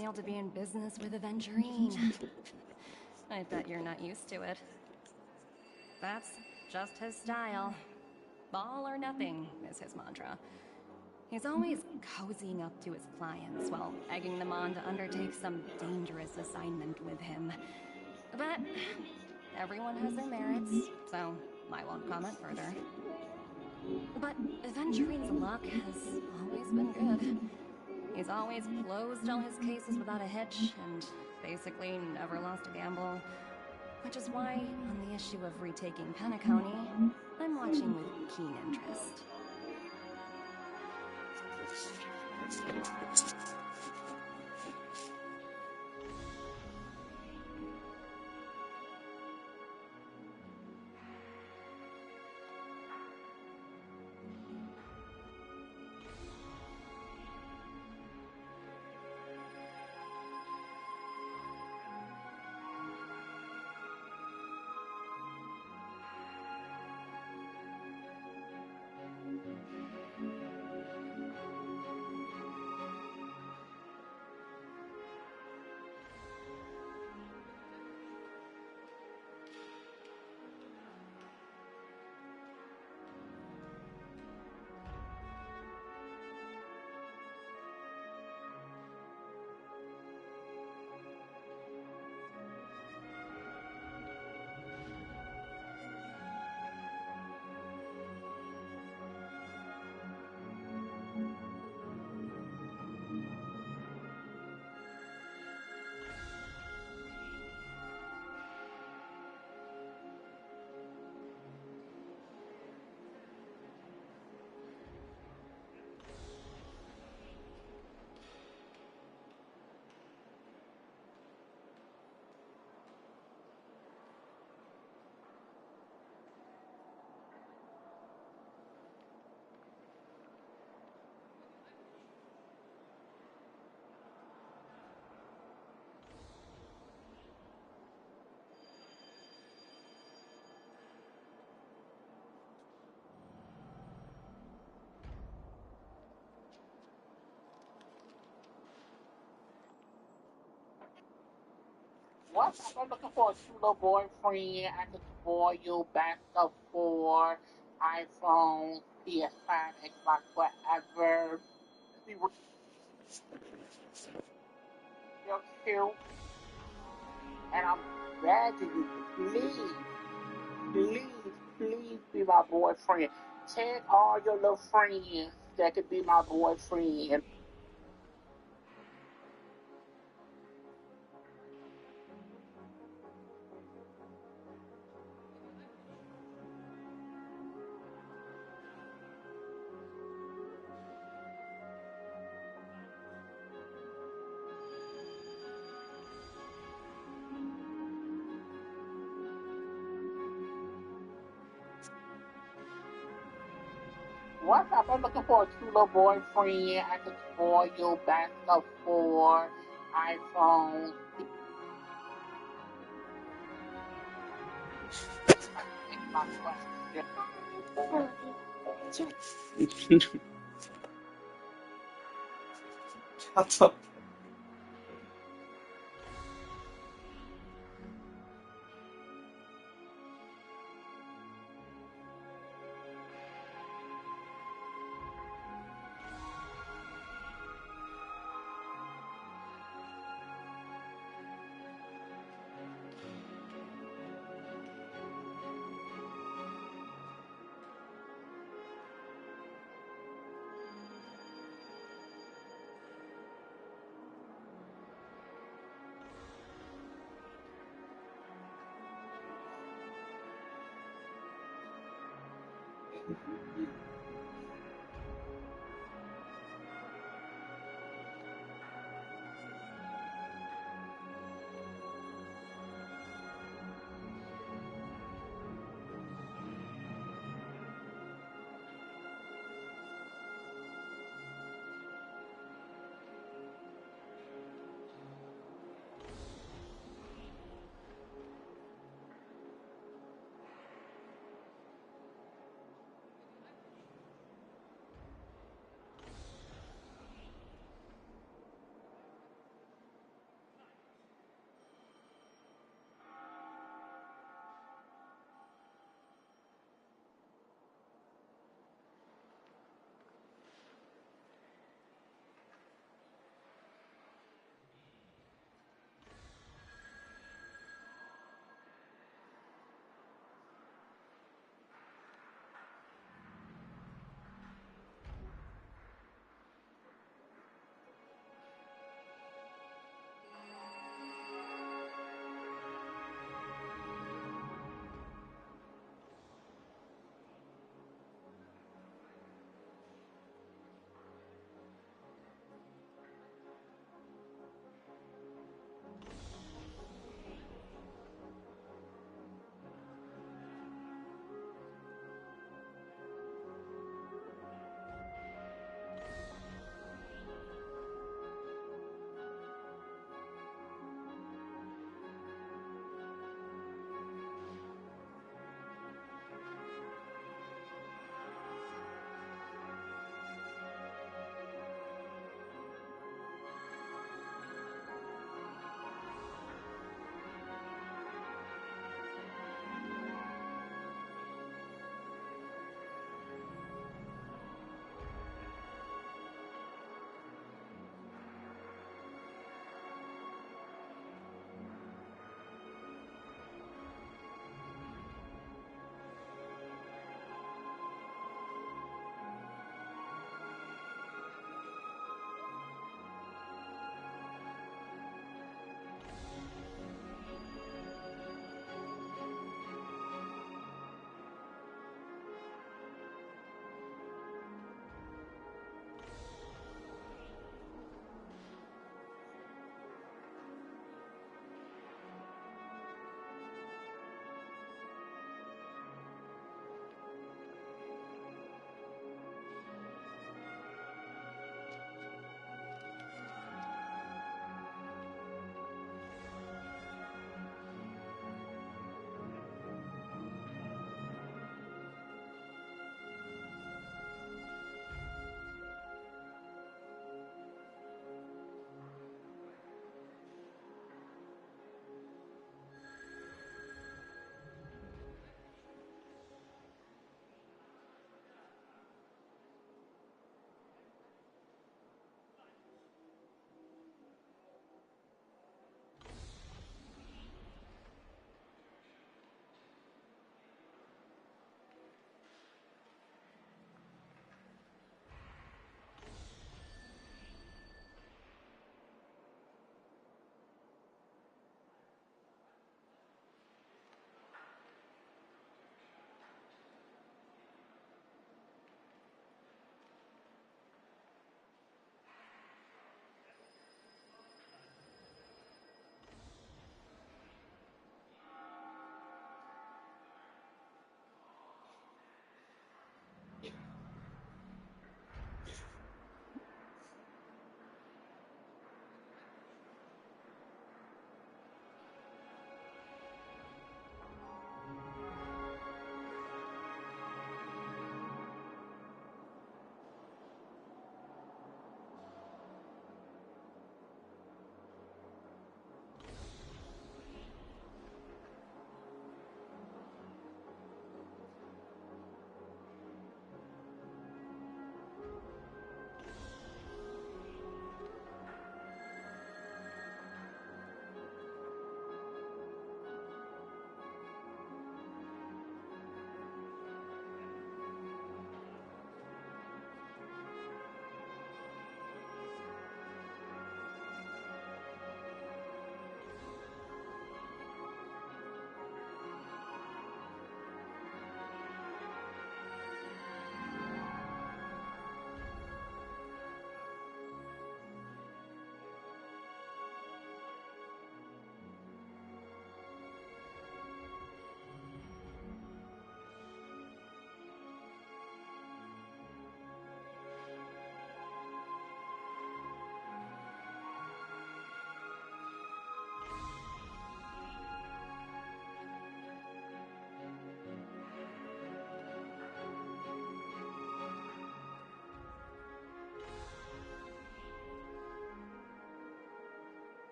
fail to be in business with Aventurine. I bet you're not used to it. That's just his style. All or nothing is his mantra. He's always cozying up to his clients while egging them on to undertake some dangerous assignment with him. But everyone has their merits, so I won't comment further. But Aventurine's luck has always been good. He's always closed all his cases without a hitch, and basically never lost a gamble. Which is why, on the issue of retaking Penacony, I'm watching with keen interest. What? I'm looking for a pseudo boyfriend. I can spoil you backup for iPhone, PS5, Xbox, whatever. See what you're cute. And I'm begging you, please, please be my boyfriend. Tag all your little friends that could be my boyfriend. What's up? I'm looking for a cute little boyfriend. I can spoil you backup for iPhone. Shut up.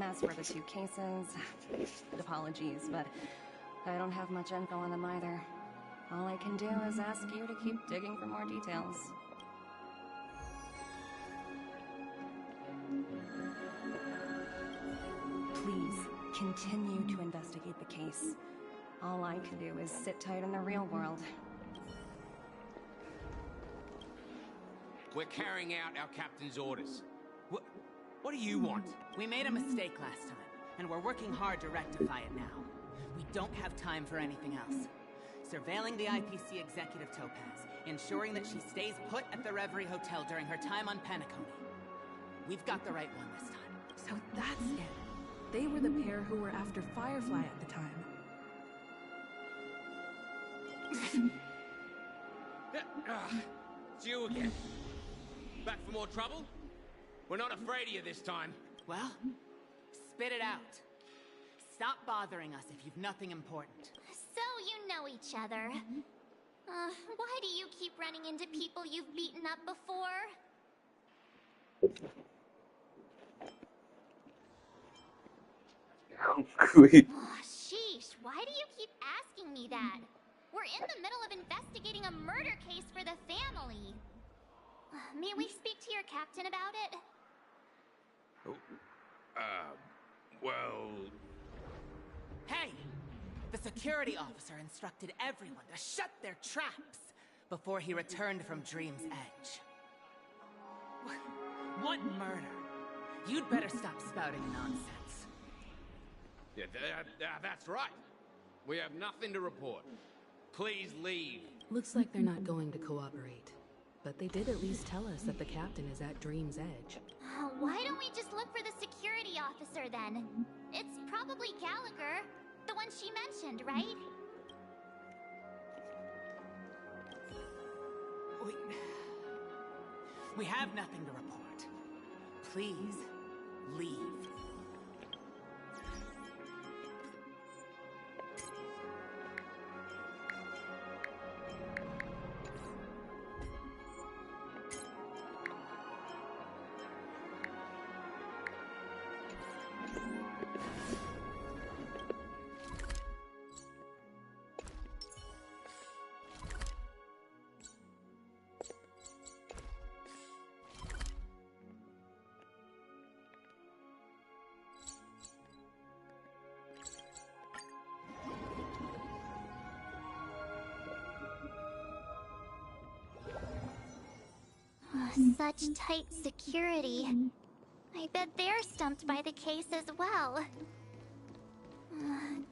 As for the two cases, apologies, but I don't have much info on them either. All I can do is ask you to keep digging for more details. Please, continue to investigate the case. All I can do is sit tight in the real world. We're carrying out our captain's orders. What do you want? We made a mistake last time, and we're working hard to rectify it now. We don't have time for anything else. Surveilling the IPC executive Topaz, ensuring that she stays put at the Reverie Hotel during her time on Penacony. We've got the right one this time. So that's it. They were the pair who were after Firefly at the time. It's you again. Back for more trouble? We're not afraid of you this time. Well, spit it out. Stop bothering us if you've nothing important. So you know each other. Why do you keep running into people you've beaten up before? Oh, sheesh, why do you keep asking me that? We're in the middle of investigating a murder case for the family. May we speak to your captain about it? Well... Hey! The security officer instructed everyone to shut their traps before he returned from Dream's Edge. What murder? You'd better stop spouting nonsense. Yeah, that's right. We have nothing to report. Please leave. Looks like they're not going to cooperate. But they did at least tell us that the captain is at Dream's Edge. Why don't we just look for the security officer then? It's probably Gallagher, the one she mentioned, right? We have nothing to report. Please, leave. Such tight security. I bet they're stumped by the case as well.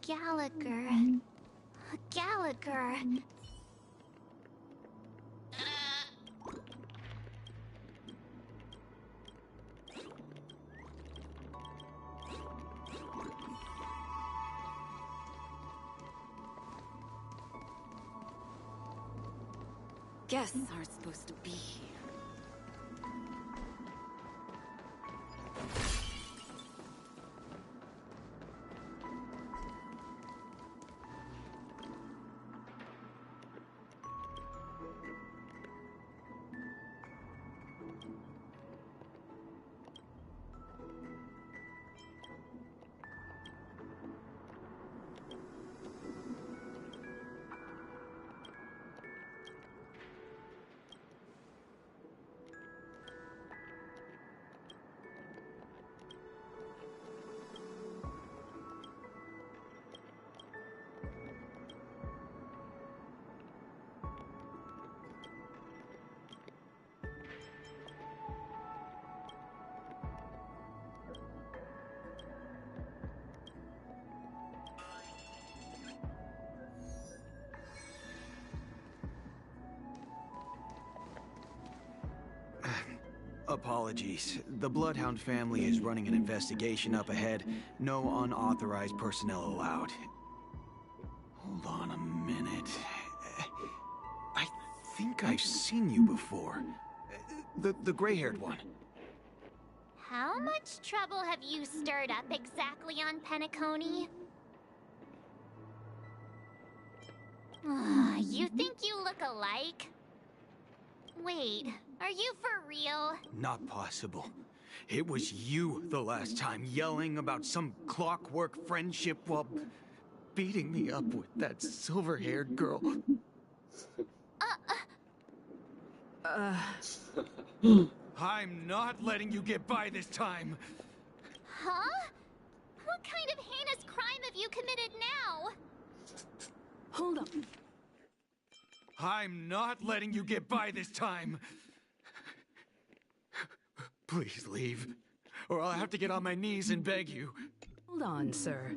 Gallagher. Gallagher. Guests aren't supposed to be here. Apologies. The Bloodhound family is running an investigation up ahead. No unauthorized personnel allowed. Hold on a minute. I think I've seen you before. The gray-haired one. How much trouble have you stirred up exactly on Penacony? You think you look alike? Wait, are you for real? Not possible. It was you the last time, yelling about some clockwork friendship while beating me up with that silver-haired girl. I'm not letting you get by this time. Huh? What kind of heinous crime have you committed now? Hold on. I'm not letting you get by this time. Please leave, or I'll have to get on my knees and beg you. Hold on, sir.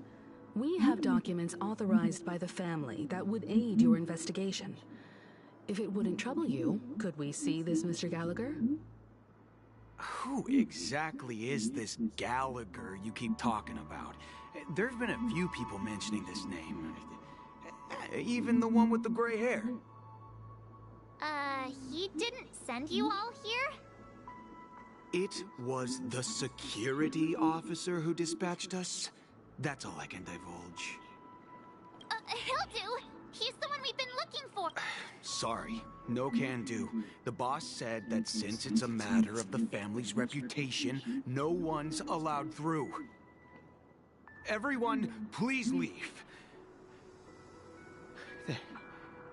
We have documents authorized by the family that would aid your investigation. If it wouldn't trouble you, could we see this Mr. Gallagher? Who exactly is this Gallagher you keep talking about? There's been a few people mentioning this name. Even the one with the gray hair. He didn't send you all here? It was the security officer who dispatched us. That's all I can divulge. He'll do. He's the one we've been looking for. Sorry, no can do. The boss said that since it's a matter of the family's reputation, no one's allowed through. Everyone, please leave.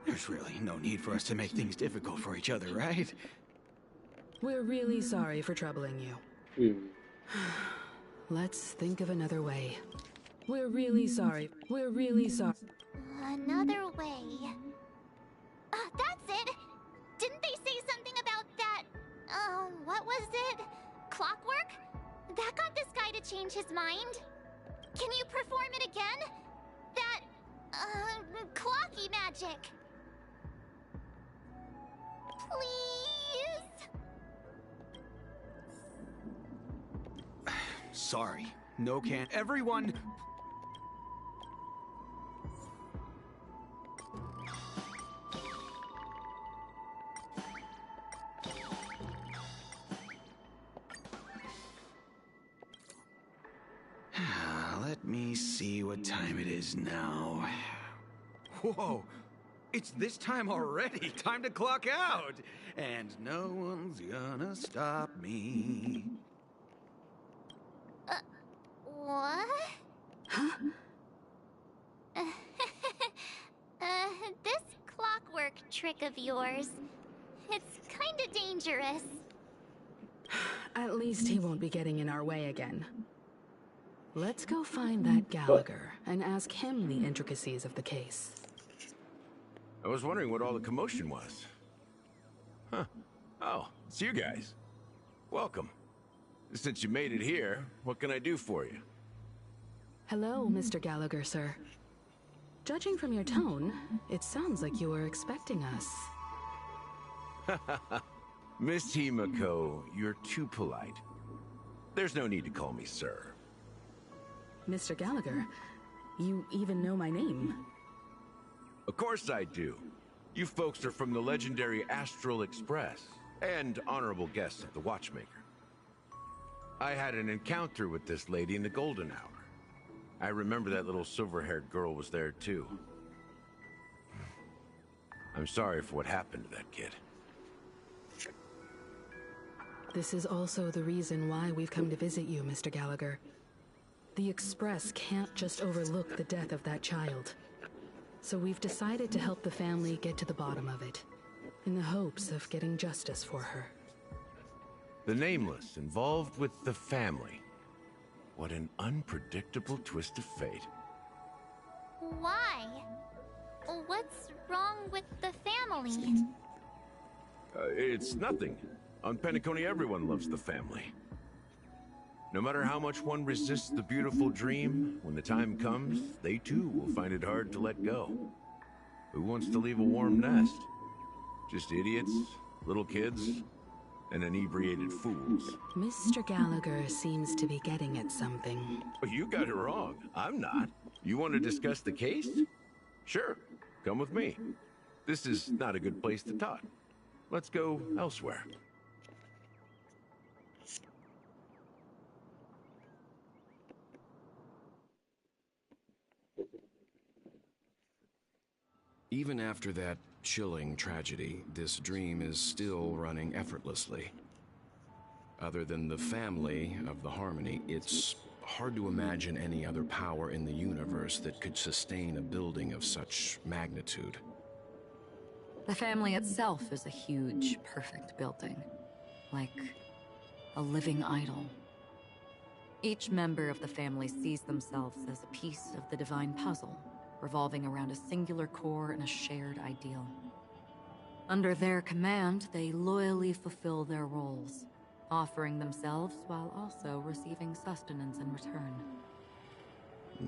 There's really no need for us to make things difficult for each other, right? We're really sorry for troubling you. Let's think of another way. We're really sorry. We're really sorry. Another way. That's it! Didn't they say something about that? What was it? Clockwork? That got this guy to change his mind. Can you perform it again? That, clocky magic. Please? Sorry, no can. Everyone... Let me see what time it is now. Whoa! It's this time already! Time to clock out! And no one's gonna stop me. What? Huh? This clockwork trick of yours, it's kinda dangerous. At least he won't be getting in our way again. Let's go find that Gallagher and ask him the intricacies of the case. I was wondering what all the commotion was. Huh. Oh, it's you guys. Welcome. Since you made it here, what can I do for you? Hello, Mr. Gallagher, sir. Judging from your tone, it sounds like you were expecting us. Miss Himiko, you're too polite. There's no need to call me sir. Mr. Gallagher, you even know my name. Of course I do. You folks are from the legendary Astral Express, and honorable guests of the Watchmaker. I had an encounter with this lady in the Golden Hour. I remember that little silver-haired girl was there too. I'm sorry for what happened to that kid. This is also the reason why we've come to visit you, Mr. Gallagher. The Express can't just overlook the death of that child. So we've decided to help the family get to the bottom of it, in the hopes of getting justice for her. The Nameless involved with the family. What an unpredictable twist of fate. Why? What's wrong with the family? It's nothing. On Penacony, everyone loves the family. No matter how much one resists the beautiful dream, when the time comes, they too will find it hard to let go. Who wants to leave a warm nest? Just idiots, little kids, and inebriated fools. Mr. Gallagher seems to be getting at something. Oh, you got it wrong. I'm not. You want to discuss the case? Sure, come with me. This is not a good place to talk. Let's go elsewhere. Even after that chilling tragedy, this dream is still running effortlessly. Other than the family of the Harmony, it's hard to imagine any other power in the universe that could sustain a building of such magnitude. The family itself is a huge, perfect building. Like a living idol. Each member of the family sees themselves as a piece of the divine puzzle, revolving around a singular core and a shared ideal. Under their command, they loyally fulfill their roles, offering themselves while also receiving sustenance in return.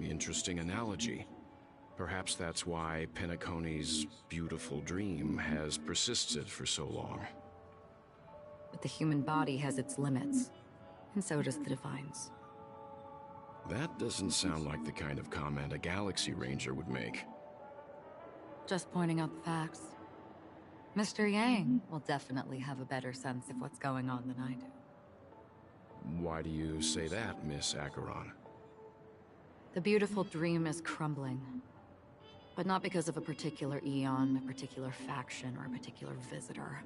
Interesting analogy. Perhaps that's why Penacony's beautiful dream has persisted for so long. But the human body has its limits, and so does the Divine's. That doesn't sound like the kind of comment a Galaxy Ranger would make. Just pointing out the facts. Mr. Yang will definitely have a better sense of what's going on than I do. Why do you say that, Miss Acheron? The beautiful dream is crumbling. But not because of a particular eon, a particular faction, or a particular visitor.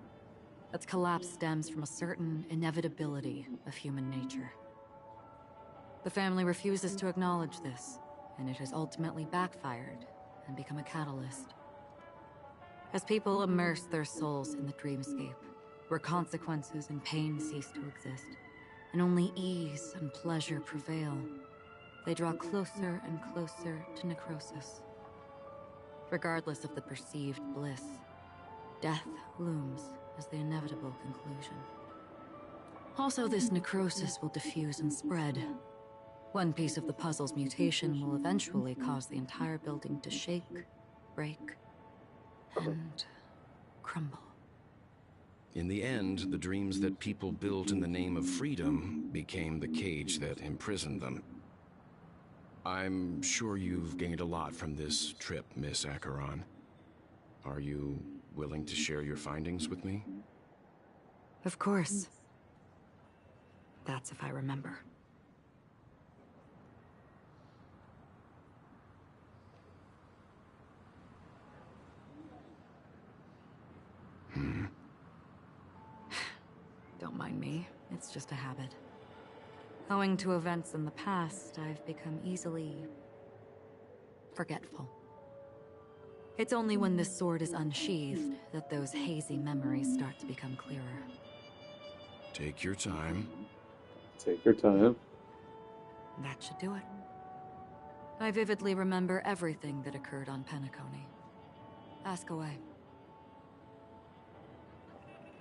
Its collapse stems from a certain inevitability of human nature. The family refuses to acknowledge this, and it has ultimately backfired and become a catalyst. As people immerse their souls in the dreamscape, where consequences and pain cease to exist, and only ease and pleasure prevail, they draw closer and closer to necrosis. Regardless of the perceived bliss, death looms as the inevitable conclusion. Also, this necrosis will diffuse and spread. One piece of the puzzle's mutation will eventually cause the entire building to shake, break, and crumble. In the end, the dreams that people built in the name of freedom became the cage that imprisoned them. I'm sure you've gained a lot from this trip, Miss Acheron. Are you willing to share your findings with me? Of course. That's if I remember. Don't mind me. It's just a habit. Owing to events in the past, I've become easily forgetful. It's only when this sword is unsheathed that those hazy memories start to become clearer. Take your time. Take your time. That should do it. I vividly remember everything that occurred on Penacony. Ask away.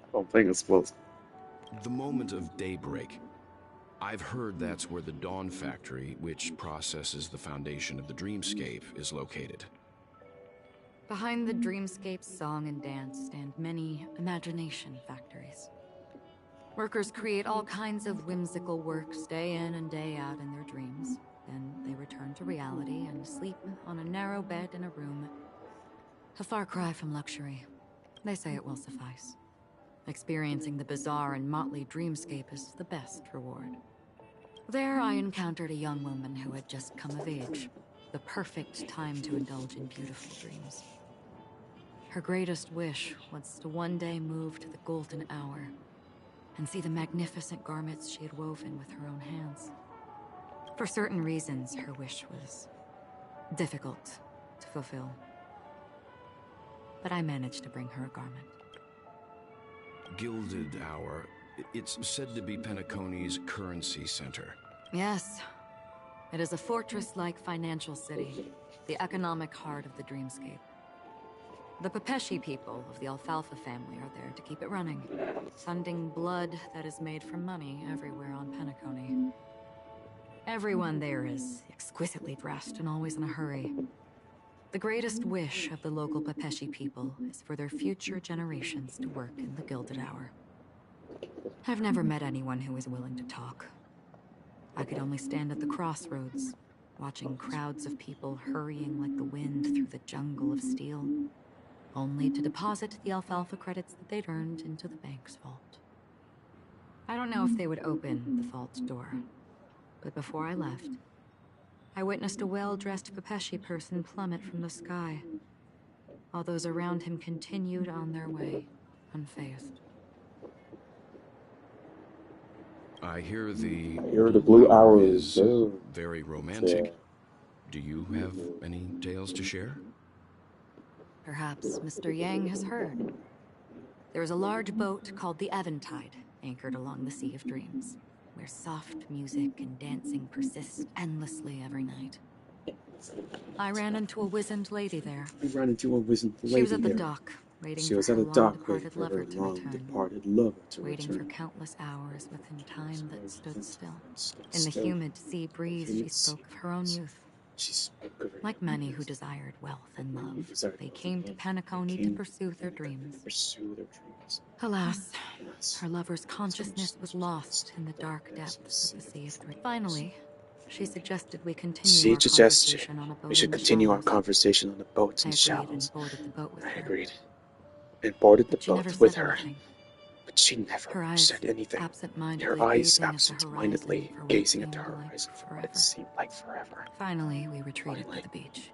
I don't think it's supposed to. The moment of daybreak. I've heard that's where the Dawn Factory, which processes the foundation of the dreamscape, is located. Behind the dreamscape's song and dance stand many imagination factories. Workers create all kinds of whimsical works day in and day out in their dreams. Then they return to reality and sleep on a narrow bed in a room. A far cry from luxury. They say it will suffice. Experiencing the bizarre and motley dreamscape is the best reward. There I encountered a young woman who had just come of age. The perfect time to indulge in beautiful dreams. Her greatest wish was to one day move to the golden hour and see the magnificent garments she had woven with her own hands. For certain reasons, her wish was difficult to fulfill. But I managed to bring her a garment. Gilded Hour. It's said to be Penacony's currency center. Yes. It is a fortress-like financial city, the economic heart of the dreamscape. The Pepeshi people of the Alfalfa family are there to keep it running, funding blood that is made from money everywhere on Penacony. Everyone there is exquisitely dressed and always in a hurry. The greatest wish of the local Pepeshi people is for their future generations to work in the Gilded Hour. I've never met anyone who is willing to talk. I could only stand at the crossroads, watching crowds of people hurrying like the wind through the jungle of steel, only to deposit the alfalfa credits that they'd earned into the bank's vault. I don't know if they would open the vault door, but before I left, I witnessed a well-dressed Pepeshi person plummet from the sky, while those around him continued on their way, unfazed. I hear the blue hour is is very romantic. Do you have any tales to share? Perhaps Mr. Yang has heard. There is a large boat called the Eventide, anchored along the Sea of Dreams, where soft music and dancing persist endlessly every night. I ran into a wizened lady there. We ran into a wizened lady She was at the there. dock, waiting She for was her at a dock long-departed waiting for her lover to return. long-departed lover to Waiting for return. countless hours within time that stood still. Stood In the still. humid sea breeze, she spoke of her own youth. She spoke of her Like many who desired wealth and love, desired they wealth came and to love. Penacony They to came pursue their dreams. pursue their dreams. Alas, Yes. her lover's consciousness was lost in the dark depths of the Sea of Dreams. Finally, she suggested we continue She our suggested conversation on a boat we should in the continue our shallows. conversation on the boat I in the agreed shallows. and boarded the boat with I her. agreed and boarded the She never boat with said her. anything. But she never Her eyes said anything. absent-mindedly Her eyes gazing at the absent-mindedly horizon for what gazing at seemed the like horizon for what forever. seemed like forever. Finally, we retreated Finally. to the beach.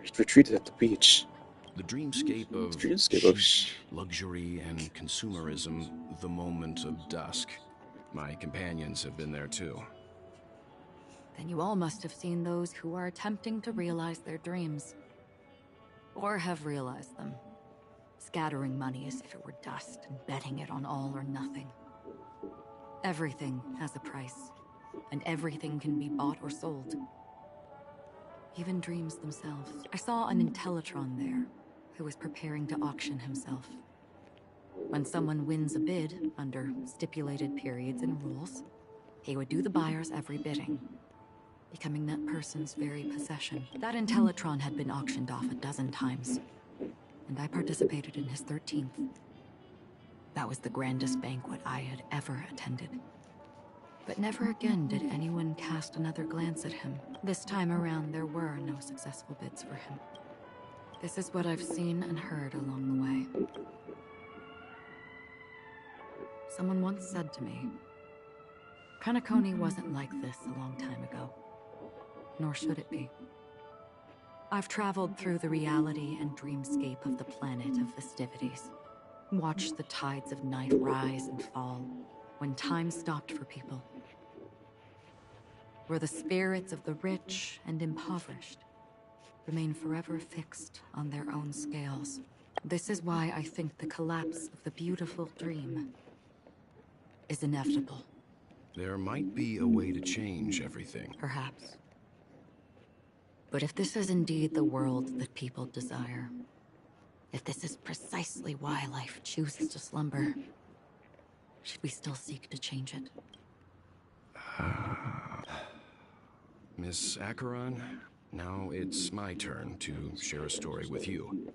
We retreated at the beach. The dreamscape of Dreamscape chic luxury and consumerism, the moment of dusk. My companions have been there too. Then you all must have seen those who are attempting to realize their dreams. Or have realized them. Scattering money as if it were dust and betting it on all or nothing. Everything has a price, and everything can be bought or sold. Even dreams themselves. I saw an Intellitron there, who was preparing to auction himself. When someone wins a bid, under stipulated periods and rules, he would do the buyer's every bidding, becoming that person's very possession. That Intellitron had been auctioned off a dozen times, and I participated in his 13th. That was the grandest banquet I had ever attended. But never again did anyone cast another glance at him. This time around, there were no successful bids for him. This is what I've seen and heard along the way. Someone once said to me, Penacony wasn't like this a long time ago. Nor should it be. I've traveled through the reality and dreamscape of the planet of festivities. Watched the tides of night rise and fall when time stopped for people. Where the spirits of the rich and impoverished remain forever fixed on their own scales. This is why I think the collapse of the beautiful dream is inevitable. There might be a way to change everything. Perhaps. But if this is indeed the world that people desire, if this is precisely why life chooses to slumber, should we still seek to change it? Miss Acheron, now it's my turn to share a story with you.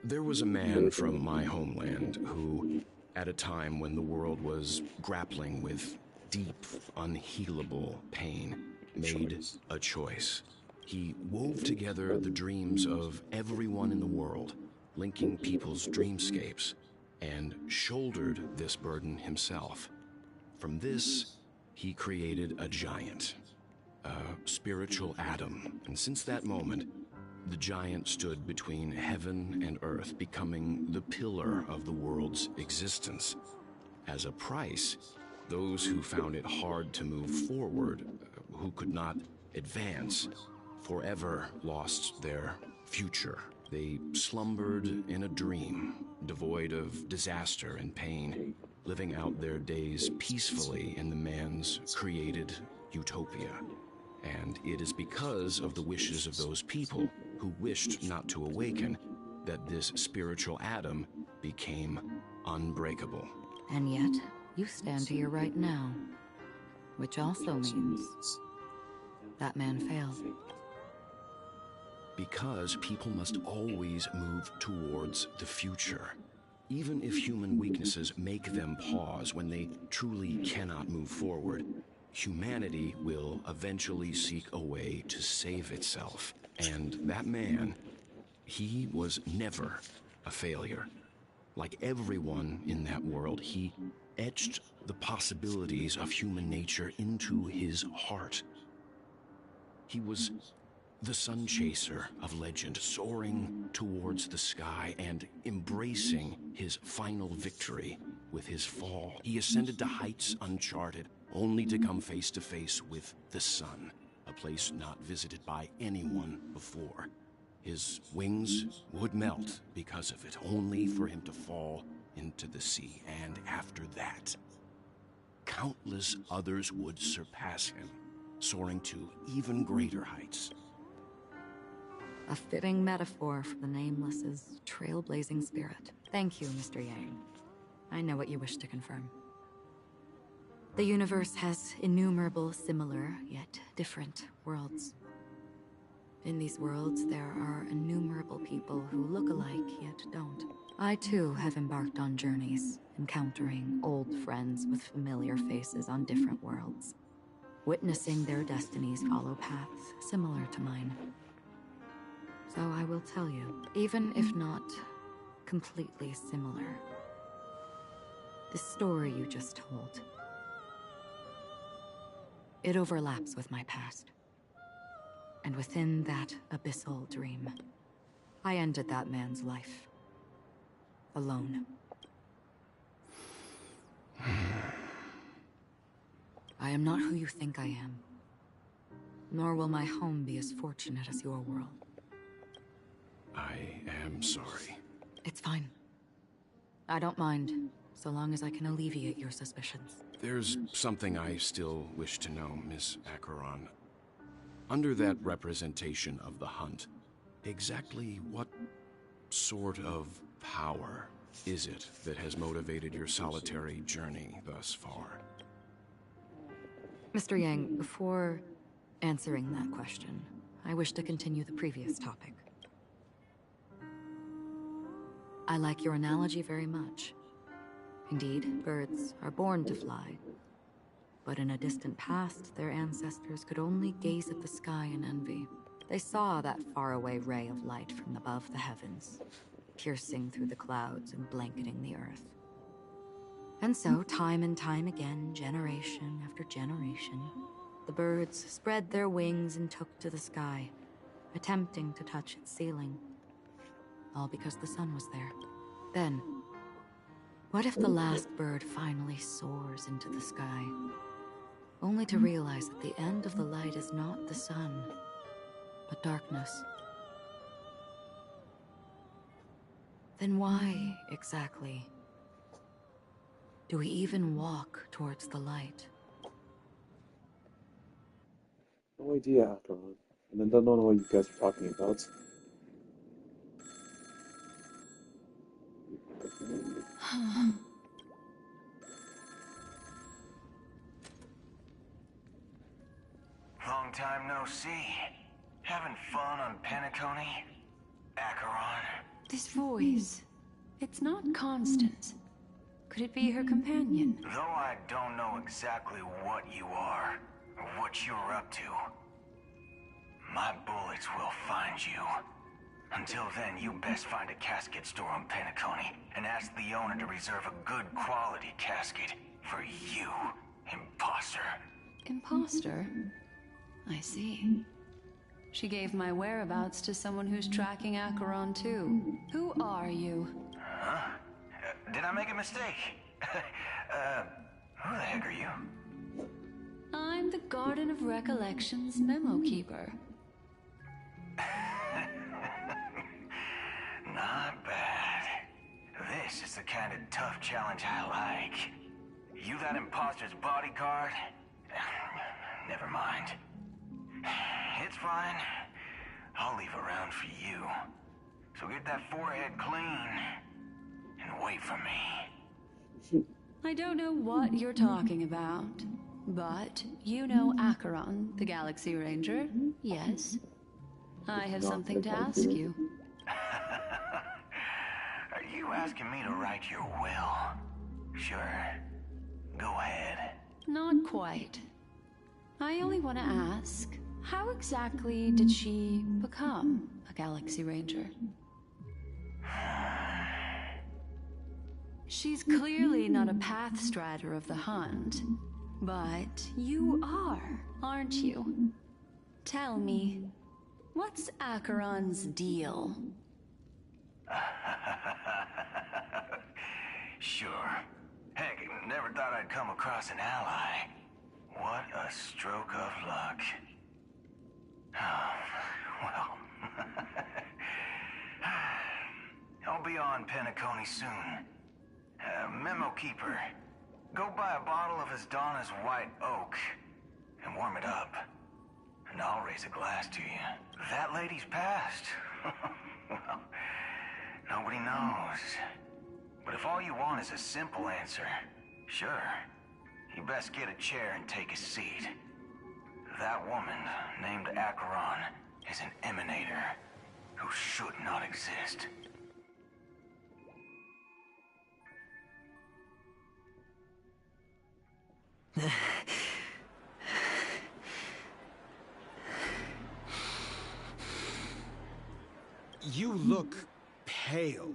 There was a man from my homeland who, at a time when the world was grappling with deep, unhealable pain, made a choice. He wove together the dreams of everyone in the world, linking people's dreamscapes, and shouldered this burden himself. From this, he created a giant, a spiritual Adam, and since that moment, the giant stood between heaven and earth, becoming the pillar of the world's existence. As a price, those who found it hard to move forward, who could not advance, forever lost their future. They slumbered in a dream, devoid of disaster and pain, living out their days peacefully in the man's created utopia. And it is because of the wishes of those people who wished not to awaken that this spiritual Adam became unbreakable. And yet, you stand here right now, which also means that man failed. Because people must always move towards the future. Even if human weaknesses make them pause when they truly cannot move forward, humanity will eventually seek a way to save itself. And that man, he was never a failure. Like everyone in that world, he etched the possibilities of human nature into his heart. He was The sun chaser of legend, soaring towards the sky and embracing his final victory with his fall. He ascended to heights uncharted, only to come face to face with the sun, a place not visited by anyone before. His wings would melt because of it, only for him to fall into the sea. And after that, countless others would surpass him, soaring to even greater heights. A fitting metaphor for the Nameless's trailblazing spirit. Thank you, Mr. Yang. I know what you wish to confirm. The universe has innumerable similar, yet different worlds. In these worlds, there are innumerable people who look alike, yet don't. I, too, have embarked on journeys, encountering old friends with familiar faces on different worlds, witnessing their destinies follow paths similar to mine. So I will tell you, even if not completely similar, the story you just told, it overlaps with my past. And within that abyssal dream, I ended that man's life. Alone. I am not who you think I am. Nor will my home be as fortunate as your world. I am sorry. It's fine. I don't mind, so long as I can alleviate your suspicions. There's something I still wish to know, Miss Acheron. Under that representation of the hunt, exactly what sort of power is it that has motivated your solitary journey thus far? Mr. Yang, before answering that question, I wish to continue the previous topic. I like your analogy very much. Indeed, birds are born to fly. But in a distant past, their ancestors could only gaze at the sky in envy. They saw that faraway ray of light from above the heavens, piercing through the clouds and blanketing the earth. And so, time and time again, generation after generation, the birds spread their wings and took to the sky, attempting to touch its ceiling. All because the sun was there. Then, what if the last bird finally soars into the sky, only to realize that the end of the light is not the sun, but darkness? Then why, exactly, do we even walk towards the light? No idea, Acheron. And I don't know what you guys are talking about. Long time no see. Having fun on Penacony? Acheron? This voice, it's not Constance. Could it be her companion? Though I don't know exactly what you are, or what you're up to, my bullets will find you. Until then, you best find a casket store on Penacony, and ask the owner to reserve a good quality casket for you, imposter. Imposter? I see. She gave my whereabouts to someone who's tracking Acheron too. Who are you? Huh? Did I make a mistake? Who the heck are you? I'm the Garden of Recollection's memo keeper. Not bad. This is the kind of tough challenge I like. You that imposter's bodyguard? Never mind. It's fine. I'll leave a round for you. So get that forehead clean and wait for me. I don't know what you're talking about, but you know Acheron, the Galaxy Ranger, yes? I have something to ask you. Are you asking me to write your will? Sure. Go ahead. Not quite. I only want to ask, how exactly did she become a Galaxy Ranger? She's clearly not a pathstrider of the hunt, but you are, aren't you? Tell me, What's Acheron's deal? Sure. Heck, never thought I'd come across an ally. What a stroke of luck. Well... I'll be on Penacony soon. Memo Keeper, go buy a bottle of Donna's White Oak and warm it up. And I'll raise a glass to you. That lady's passed. Well, nobody knows. But if all you want is a simple answer, sure. You best get a chair and take a seat. That woman, named Acheron, is an emanator who should not exist. You look pale.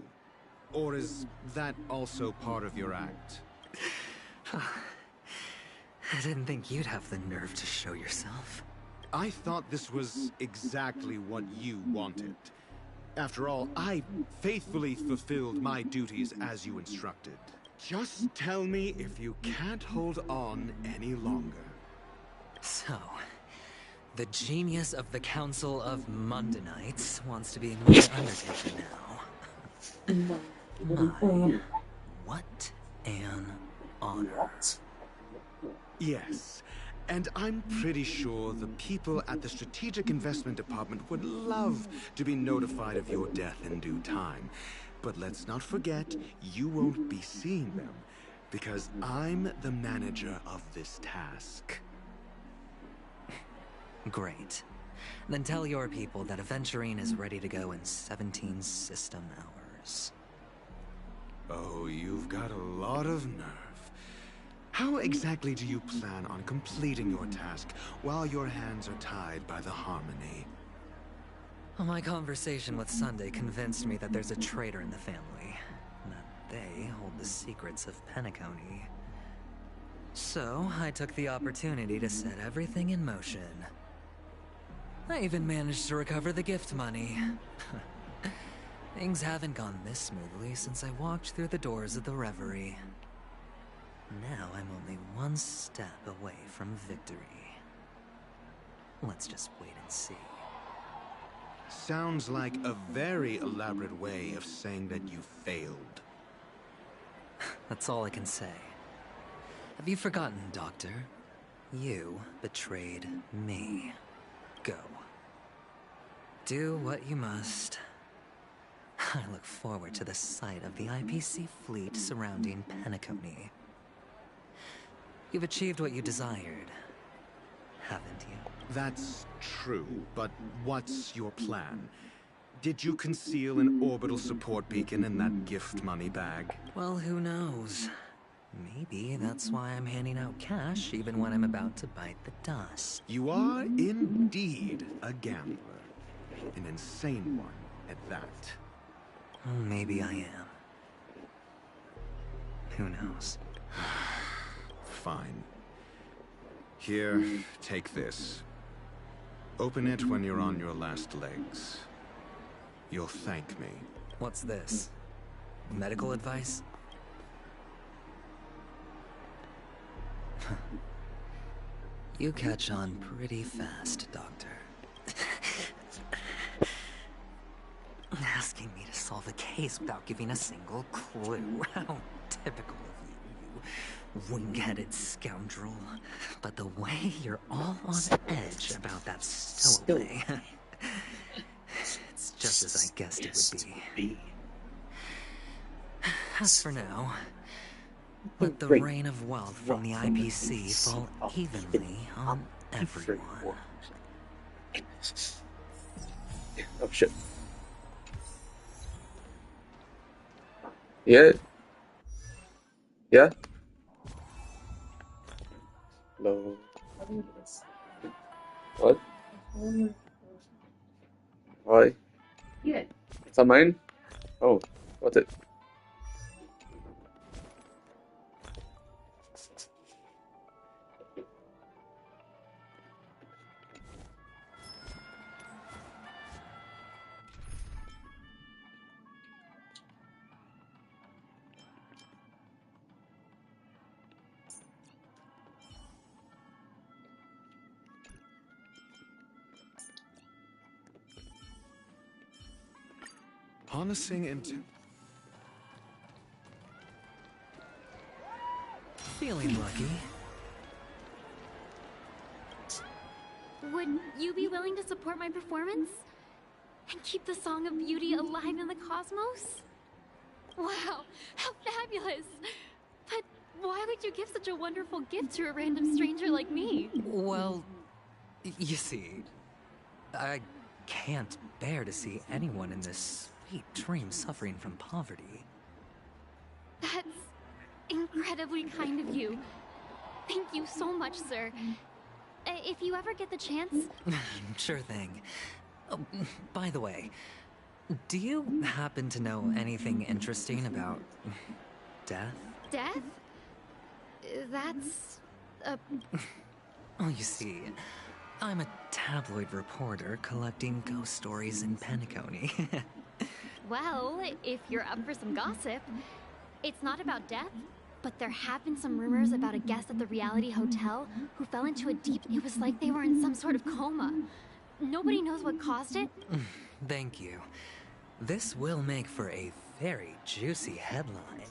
Or is that also part of your act? I didn't think you'd have the nerve to show yourself. I thought this was exactly what you wanted. After all, I faithfully fulfilled my duties as you instructed. Just tell me if you can't hold on any longer. So, the genius of the Council of Mundanites wants to be my undertaker now. My, what an honor. Yes, and I'm pretty sure the people at the Strategic Investment Department would love to be notified of your death in due time. But let's not forget, you won't be seeing them, because I'm the manager of this task. Great. Then tell your people that Aventurine is ready to go in 17 system hours. Oh, you've got a lot of nerve. How exactly do you plan on completing your task while your hands are tied by the Harmony? My conversation with Sunday convinced me that there's a traitor in the family, and that they hold the secrets of Penacony. So, I took the opportunity to set everything in motion. I even managed to recover the gift money. Things haven't gone this smoothly since I walked through the doors of the Reverie. Now I'm only one step away from victory. Let's just wait and see. Sounds like a very elaborate way of saying that you failed. That's all I can say. Have you forgotten, Doctor? You betrayed me. Go. Do what you must. I look forward to the sight of the IPC fleet surrounding Penacony. You've achieved what you desired, haven't you? That's true, but what's your plan? Did you conceal an orbital support beacon in that gift money bag? Well, who knows? Maybe that's why I'm handing out cash even when I'm about to bite the dust. You are indeed a gambler. An insane one at that. Maybe I am. Who knows? Fine. Here, take this. Open it when you're on your last legs. You'll thank me. What's this? Medical advice? You catch on pretty fast, Doctor. Asking me to solve a case without giving a single clue. How typical of you, you wing-headed scoundrel. But the way you're all on edge about that stowaway... it's just as I guessed it would be. As for now, let the rain of wealth from the IPC fall evenly on everyone. Oh shit. Yeah. Yeah. No. What? Why? Yeah. Is that mine? Oh, what's it? Harnessing into... Feeling lucky. Would you be willing to support my performance? And keep the Song of Beauty alive in the cosmos? Wow, how fabulous! But why would you give such a wonderful gift to a random stranger like me? Well, you see, I can't bear to see anyone in this sweet dream suffering from poverty. That's incredibly kind of you. Thank you so much, sir. If you ever get the chance... Sure thing. Oh, by the way, do you happen to know anything interesting about death? Death? That's... Oh, you see, I'm a tabloid reporter collecting ghost stories in Penacony. Well, if you're up for some gossip, it's not about death, but there have been some rumors about a guest at the reality hotel who fell into a deep... It was like they were in some sort of coma. Nobody knows what caused it. Thank you. This will make for a very juicy headline.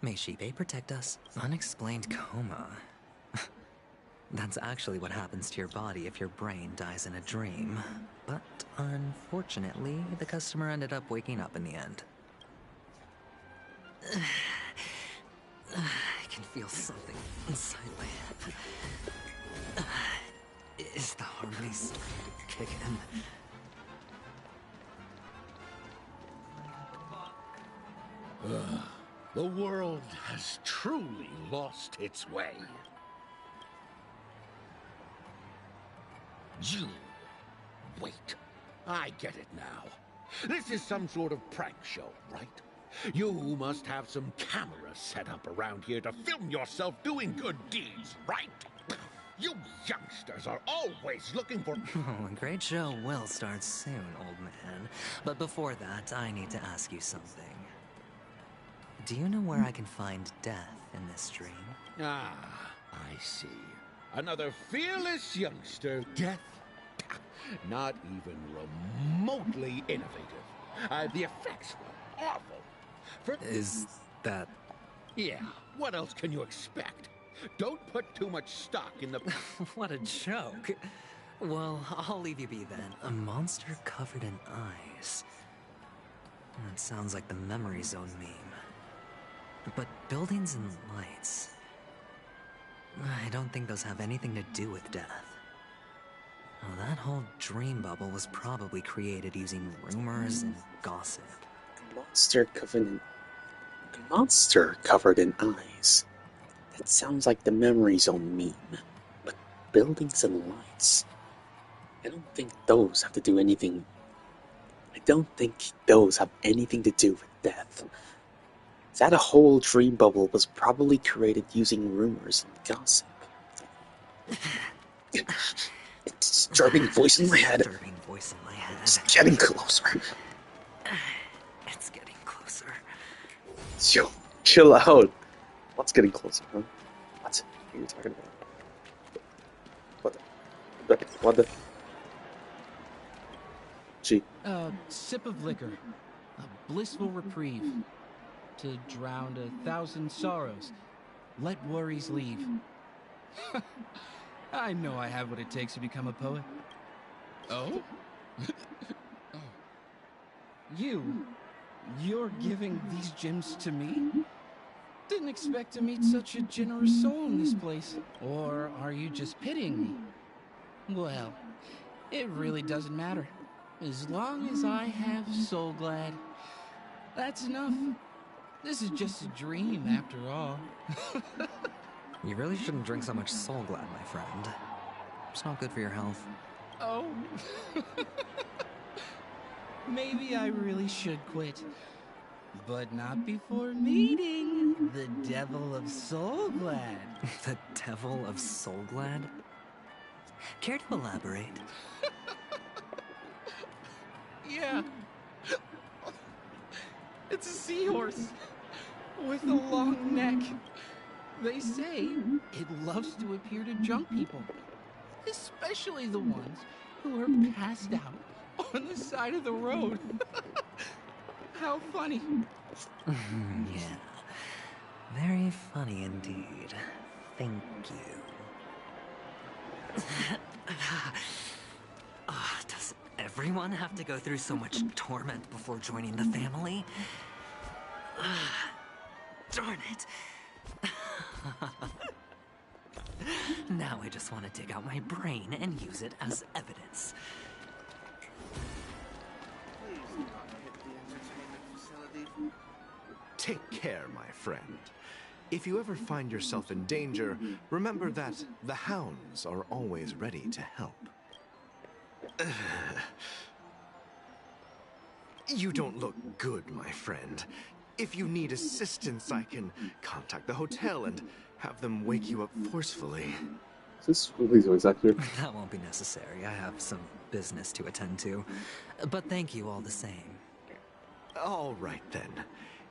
May Shibe protect us. Unexplained coma. That's actually what happens to your body if your brain dies in a dream. But unfortunately, the customer ended up waking up in the end. I can feel something inside my head. Is the harmony starting to kick in? The world has truly lost its way. You... Wait. I get it now. This is some sort of prank show, right? You must have some cameras set up around here to film yourself doing good deeds, right? You youngsters are always looking for... Oh, a great show will start soon, old man. But before that, I need to ask you something. Do you know where I can find death in this dream? Ah, I see. Another fearless youngster. Death? Not even remotely innovative. The effects were awful. Is that... Yeah, what else can you expect? Don't put too much stock in the... What a joke. Well, I'll leave you be then. A monster covered in eyes. That sounds like the Memory Zone meme. But buildings and lights... I don't think those have anything to do with death. Well, that whole dream bubble was probably created using rumors and gossip. Monster covered in eyes. That sounds like the Memory Zone meme. But buildings and lights... I don't think those have anything to do with death. That whole dream bubble was probably created using rumors and gossip. It's a disturbing voice in my head. It's getting closer. It's getting closer. Yo, chill out. What's getting closer, huh? What are you talking about? What the? Gee. A sip of liquor. A blissful reprieve. To drown 1,000 sorrows. Let worries leave. I know I have what it takes to become a poet. Oh? Oh. You're giving these gems to me? Didn't expect to meet such a generous soul in this place. Or are you just pitying me? Well, it really doesn't matter. As long as I have Soul Glad, that's enough. This is just a dream, after all. You really shouldn't drink so much Soul Glad, my friend. It's not good for your health. Oh. Maybe I really should quit. But not before meeting the Devil of Soul Glad. The Devil of Soul Glad? Care to elaborate? Yeah. It's a seahorse with a long neck. They say it loves to appear to drunk people, especially the ones who are passed out on the side of the road. How funny. Yeah. Very funny indeed. Thank you. Does everyone have to go through so much torment before joining the family? Darn it. Now I just want to dig out my brain and use it as evidence. Take care, my friend. If you ever find yourself in danger, remember that the hounds are always ready to help. You don't look good, my friend. If you need assistance, I can contact the hotel and have them wake you up forcefully. Is this really voice actor? That won't be necessary. I have some business to attend to. But thank you all the same. All right, then.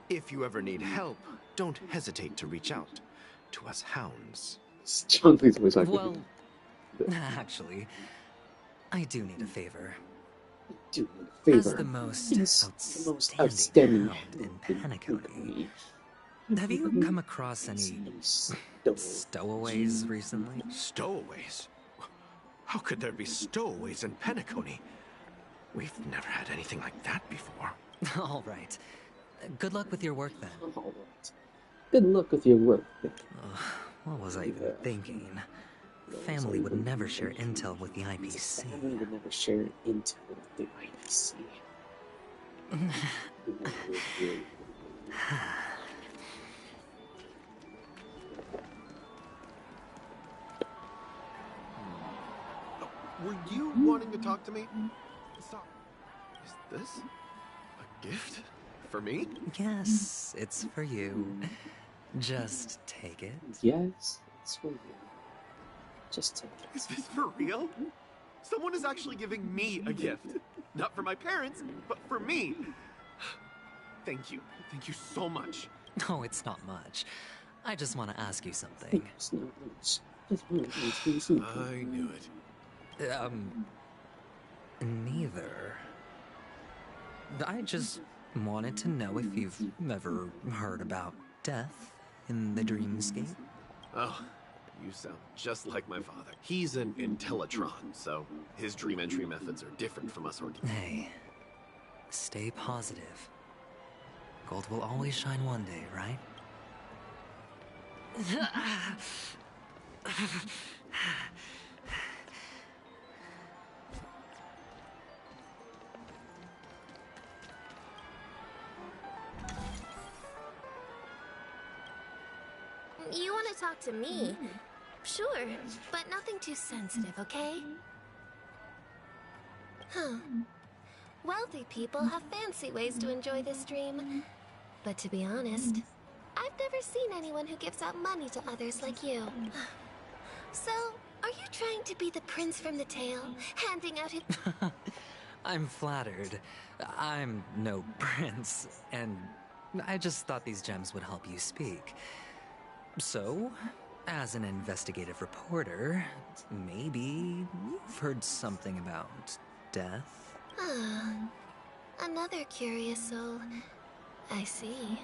If you ever need help, don't hesitate to reach out to us hounds. John Cleese's voice actor. Well, actually, I do need a favor. As the most outstanding hound in Penacony, have you come across any stowaways recently? Stowaways? How could there be stowaways in Penacony? We've never had anything like that before. All right. Good luck with your work, then. Good luck with your work, then. What was I even thinking? Family would never share intel with the IPC. Family would never share intel with the IPC. Were you wanting to talk to me? Stop. Is this a gift for me? Yes, it's for you. Just take it. Yes, it's for you. Just take it. Is this for real? Someone is actually giving me a gift. Not for my parents, but for me. Thank you. Thank you so much. No, it's not much. I just want to ask you something. It's not much. I knew it. Neither. I just wanted to know if you've ever heard about death in the dreamscape. Oh, you sound just like my father. He's an Intellitron, so his dream entry methods are different from us Hey, stay positive. Gold will always shine one day, right? You want to talk to me? Sure, but nothing too sensitive, okay? Huh. Wealthy people have fancy ways to enjoy this dream. But to be honest, I've never seen anyone who gives out money to others like you. So, are you trying to be the prince from the tale, handing out his... I'm flattered. I'm no prince, and I just thought these gems would help you speak. So, as an investigative reporter, maybe you've heard something about death? Another curious soul. I see.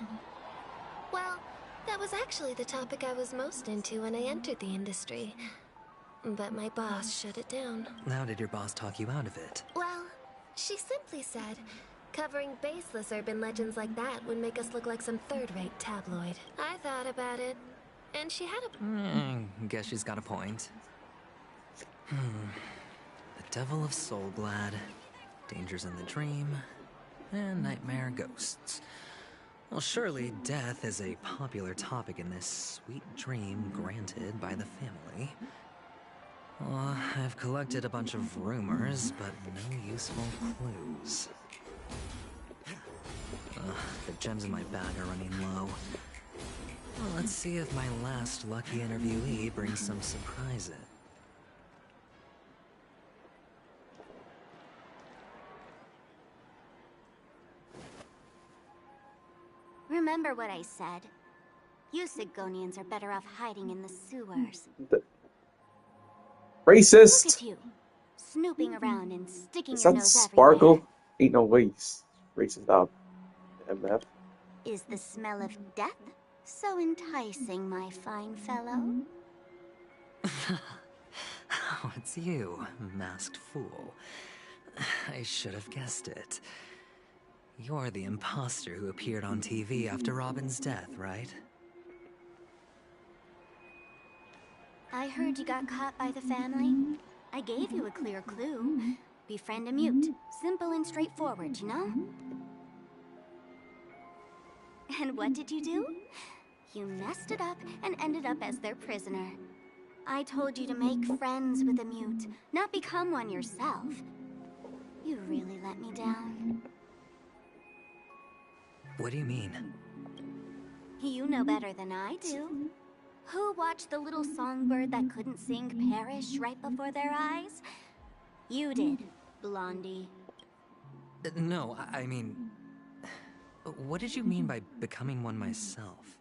Well, that was actually the topic I was most into when I entered the industry. But my boss shut it down. How did your boss talk you out of it? Well, she simply said, covering baseless urban legends like that would make us look like some third-rate tabloid. I thought about it, and she had a... Guess she's got a point. The Devil of Soulglad, Dangers in the Dream, and Nightmare Ghosts. Well, surely death is a popular topic in this sweet dream granted by the family. Well, I've collected a bunch of rumors, but no useful clues. The gems in my bag are running low. Well, let's see if my last lucky interviewee brings some surprises. Remember what I said. You Sigonians are better off hiding in the sewers. Racist! Look at you, snooping around and sticking Is your that nose Sparkle? everywhere. Ain't no way he's racist up. MF. Is the smell of death so enticing, my fine fellow? Oh, it's you, masked fool. I should have guessed it. You're the imposter who appeared on TV after Robin's death, right? I heard you got caught by the family. I gave you a clear clue. Befriend a mute. Simple and straightforward, you know? And what did you do? You messed it up and ended up as their prisoner. I told you to make friends with a mute, not become one yourself. You really let me down. What do you mean? You know better than I do. Who watched the little songbird that couldn't sing perish right before their eyes? You did, Blondie. No, I mean... What did you mean by becoming one myself?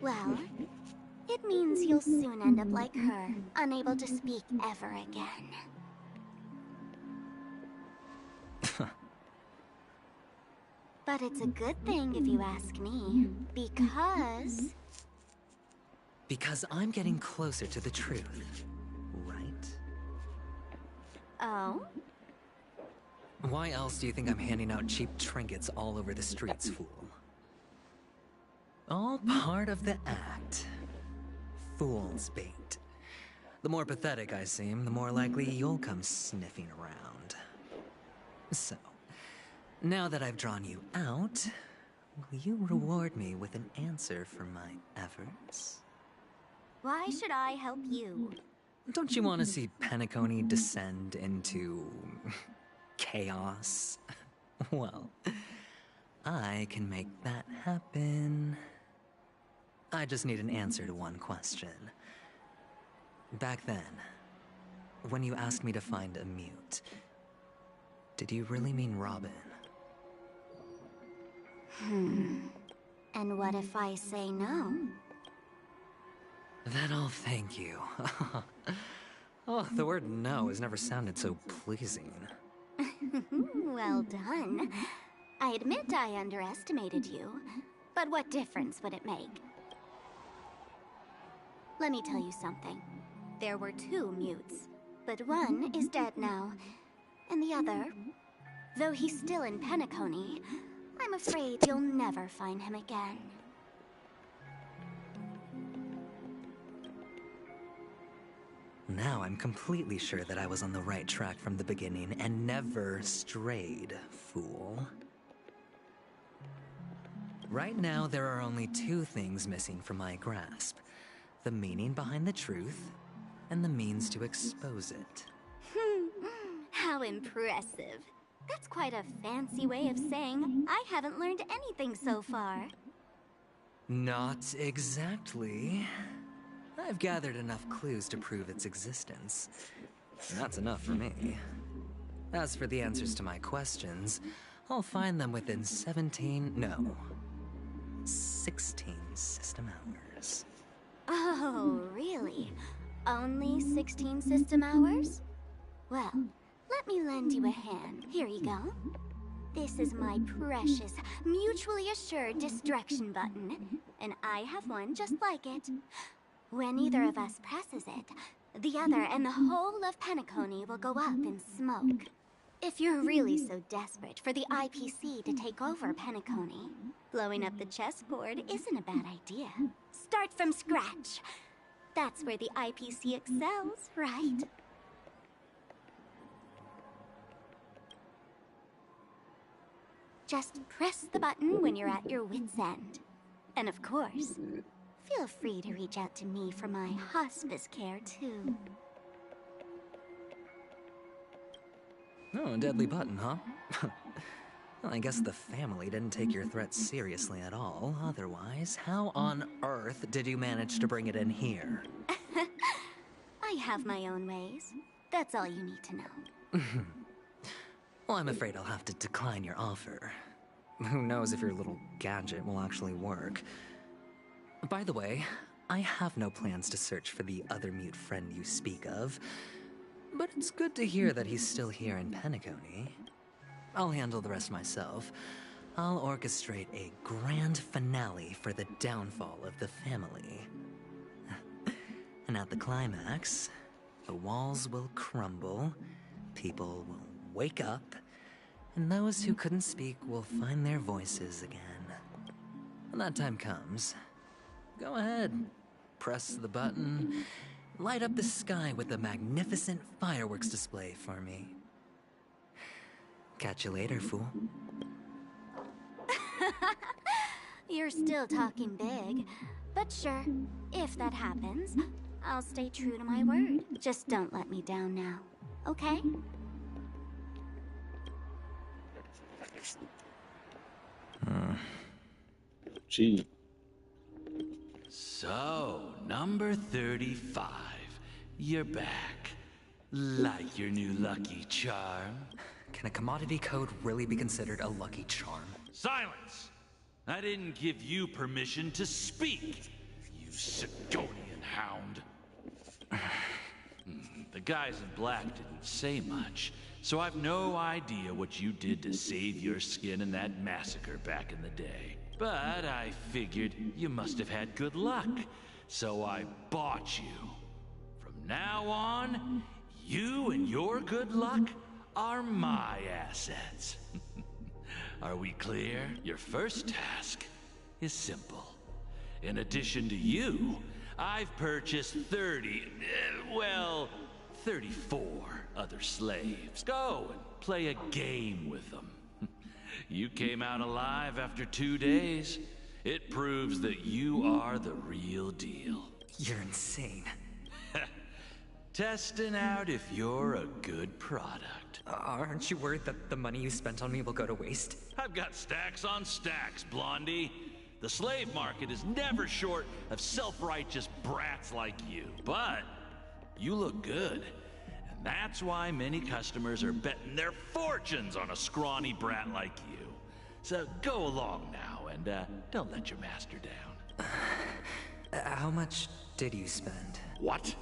Well, it means you'll soon end up like her, unable to speak ever again. But it's a good thing if you ask me, because... Because I'm getting closer to the truth, right? Oh? Why else do you think I'm handing out cheap trinkets all over the streets, fool? All part of the act. Fool's bait. The more pathetic I seem, the more likely you'll come sniffing around. So, now that I've drawn you out, will you reward me with an answer for my efforts? Why should I help you? Don't you want to see Penacony descend into... chaos? Well, I can make that happen. I just need an answer to one question. Back then, when you asked me to find a mute, did you really mean Robin? And what if I say no? Then I'll thank you. Oh, the word no has never sounded so pleasing. Well done. I admit I underestimated you, but what difference would it make? Let me tell you something. There were two mutes, but one is dead now, and the other, though he's still in Penacony, I'm afraid you'll never find him again. Now I'm completely sure that I was on the right track from the beginning and never strayed, fool. Right now, there are only two things missing from my grasp. The meaning behind the truth, and the means to expose it. How impressive. That's quite a fancy way of saying I haven't learned anything so far. Not exactly. I've gathered enough clues to prove its existence. That's enough for me. As for the answers to my questions, I'll find them within 16 system hours. Oh, really? Only 16 system hours? Well, let me lend you a hand. Here you go. This is my precious, mutually assured distraction button, and I have one just like it. When either of us presses it, the other and the whole of Penacony will go up in smoke. If you're really so desperate for the IPC to take over Penacony, blowing up the chessboard isn't a bad idea. Start from scratch. That's where the IPC excels, right? Just press the button when you're at your wit's end. And of course, feel free to reach out to me for my hospice care, too. Oh, a deadly button, huh? Well, I guess the family didn't take your threat seriously at all. Otherwise, how on earth did you manage to bring it in here? I have my own ways. That's all you need to know. Well, I'm afraid I'll have to decline your offer. Who knows if your little gadget will actually work. By the way, I have no plans to search for the other mute friend you speak of, but it's good to hear that he's still here in Penacony. I'll handle the rest myself. I'll orchestrate a grand finale for the downfall of the family. And at the climax, the walls will crumble, people will wake up, and those who couldn't speak will find their voices again. When that time comes, go ahead, press the button, light up the sky with a magnificent fireworks display for me. Catch you later, fool. You're still talking big. But sure, if that happens, I'll stay true to my word. Just don't let me down now, okay? Gee. So, number 35. You're back. Like your new lucky charm? Can a commodity code really be considered a lucky charm? Silence! I didn't give you permission to speak, you Sidonian hound. The guys in black didn't say much, so I've no idea what you did to save your skin in that massacre back in the day. But I figured you must have had good luck, so I bought you. From now on, you and your good luck are my assets. Are we clear? Your first task is simple. In addition to you, I've purchased 34 other slaves. Go and play a game with them. You came out alive after 2 days. It proves that you are the real deal. You're insane. Testing out if you're a good product. Aren't you worried that the money you spent on me will go to waste? I've got stacks on stacks, Blondie. The slave market is never short of self-righteous brats like you. But you look good. And that's why many customers are betting their fortunes on a scrawny brat like you. So go along now and don't let your master down. How much did you spend? What?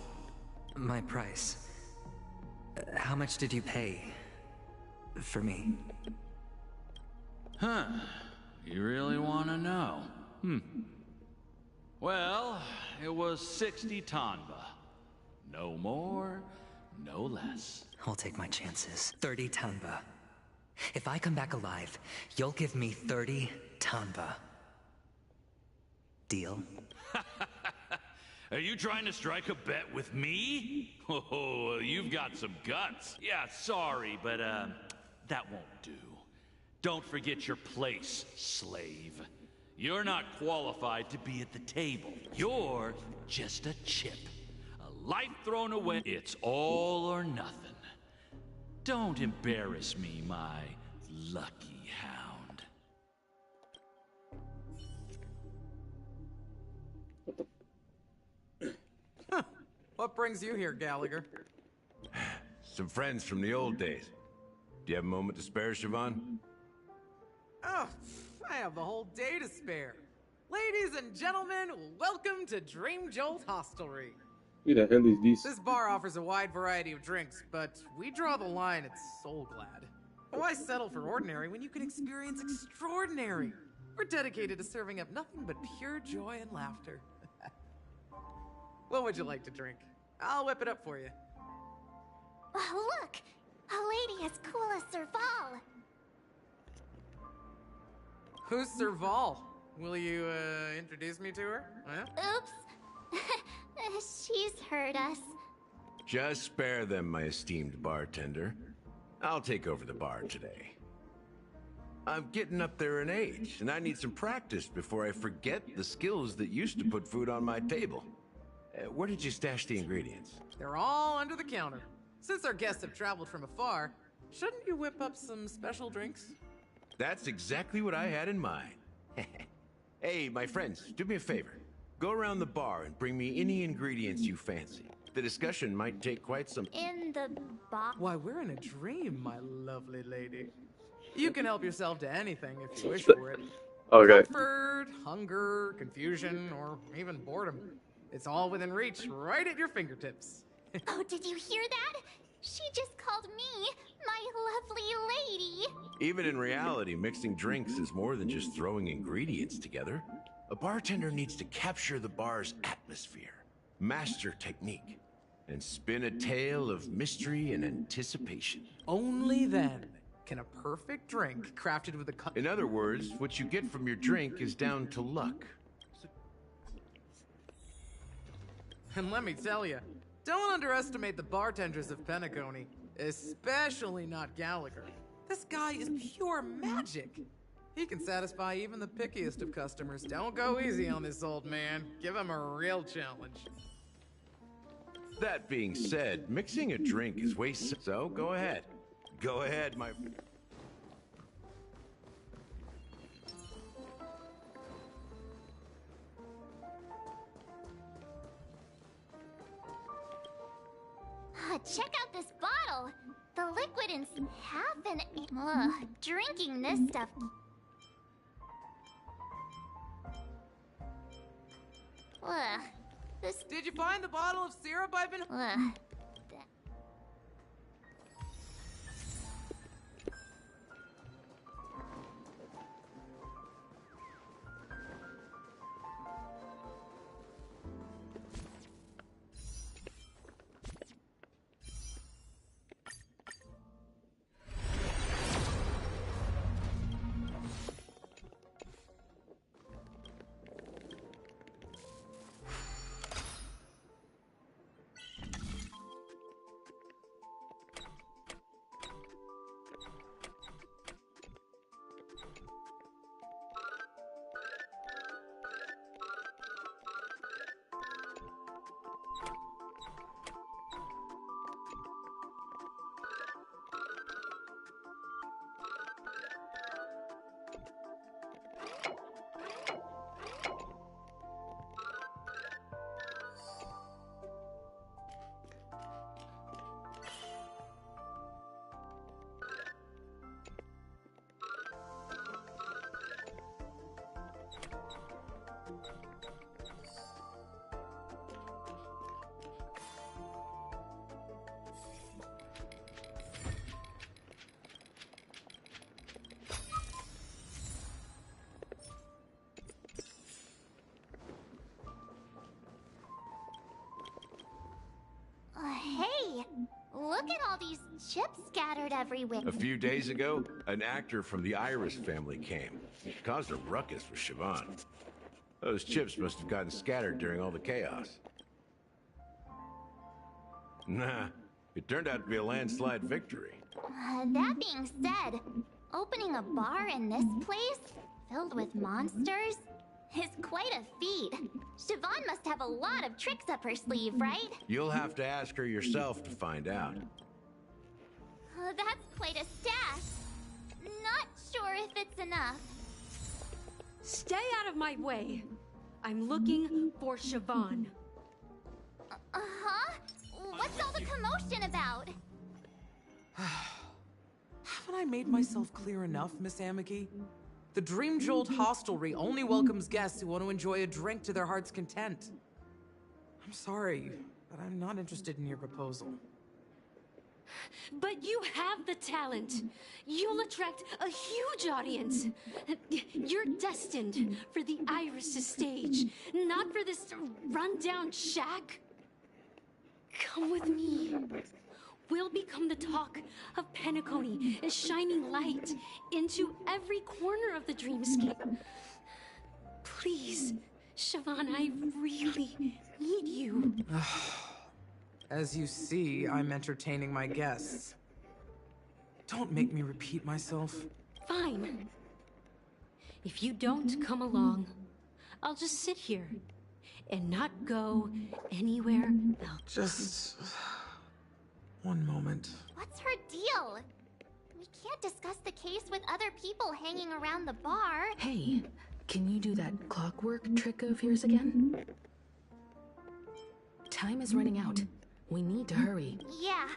My price. How much did you pay for me? Huh. You really want to know? Well, it was 60 tanba. No more, no less. I'll take my chances. 30 tanba. If I come back alive, you'll give me 30 tanba. Deal? Are you trying to strike a bet with me? Oh, you've got some guts. Yeah, sorry, but that won't do. Don't forget your place, slave. You're not qualified to be at the table. You're just a chip. A life thrown away. It's all or nothing. Don't embarrass me, my lucky hound. What brings you here, Gallagher? Some friends from the old days. Do you have a moment to spare, Siobhan? Oh, I have the whole day to spare. Ladies and gentlemen, welcome to Dream Jolt Hostelry. Who the hell is this? This bar offers a wide variety of drinks, but we draw the line at Soul Glad. Why settle for ordinary when you can experience extraordinary? We're dedicated to serving up nothing but pure joy and laughter. What would you like to drink? I'll whip it up for you. Oh, look! A lady as cool as Serval. Who's Serval? Will you, introduce me to her? Huh? Oops. She's heard us. Just spare them, my esteemed bartender. I'll take over the bar today. I'm getting up there in age, and I need some practice before I forget the skills that used to put food on my table. Where did you stash the ingredients? They're all under the counter. Since our guests have traveled from afar, shouldn't you whip up some special drinks? That's exactly what I had in mind. Hey, my friends, do me a favor. Go around the bar and bring me any ingredients you fancy. The discussion might take quite some... In the box? Why, we're in a dream, my lovely lady. You can help yourself to anything if you wish for it. Okay. Comfort, hunger, confusion, or even boredom. It's all within reach, right at your fingertips. Oh, did you hear that? She just called me my lovely lady. Even in reality, mixing drinks is more than just throwing ingredients together. A bartender needs to capture the bar's atmosphere, master technique, and spin a tale of mystery and anticipation. Only then can a perfect drink crafted with a In other words, what you get from your drink is down to luck. And let me tell you, don't underestimate the bartenders of Penacony, especially not Gallagher. This guy is pure magic. He can satisfy even the pickiest of customers. Don't go easy on this old man. Give him a real challenge. That being said, mixing a drink is way so go ahead. Go ahead, my... Check out this bottle. The liquid in half an... drinking this stuff... This... Did you find the bottle of syrup I've been... Hey! Look at all these chips scattered everywhere. A few days ago, an actor from the Iris family came. Caused a ruckus with Siobhan. Those chips must have gotten scattered during all the chaos. Nah, it turned out to be a landslide victory. That being said, opening a bar in this place, filled with monsters, is quite a feat. Siobhan must have a lot of tricks up her sleeve, right? You'll have to ask her yourself to find out. That's quite a stash. Not sure if it's enough. Stay out of my way. I'm looking for Siobhan. Uh-huh? What's all the commotion about? Haven't I made myself clear enough, Miss Amiki? The Dream Jolt Hostelry only welcomes guests who want to enjoy a drink to their heart's content. I'm sorry, but I'm not interested in your proposal. But you have the talent. You'll attract a huge audience. You're destined for the Iris' stage, not for this rundown shack. Come with me. We'll become the talk of Penacony, a shining light into every corner of the dreamscape. Please, Siobhan, I really need you. As you see, I'm entertaining my guests. Don't make me repeat myself. Fine. If you don't come along, I'll just sit here and not go anywhere else. Just one moment. What's her deal? We can't discuss the case with other people hanging around the bar. Hey, can you do that clockwork trick of yours again? Time is running out. We need to hurry. Yeah,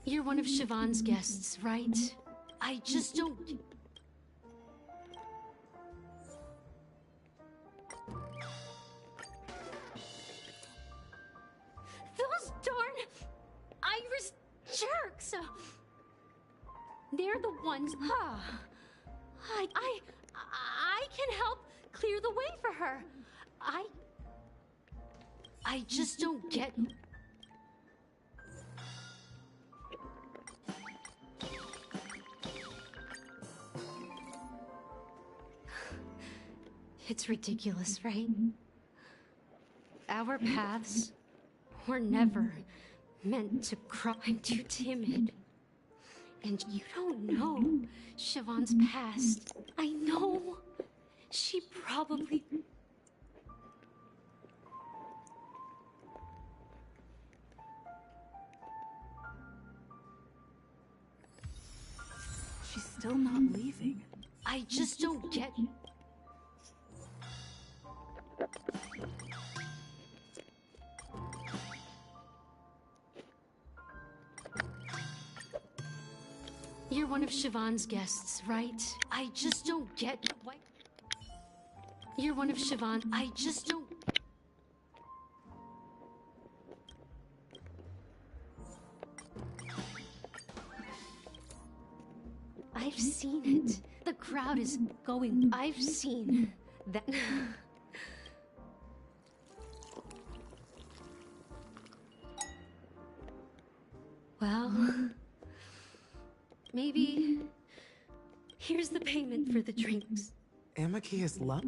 You're one of Siobhan's guests, right? I just don't... Those darn Iris jerks! They're the ones. I can help clear the way for her. I just don't get. It's ridiculous, right? Our paths were never meant to cross. I'm too timid. And you don't know Siobhan's past. I know. She probably... She's still not leaving. I just don't get... You're one of Siobhan's guests, right? I just don't get why... You're one of Siobhan. I just don't... I've seen it. The crowd is going... I've seen that... Well... Maybe... Here's the payment for the drinks. Amaki is love?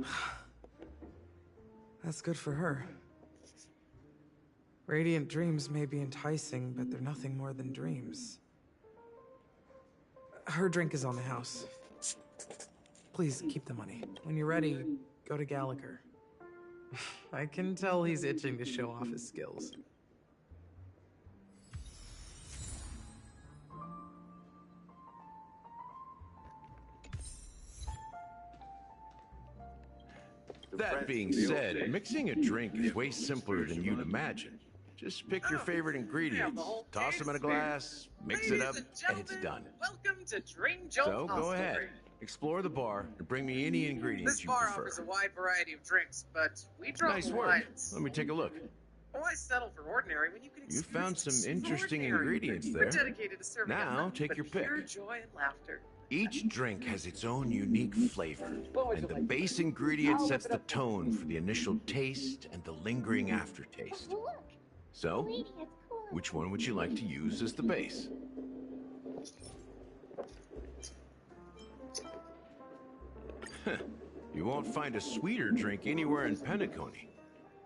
That's good for her. Radiant dreams may be enticing, but they're nothing more than dreams. Her drink is on the house. Please keep the money. When you're ready, go to Gallagher. I can tell he's itching to show off his skills. That being said, mixing a drink is way simpler than you'd imagine. Just pick your favorite ingredients, toss them in a glass, mix it up, and it's done. Welcome to Dream Jolt So go ahead, explore the bar, and bring me any ingredients This you bar prefer. offers a wide variety of drinks, but we draw Nice the work. lines. Let me take a look. Why settle for ordinary when you can You found experience some interesting extraordinary? ingredients We're there. dedicated to serving up Now, nothing take but your pick. pure joy and laughter. Each drink has its own unique flavor, and the base ingredient sets the tone for the initial taste and the lingering aftertaste. So, which one would you like to use as the base? You won't find a sweeter drink anywhere in Penacony.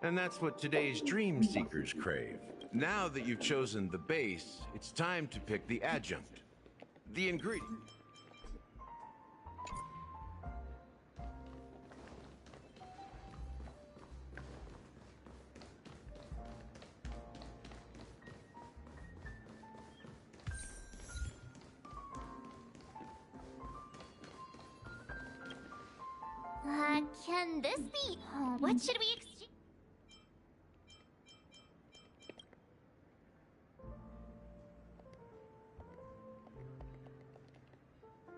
And that's what today's dream seekers crave. Now that you've chosen the base, it's time to pick the adjunct, the ingredient. Can this be... What should we exchange?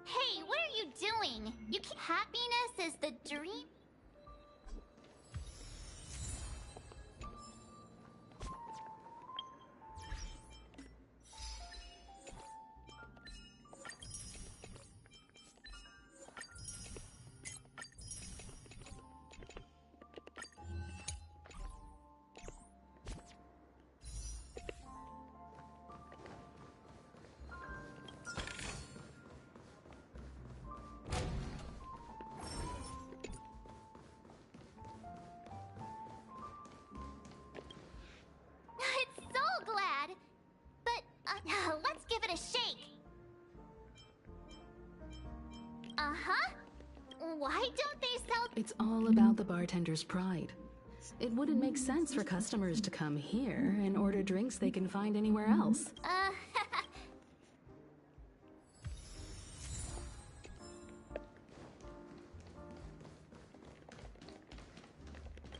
Hey, what are you doing? You can't... Happiness is the dream... It's so glad! But, let's give it a shake! Uh-huh. Why don't they sell... It's all about the bartender's pride. It wouldn't make sense for customers to come here and order drinks they can find anywhere else.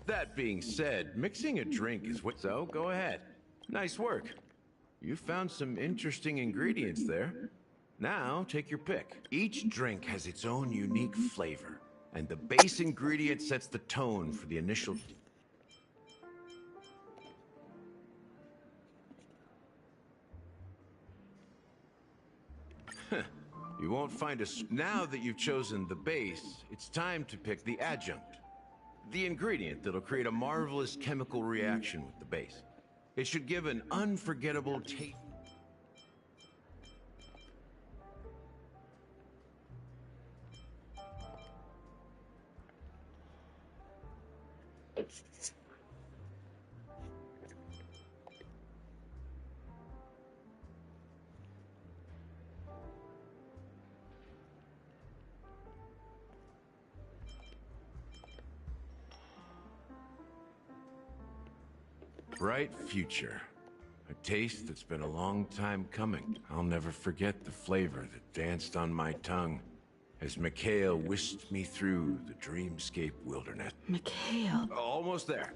That being said, mixing a drink is what... So, go ahead. Nice work. You found some interesting ingredients there. Now, take your pick. Each drink has its own unique flavor, and the base ingredient sets the tone for the initial... You won't find a... Now that you've chosen the base, it's time to pick the adjunct. The ingredient that'll create a marvelous chemical reaction with the base. It should give an unforgettable taste. Bright future. A taste that's been a long time coming. I'll never forget the flavor that danced on my tongue as Mikhail whisked me through the dreamscape wilderness. Mikhail. Almost there.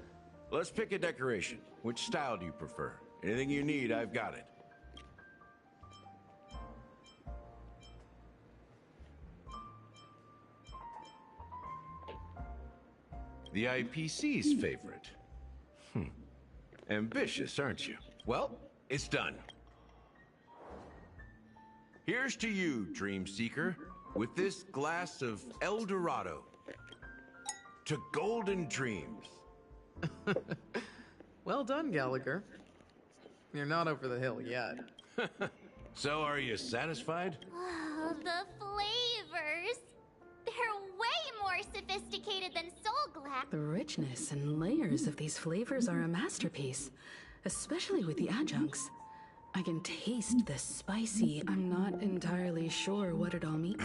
Let's pick a decoration. Which style do you prefer? Anything you need, I've got it. The IPC's favorite. Ambitious, aren't you? Well, it's done. Here's to you, Dream Seeker, with this glass of El Dorado. To golden dreams. Well done, Gallagher. You're not over the hill yet. So, are you satisfied? Oh, the flavors! They're way more sophisticated than Soul Glass. The richness and layers of these flavors are a masterpiece, especially with the adjuncts. I can taste the spicy. I'm not entirely sure what it all means.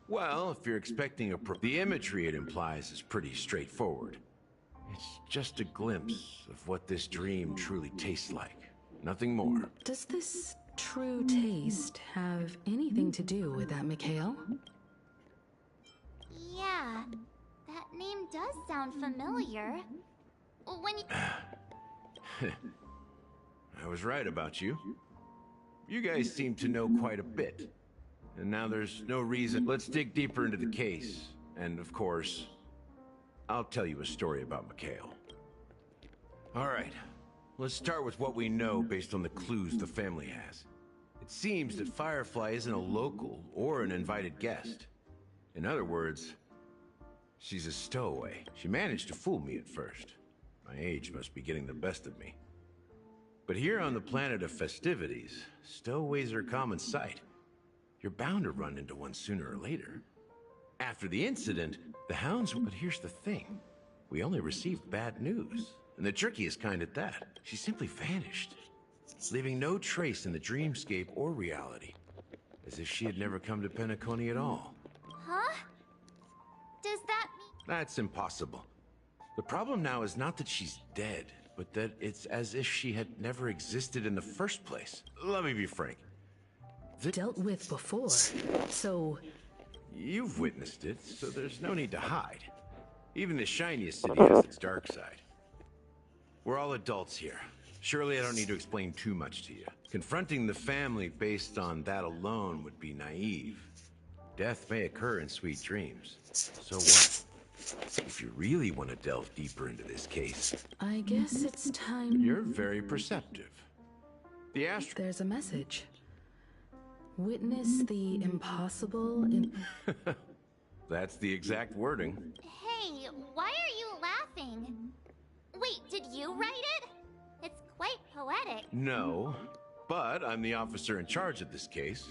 Well, if you're expecting the imagery it implies is pretty straightforward. It's just a glimpse of what this dream truly tastes like. Nothing more. Does this true taste have anything to do with that, Mikhail? Yeah, that name does sound familiar. When you... I was right about you. You guys seem to know quite a bit. And now there's no reason. Let's dig deeper into the case. And of course, I'll tell you a story about Mikhail. All right, let's start with what we know based on the clues the family has. It seems that Firefly isn't a local or an invited guest. In other words, she's a stowaway. She managed to fool me at first. My age must be getting the best of me. But here on the planet of festivities, stowaways are a common sight. You're bound to run into one sooner or later. After the incident, the hounds... But here's the thing. We only received bad news. And the trickiest kind at that. She simply vanished, leaving no trace in the dreamscape or reality. As if she had never come to Penacony at all. Huh? Does that mean... That's impossible. The problem now is not that she's dead, but that it's as if she had never existed in the first place. Let me be frank. Dealt with before, so... You've witnessed it, so there's no need to hide. Even the shiniest city has its dark side. We're all adults here. Surely I don't need to explain too much to you. Confronting the family based on that alone would be naive. Death may occur in sweet dreams. So what? If you really want to delve deeper into this case... I guess it's time... You're very perceptive. There's a message. Witness the impossible in... That's the exact wording. Hey, why are you laughing? Wait, did you write it? It's quite poetic. No, but I'm the officer in charge of this case.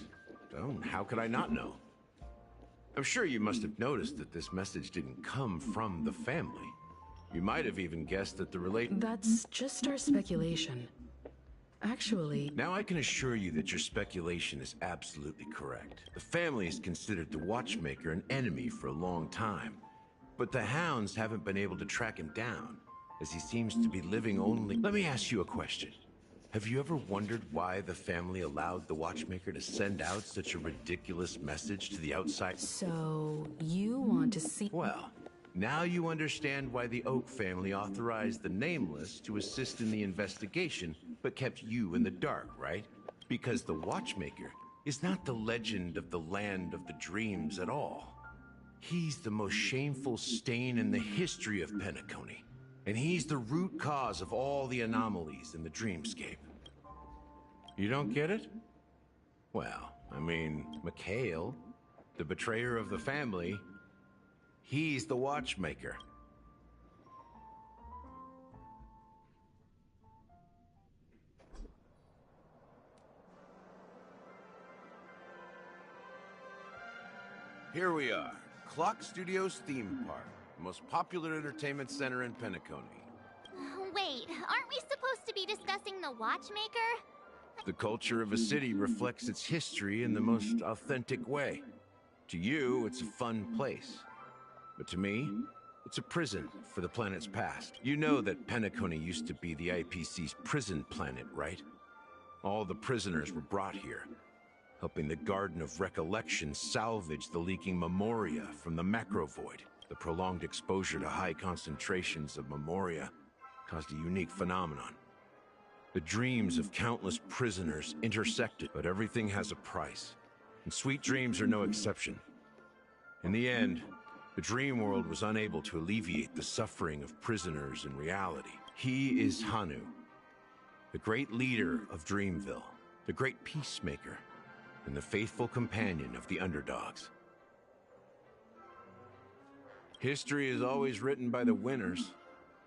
So how could I not know? I'm sure you must have noticed that this message didn't come from the family. You might have even guessed that the That's just our speculation. Actually... Now I can assure you that your speculation is absolutely correct. The family has considered the Watchmaker an enemy for a long time. But the hounds haven't been able to track him down, as he seems to be living only... Let me ask you a question. Have you ever wondered why the family allowed the Watchmaker to send out such a ridiculous message to the outside? So, you want to see... Well, now you understand why the Oak family authorized the Nameless to assist in the investigation, but kept you in the dark, right? Because the Watchmaker is not the legend of the Land of the Dreams at all. He's the most shameful stain in the history of Penacony. And he's the root cause of all the anomalies in the dreamscape. You don't get it? Well, I mean, Mikhail, the betrayer of the family, he's the watchmaker. Here we are, Clock Studios theme park, the most popular entertainment center in Penacony. Wait, aren't we supposed to be discussing the watchmaker? The culture of a city reflects its history in the most authentic way. To you, it's a fun place. But to me, it's a prison for the planet's past. You know that Penacony used to be the IPC's prison planet, right? All the prisoners were brought here, helping the Garden of Recollection salvage the leaking memoria from the macrovoid. The prolonged exposure to high concentrations of memoria caused a unique phenomenon. The dreams of countless prisoners intersected, but everything has a price, and sweet dreams are no exception. In the end, the dream world was unable to alleviate the suffering of prisoners in reality. He is Hanu, the great leader of Dreamville, the great peacemaker, and the faithful companion of the underdogs. History is always written by the winners.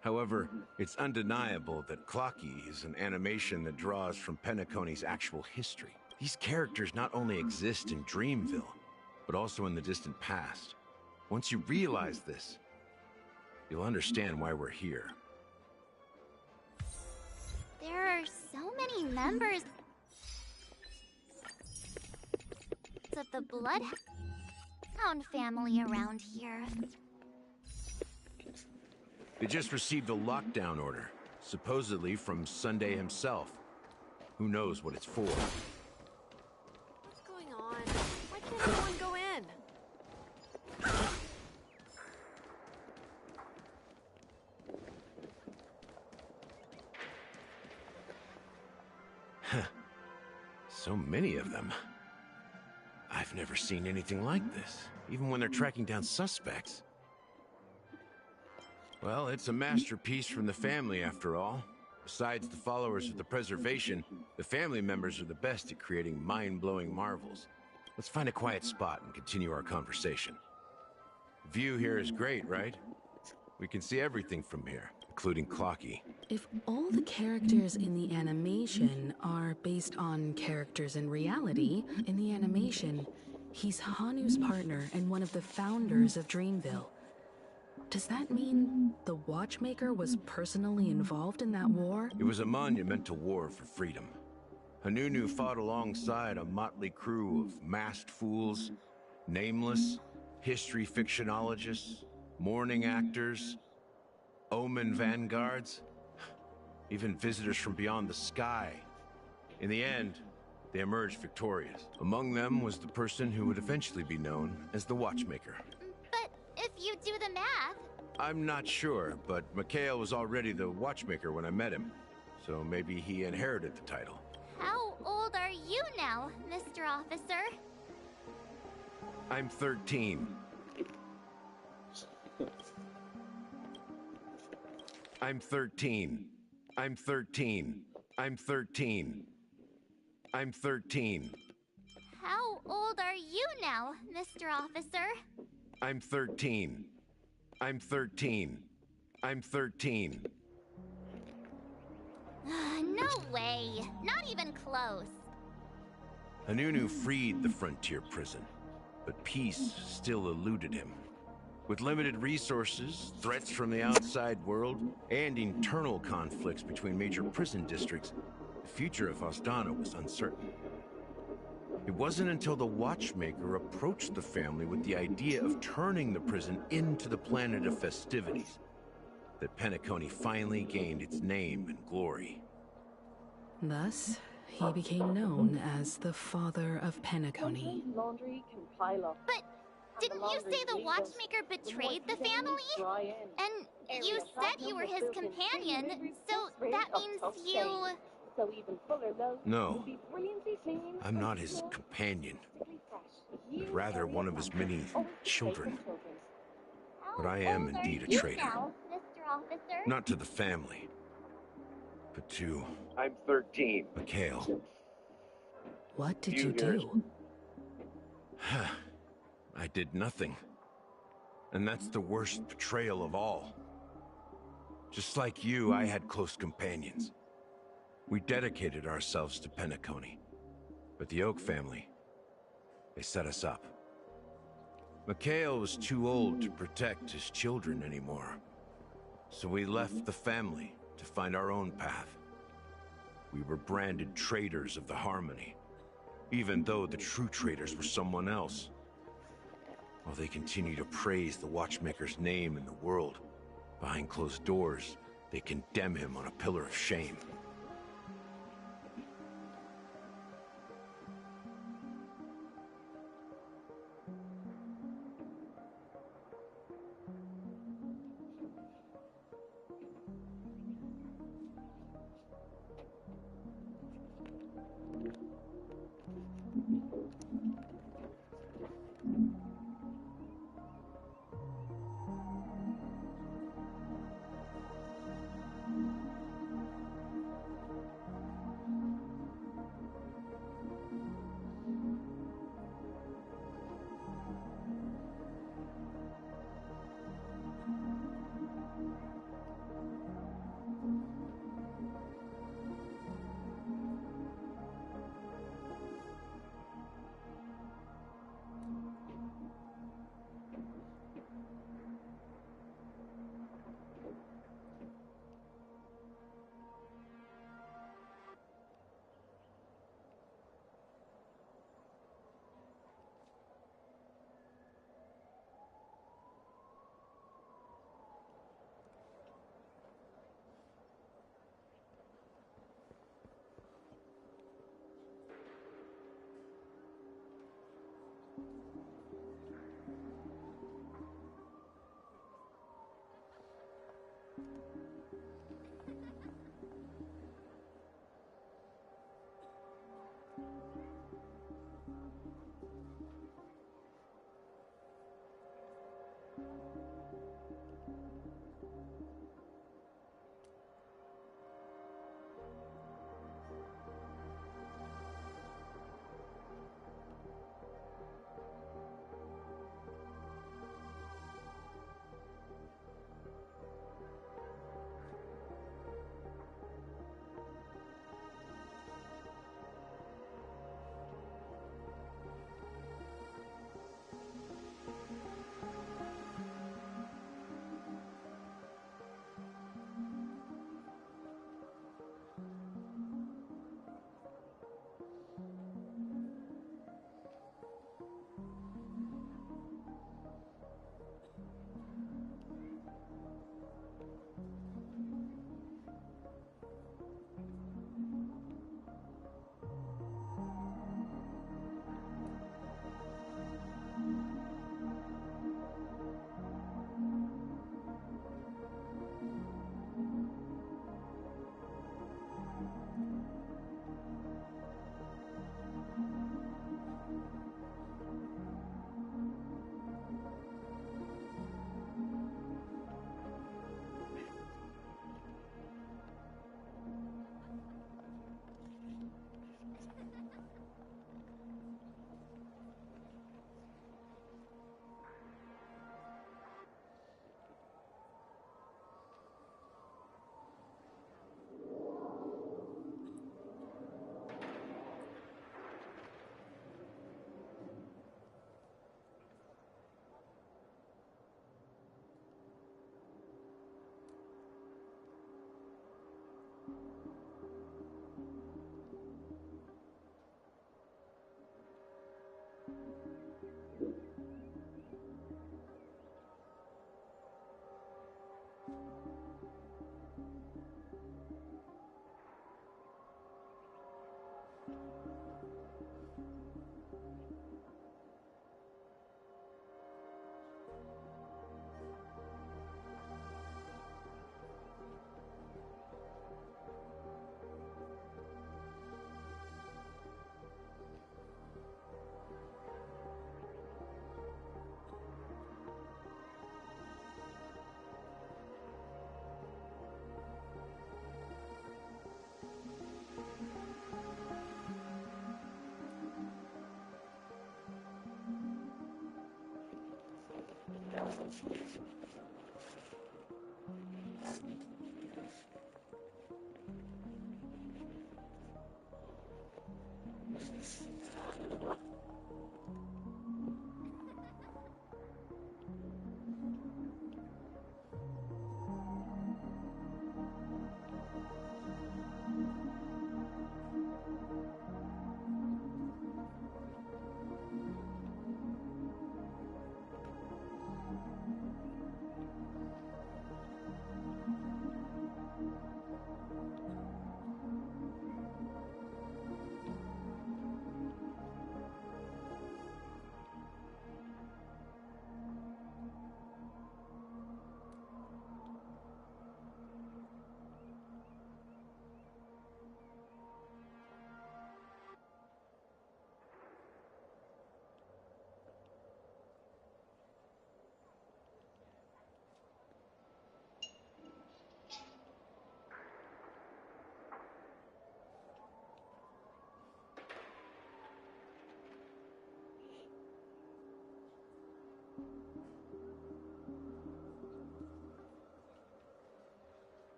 However, it's undeniable that Clocky is an animation that draws from Penacony's actual history. These characters not only exist in Dreamville, but also in the distant past. Once you realize this, you'll understand why we're here. There are so many members of the Bloodhound family around here. They just received a lockdown order, supposedly from Sunday himself. Who knows what it's for? What's going on? Why can't anyone go in? So many of them. I've never seen anything like this, even when they're tracking down suspects. Well, it's a masterpiece from the family, after all. Besides the followers of the preservation, the family members are the best at creating mind-blowing marvels. Let's find a quiet spot and continue our conversation. The view here is great, right? We can see everything from here, including Clocky. If all the characters in the animation are based on characters in reality, in the animation, he's Hanu's partner and one of the founders of Dreamville. Does that mean the Watchmaker was personally involved in that war? It was a monumental war for freedom. Hanunu fought alongside a motley crew of masked fools, nameless, history fictionologists, mourning actors, omen vanguards, even visitors from beyond the sky. In the end, they emerged victorious. Among them was the person who would eventually be known as the Watchmaker. But if you do the math... I'm not sure, but Mikhail was already the Watchmaker when I met him, so maybe he inherited the title. How old are you now, Mr. Officer? I'm 13. I'm 13. I'm 13. I'm 13. I'm 13. How old are you now, Mr. Officer? I'm 13. I'm 13. I'm 13. No way. Not even close. Hanunu freed the frontier prison, but peace still eluded him. With limited resources, threats from the outside world, and internal conflicts between major prison districts, the future of Ostana was uncertain. It wasn't until the Watchmaker approached the family with the idea of turning the prison into the planet of festivities that Penacony finally gained its name and glory. Thus, he became known as the father of Penacony. But didn't you say the Watchmaker betrayed the family? And you said you were his companion, so that means you... No, I'm not his companion, but rather one of his many children. But I am indeed a traitor. Not to the family, but to... I'm 13. Mikhail. What did you do? I did nothing. And that's the worst betrayal of all. Just like you, I had close companions. We dedicated ourselves to Penacony. But the Oak family, they set us up. Mikhail was too old to protect his children anymore. So we left the family to find our own path. We were branded traitors of the Harmony, even though the true traitors were someone else. While they continue to praise the Watchmaker's name in the world, behind closed doors, they condemn him on a pillar of shame.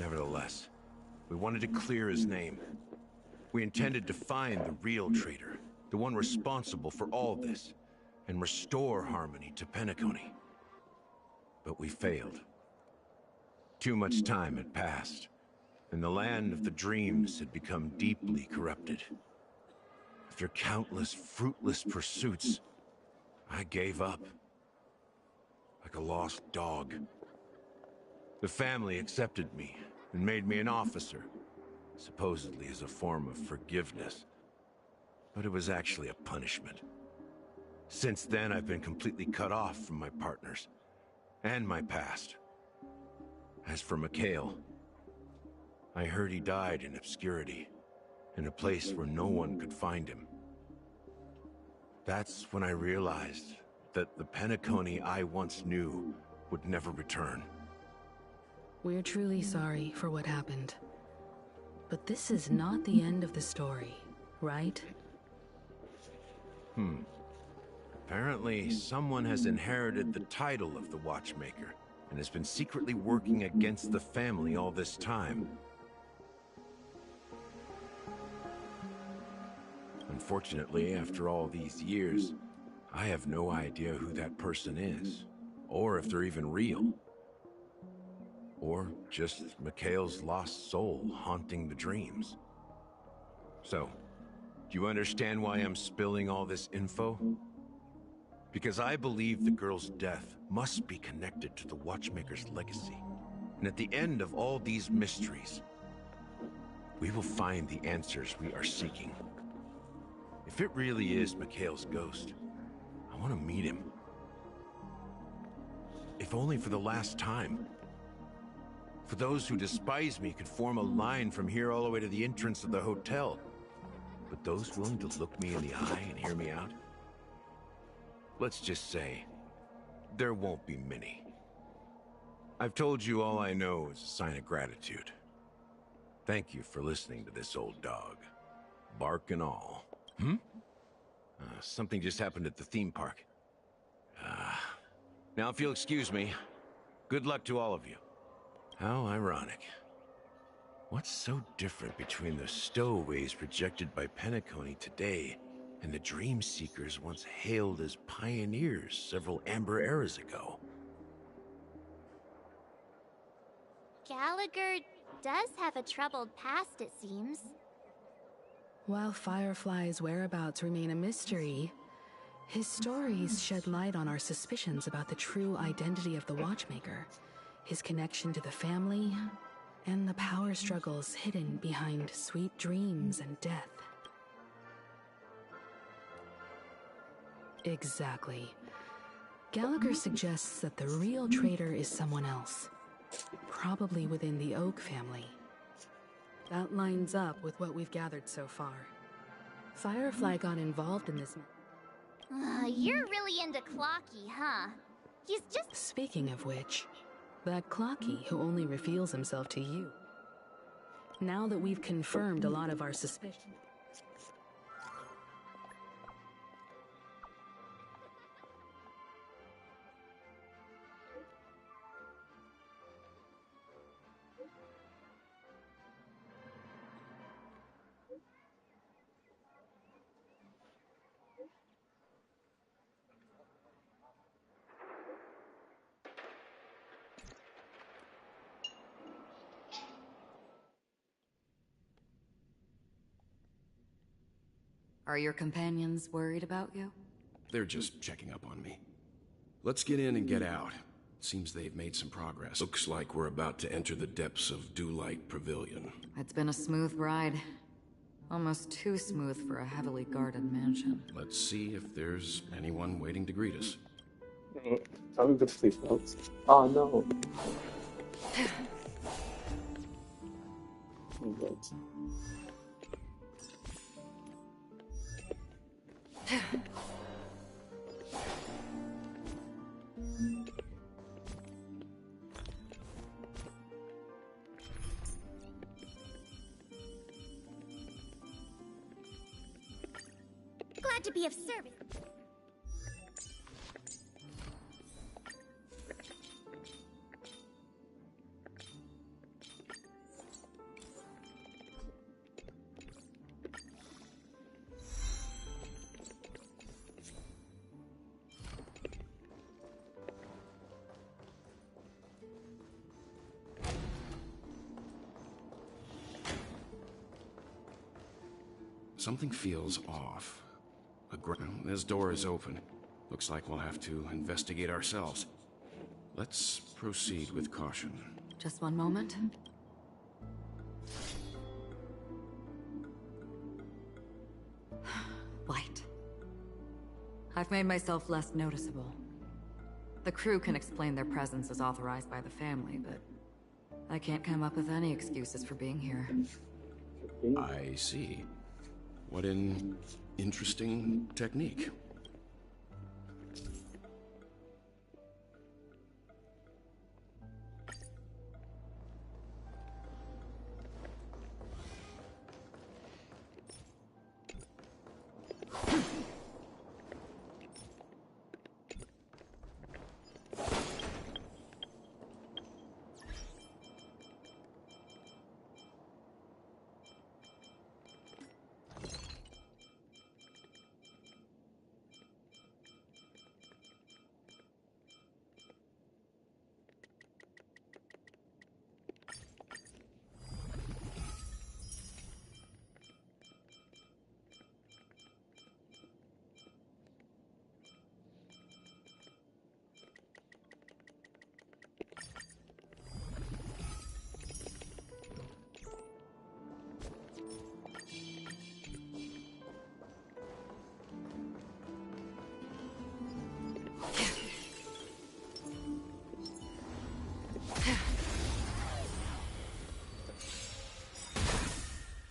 Nevertheless, we wanted to clear his name. We intended to find the real traitor, the one responsible for all this, and restore harmony to Penacony. But we failed. Too much time had passed, and the land of the dreams had become deeply corrupted. After countless fruitless pursuits, I gave up. Like a lost dog. The family accepted me and made me an officer, supposedly as a form of forgiveness. But it was actually a punishment. Since then, I've been completely cut off from my partners and my past. As for Mikhail, I heard he died in obscurity, in a place where no one could find him. That's when I realized that the Penacony I once knew would never return. We're truly sorry for what happened. But this is not the end of the story, right? Apparently, someone has inherited the title of the Watchmaker and has been secretly working against the family all this time. Unfortunately, after all these years, I have no idea who that person is, or if they're even real. Or just Mikhail's lost soul haunting the dreams. So, do you understand why I'm spilling all this info? Because I believe the girl's death must be connected to the Watchmaker's legacy. And at the end of all these mysteries, we will find the answers we are seeking. If it really is Mikhail's ghost, I want to meet him. If only for the last time. For those who despise me could form a line from here all the way to the entrance of the hotel. But those willing to look me in the eye and hear me out? let's just say, there won't be many. I've told you all I know is a sign of gratitude. Thank you for listening to this old dog. Bark and all. Something just happened at the theme park. Now if you'll excuse me, good luck to all of you. How ironic. What's so different between the stowaways projected by Penacony today and the dream seekers once hailed as pioneers several amber eras ago? Gallagher does have a troubled past, it seems. While Firefly's whereabouts remain a mystery, his stories shed light on our suspicions about the true identity of the Watchmaker, his connection to the family, and the power struggles hidden behind sweet dreams and death. Exactly. Gallagher suggests that the real traitor is someone else, probably within the Oak family. That lines up with what we've gathered so far. Firefly got involved in this. You're really into Clocky, huh? He's just... Speaking of which, that Clocky who only reveals himself to you. Now that we've confirmed a lot of our suspicions. Are your companions worried about you? They're just checking up on me. Let's get in and get out. Seems they've made some progress. Looks like we're about to enter the depths of Dewlight Pavilion. It's been a smooth ride. Almost too smooth for a heavily guarded mansion. Let's see if there's anyone waiting to greet us. Time to go to sleep, folks. Oh no. Oh, God. Glad to be of service. Something feels off. This door is open. Looks like we'll have to investigate ourselves. Let's proceed with caution. Just one moment. Light. I've made myself less noticeable. The crew can explain their presence as authorized by the family, but I can't come up with any excuses for being here. I see. What an interesting technique.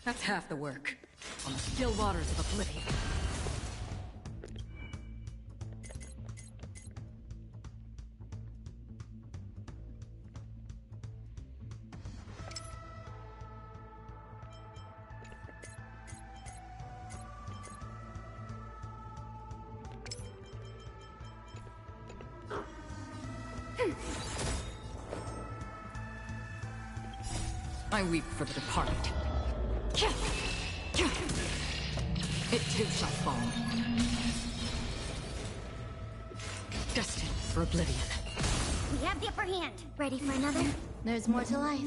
That's half the work. On the still waters of oblivion. I weep for the departed. It too shall fall. Destined for oblivion. We have the upper hand. Ready for another? There's more to life.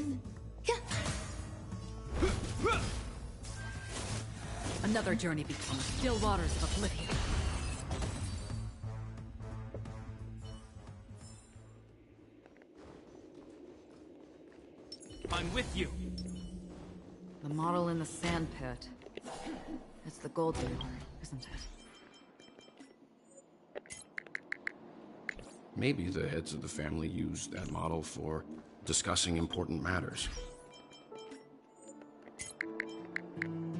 Another journey becomes still waters of oblivion. I'm with you. The model in the sand pit. It's the gold dealer, isn't it? Maybe the heads of the family used that model for discussing important matters. And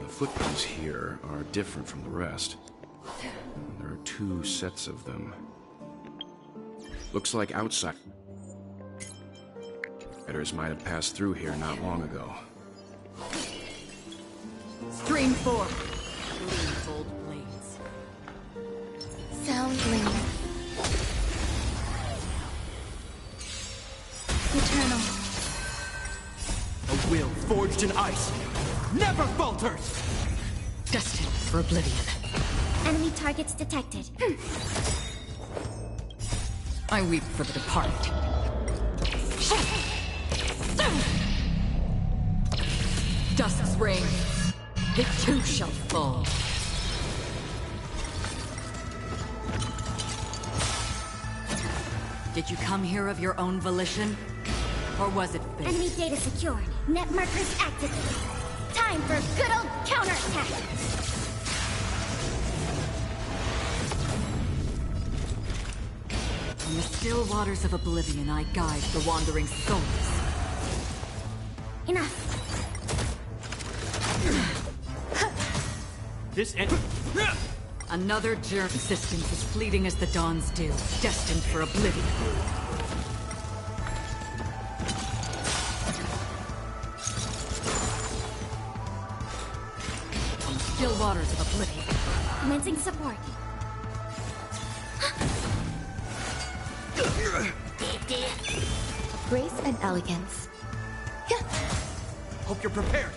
the footprints here are different from the rest. There are 2 sets of them. Looks like outsiders might have passed through here not long ago. Stream 4. Gleam gold blades. Sound gleam. Eternal. A will forged in ice never falters! Destined for oblivion. Enemy targets detected. I weep for the departed. Dusk's reign. It too shall fall. Did you come here of your own volition? Or was it fate? Enemy data secured. Net markers activated. Time for good old counterattack. In the still waters of oblivion, I guide the wandering souls. Enough. This end. Another journey. Existence as fleeting as the dawn's dew, destined for oblivion. On the still waters of oblivion. Commencing support. Grace and elegance. Hope you're prepared.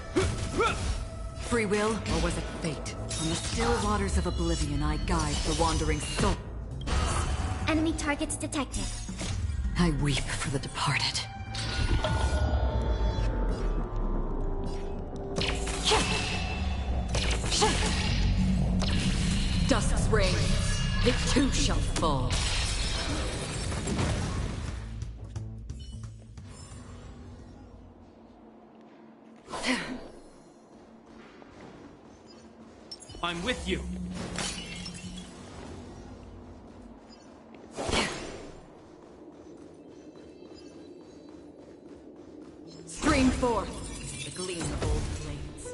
Free will, or was it fate? On the still waters of oblivion, I guide the wandering soul. Enemy targets detected. I weep for the departed. Dusk's reign, it too shall fall. I'm with you. Stream forth the gleam of old blades.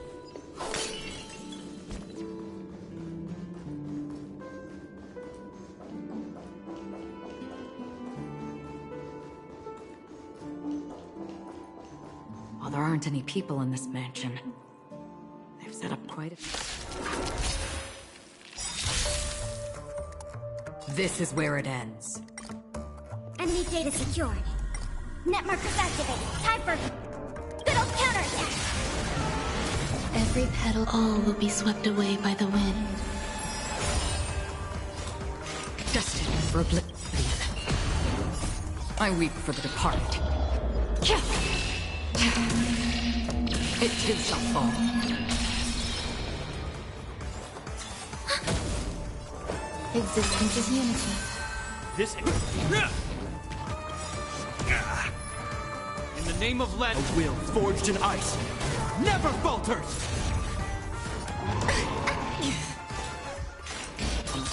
While there aren't any people in this mansion, they've set up quite a... This is where it ends. Enemy data secured. Net markers activated. Time for good old counterattack. Every petal, all will be swept away by the wind. Destined for oblivion. I weep for the departed. It too shall fall. Existence is unity. This. In the name of Let, a will forged in ice never falters.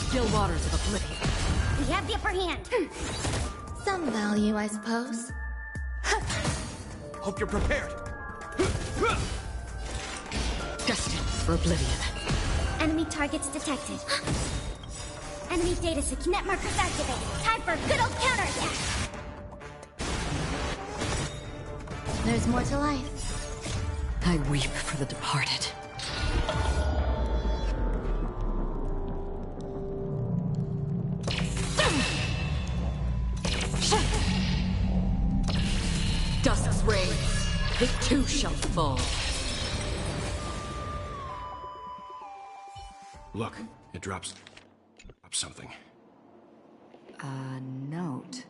Still waters of oblivion. We have the upper hand. Some value, I suppose. Hope you're prepared. Destined for oblivion. Enemy targets detected. Enemy data secure. Net markers activated. Time for good old counterattack. There's more to life. I weep for the departed. Dusk's reign, it too shall fall. Look, it drops something. A note.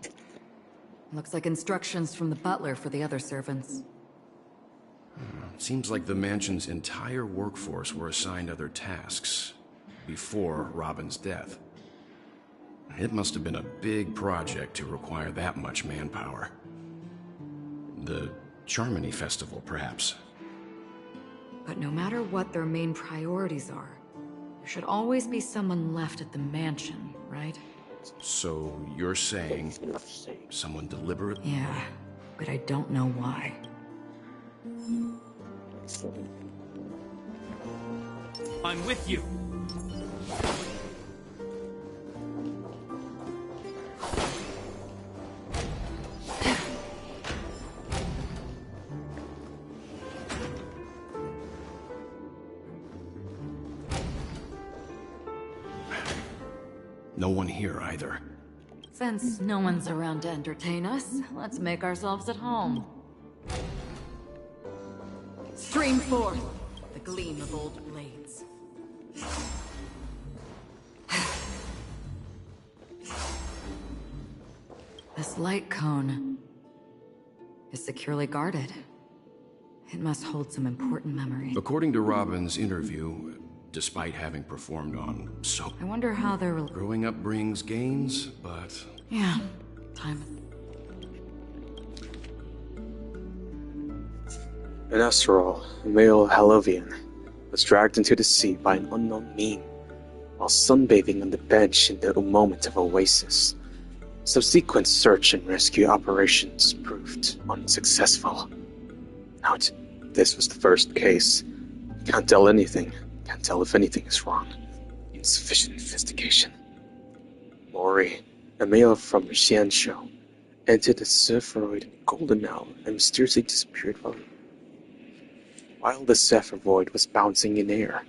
Looks like instructions from the butler for the other servants. Seems like the mansion's entire workforce were assigned other tasks before Robin's death. It must have been a big project to require that much manpower. The Charmony Festival, perhaps. But no matter what their main priorities are, there should always be someone left at the mansion, right? So you're saying someone deliberately? Yeah, but I don't know why. I'm with you. No one here either. Since no one's around to entertain us, let's make ourselves at home. Stream forth the gleam of old blades. This light cone is securely guarded. It must hold some important memory. According to Robin's interview, despite having performed on so... I wonder how they're... Growing up brings gains, but... Yeah, time. And after all, a male Halovian was dragged into the sea by an unknown meme while sunbathing on the bench in the moment of oasis. Subsequent search and rescue operations proved unsuccessful. Note, this was the first case. Can't tell anything. Can't tell if anything is wrong. Insufficient investigation. Mori, a male from Xianzhou, entered the Sephiroid Golden Owl and mysteriously disappeared while the Sephiroid was bouncing in air.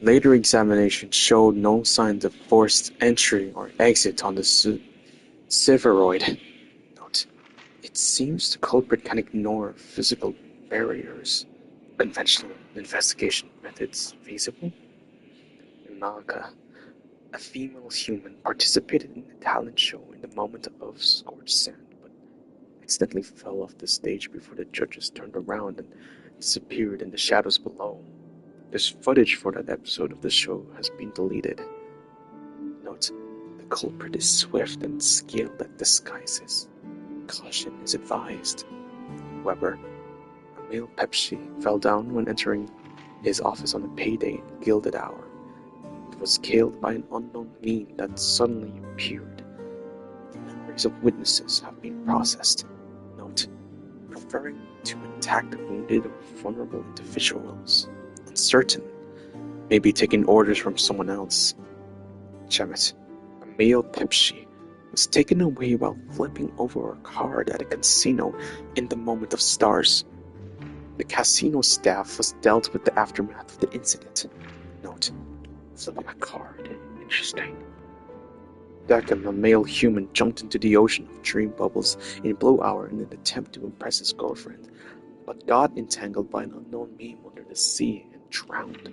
Later examination showed no signs of forced entry or exit on the Sephiroid. Note, it seems the culprit can ignore physical barriers. Conventional investigation methods feasible? Naga, a female human, participated in a talent show in the moment of scorched sand, but accidentally fell off the stage before the judges turned around and disappeared in the shadows below. This footage for that episode of the show has been deleted. Note, the culprit is swift and skilled at disguises. Caution is advised. However, a male Pepsi fell down when entering his office on a payday in Gilded Hour. It was killed by an unknown meme that suddenly appeared. The memories of witnesses have been processed. Note, preferring to attack the wounded or vulnerable individuals. Uncertain, maybe taking orders from someone else. Chemet, a male Pepsi, was taken away while flipping over a card at a casino in the moment of stars. The casino staff was dealt with the aftermath of the incident. Note, flipping a card. Interesting. Beckham, a male human, jumped into the ocean of dream bubbles in Blue Hour in an attempt to impress his girlfriend, but got entangled by an unknown meme under the sea and drowned.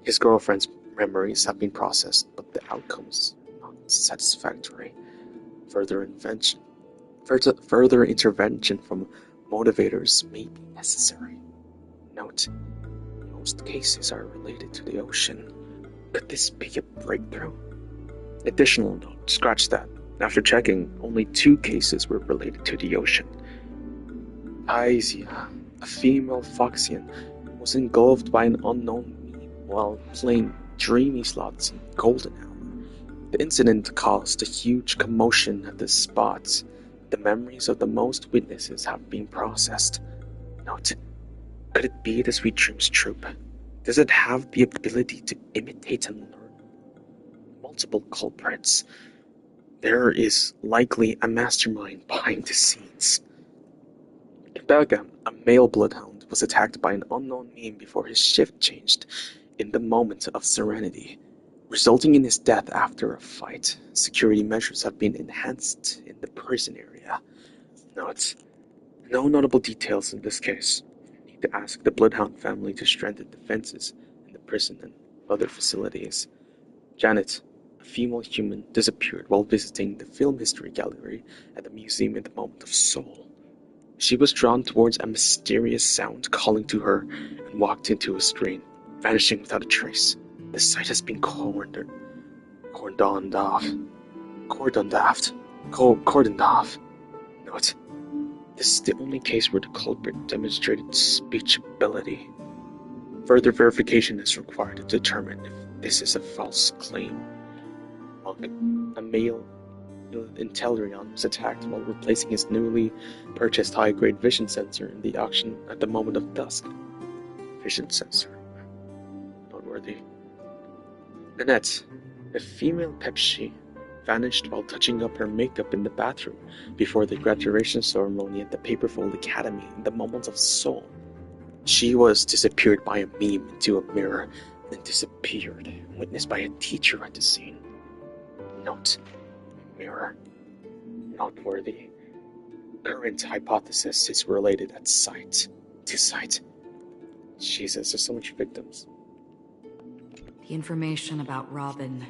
His girlfriend's memories have been processed, but the outcomes are not satisfactory. Further intervention from motivators may be necessary. Note, most cases are related to the ocean. Could this be a breakthrough? Additional note, scratch that. After checking, only 2 cases were related to the ocean. Aizia, a female Foxian, was engulfed by an unknown meme while playing dreamy slots in Golden Hour. The incident caused a huge commotion at the spot. The memories of the most witnesses have been processed. Note, could it be the Sweet Dreams troupe? Does it have the ability to imitate and learn? Multiple culprits. There is likely a mastermind behind the scenes. Belga, a male bloodhound, was attacked by an unknown meme before his shift changed in the moment of serenity, resulting in his death after a fight. Security measures have been enhanced in the prison area. Note, No notable details in this case. Need to ask the Bloodhound family to strengthen defenses in the prison and other facilities. Janet, a female human, disappeared while visiting the film history gallery at the museum in the moment of Soul. She was drawn towards a mysterious sound calling to her and walked into a screen, vanishing without a trace. The site has been cordoned off. Note: this is the only case where the culprit demonstrated speech ability. Further verification is required to determine if this is a false claim. A male Intellerion was attacked while replacing his newly purchased high-grade vision sensor in the auction at the moment of dusk. Vision sensor. Noteworthy. Annette, a female Pepsi, vanished while touching up her makeup in the bathroom before the graduation ceremony at the Paperfold Academy in the moment of Soul. She was disappeared by a meme into a mirror, then disappeared, witnessed by a teacher at the scene. Note: mirror. Noteworthy. Current hypothesis is related to site. Jesus, there's so much victims. The information about Robin,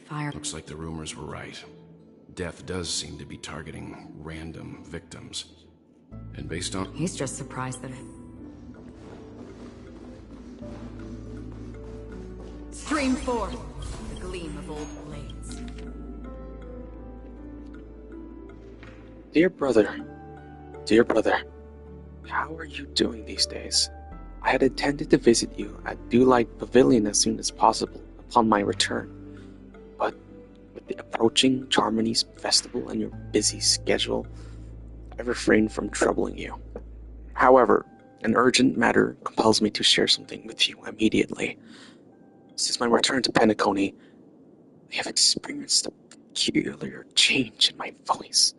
Fire... Looks like the rumors were right. Death does seem to be targeting random victims. And based on... He's just surprised that it... Stream forth the gleam of old blades. Dear brother, how are you doing these days? I had intended to visit you at Dewlight Pavilion as soon as possible upon my return, but with the approaching Charmony's festival and your busy schedule, I refrained from troubling you. However, an urgent matter compels me to share something with you immediately. Since my return to Penacony, I have experienced a peculiar change in my voice.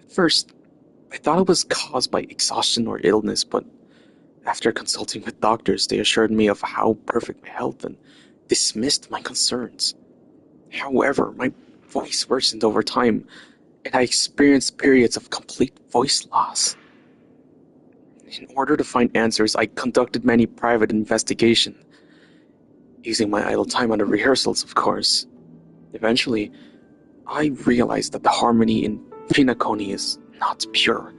At first, I thought it was caused by exhaustion or illness, but after consulting with doctors, they assured me of how perfect my health and dismissed my concerns. However, my voice worsened over time, and I experienced periods of complete voice loss. In order to find answers, I conducted many private investigations, using my idle time on the rehearsals, of course. Eventually, I realized that the harmony in Penacony is not pure.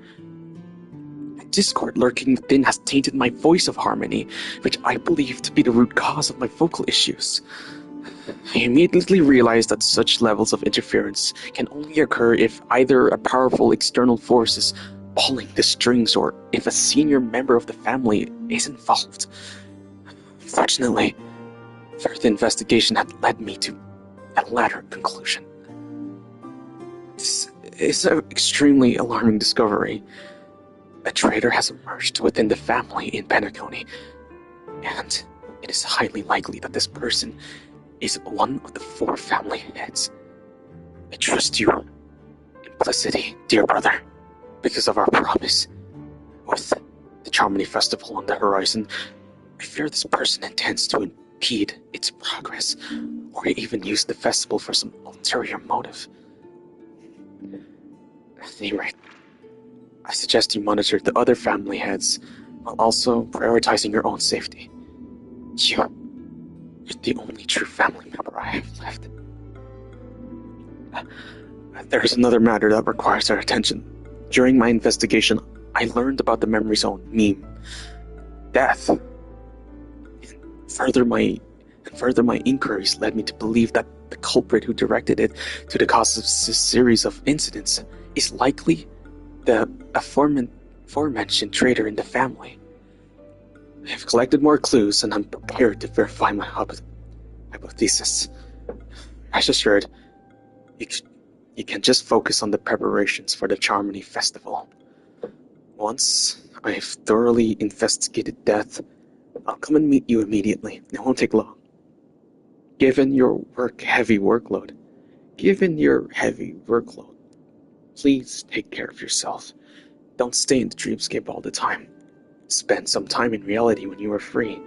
The discord lurking within has tainted my voice of harmony, which I believe to be the root cause of my vocal issues. I immediately realized that such levels of interference can only occur if either a powerful external force is pulling the strings or if a senior member of the family is involved. Fortunately, further investigation had led me to a latter conclusion. This is an extremely alarming discovery. A traitor has emerged within the family in Penacony, and it is highly likely that this person is one of the 4 family heads. I trust you implicitly, dear brother, because of our promise. With the Charmony Festival on the horizon, I fear this person intends to impede its progress, or even use the festival for some ulterior motive. At any rate, I suggest you monitor the other family heads, while also prioritizing your own safety. You're the only true family member I have left. There's another matter that requires our attention. During my investigation, I learned about the Memory Zone meme. Death. Further, my inquiries led me to believe that the culprit who directed it to the cause of this series of incidents is likely the aforementioned traitor in the family. I have collected more clues, and I'm prepared to verify my hypothesis. Rest assured, you can just focus on the preparations for the Charmony Festival. Once I've thoroughly investigated death, I'll come and meet you immediately. It won't take long. Given your heavy workload, please take care of yourself. Don't stay in the dreamscape all the time. Spend some time in reality when you are free.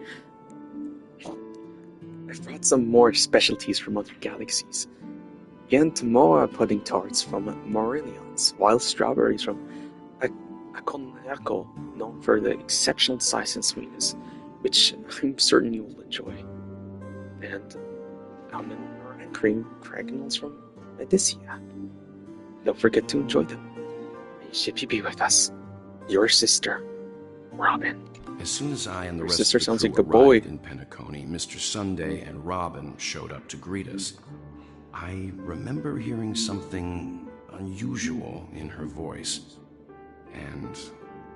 I've brought some more specialties from other galaxies. Yantamoa pudding tarts from Morillion's, wild strawberries from a cognaco known for the exceptional size and sweetness, which I'm certain you will enjoy, and almond and cream crackers from Medicea. Don't forget to enjoy them. May Shippy be with us. Your sister, Robin. As soon as I and the Your rest sister of the sounds crew like a boy. arrived in Penacony, Mr. Sunday and Robin showed up to greet us. I remember hearing something unusual in her voice, and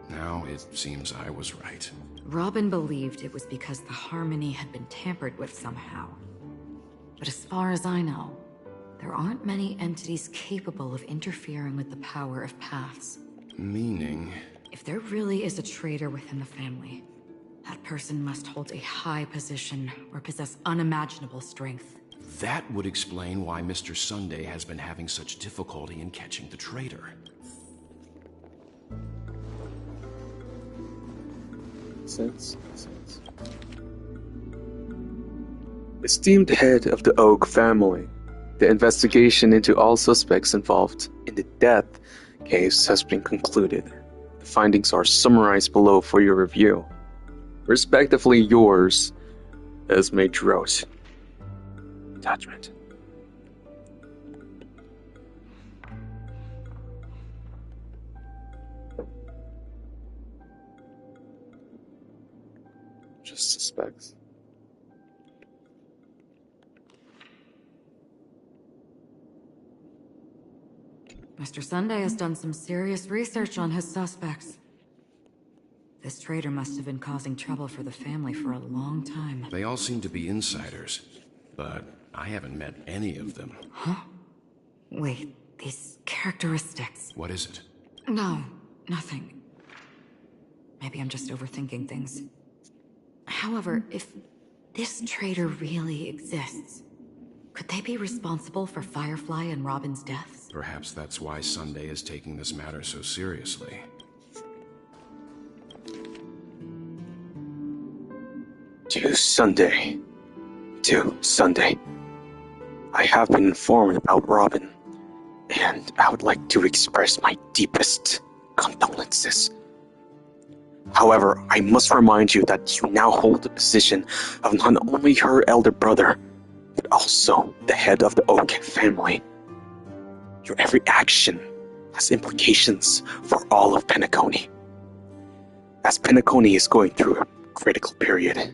now it seems I was right. Robin believed it was because the harmony had been tampered with somehow. But as far as I know, there aren't many entities capable of interfering with the power of paths. Meaning? If there really is a traitor within the family, that person must hold a high position or possess unimaginable strength. That would explain why Mr. Sunday has been having such difficulty in catching the traitor. Sense. Esteemed head of the Oak family, the investigation into all suspects involved in the death case has been concluded. The findings are summarized below for your review. Respectively yours, Esme Drote. Attachment. Just suspects. Mr. Sunday has done some serious research on his suspects. This traitor must have been causing trouble for the family for a long time. They all seem to be insiders, but I haven't met any of them. Huh? Wait, these characteristics. What is it? No, nothing. Maybe I'm just overthinking things. However, if this traitor really exists, could they be responsible for Firefly and Robin's deaths? Perhaps that's why Sunday is taking this matter so seriously. To Sunday. I have been informed about Robin, and I would like to express my deepest condolences. However, I must remind you that you now hold the position of not only her elder brother, but also the head of the Oak family. Your every action has implications for all of Penacony. As Penacony is going through a critical period,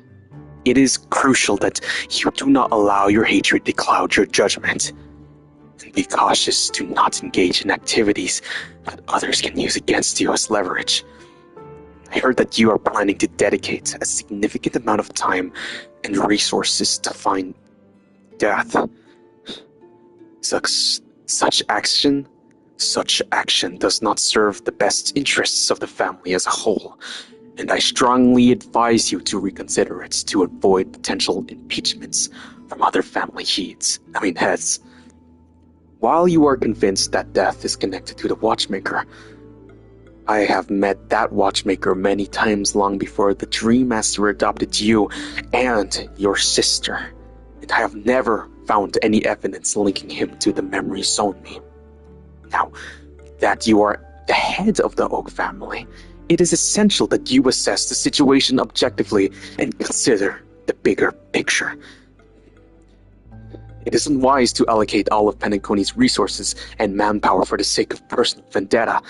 it is crucial that you do not allow your hatred to cloud your judgment, and be cautious to not engage in activities that others can use against you as leverage. I heard that you are planning to dedicate a significant amount of time and resources to find death. Such action does not serve the best interests of the family as a whole, and I strongly advise you to reconsider it to avoid potential impeachments from other family heads. While you are convinced that death is connected to the Watchmaker, I have met that Watchmaker many times long before the Dream Master adopted you and your sister, and I have never found any evidence linking him to the memories shown me. Now, that you are the head of the Oak family, it is essential that you assess the situation objectively and consider the bigger picture. It is unwise to allocate all of Penacony's resources and manpower for the sake of personal vendetta,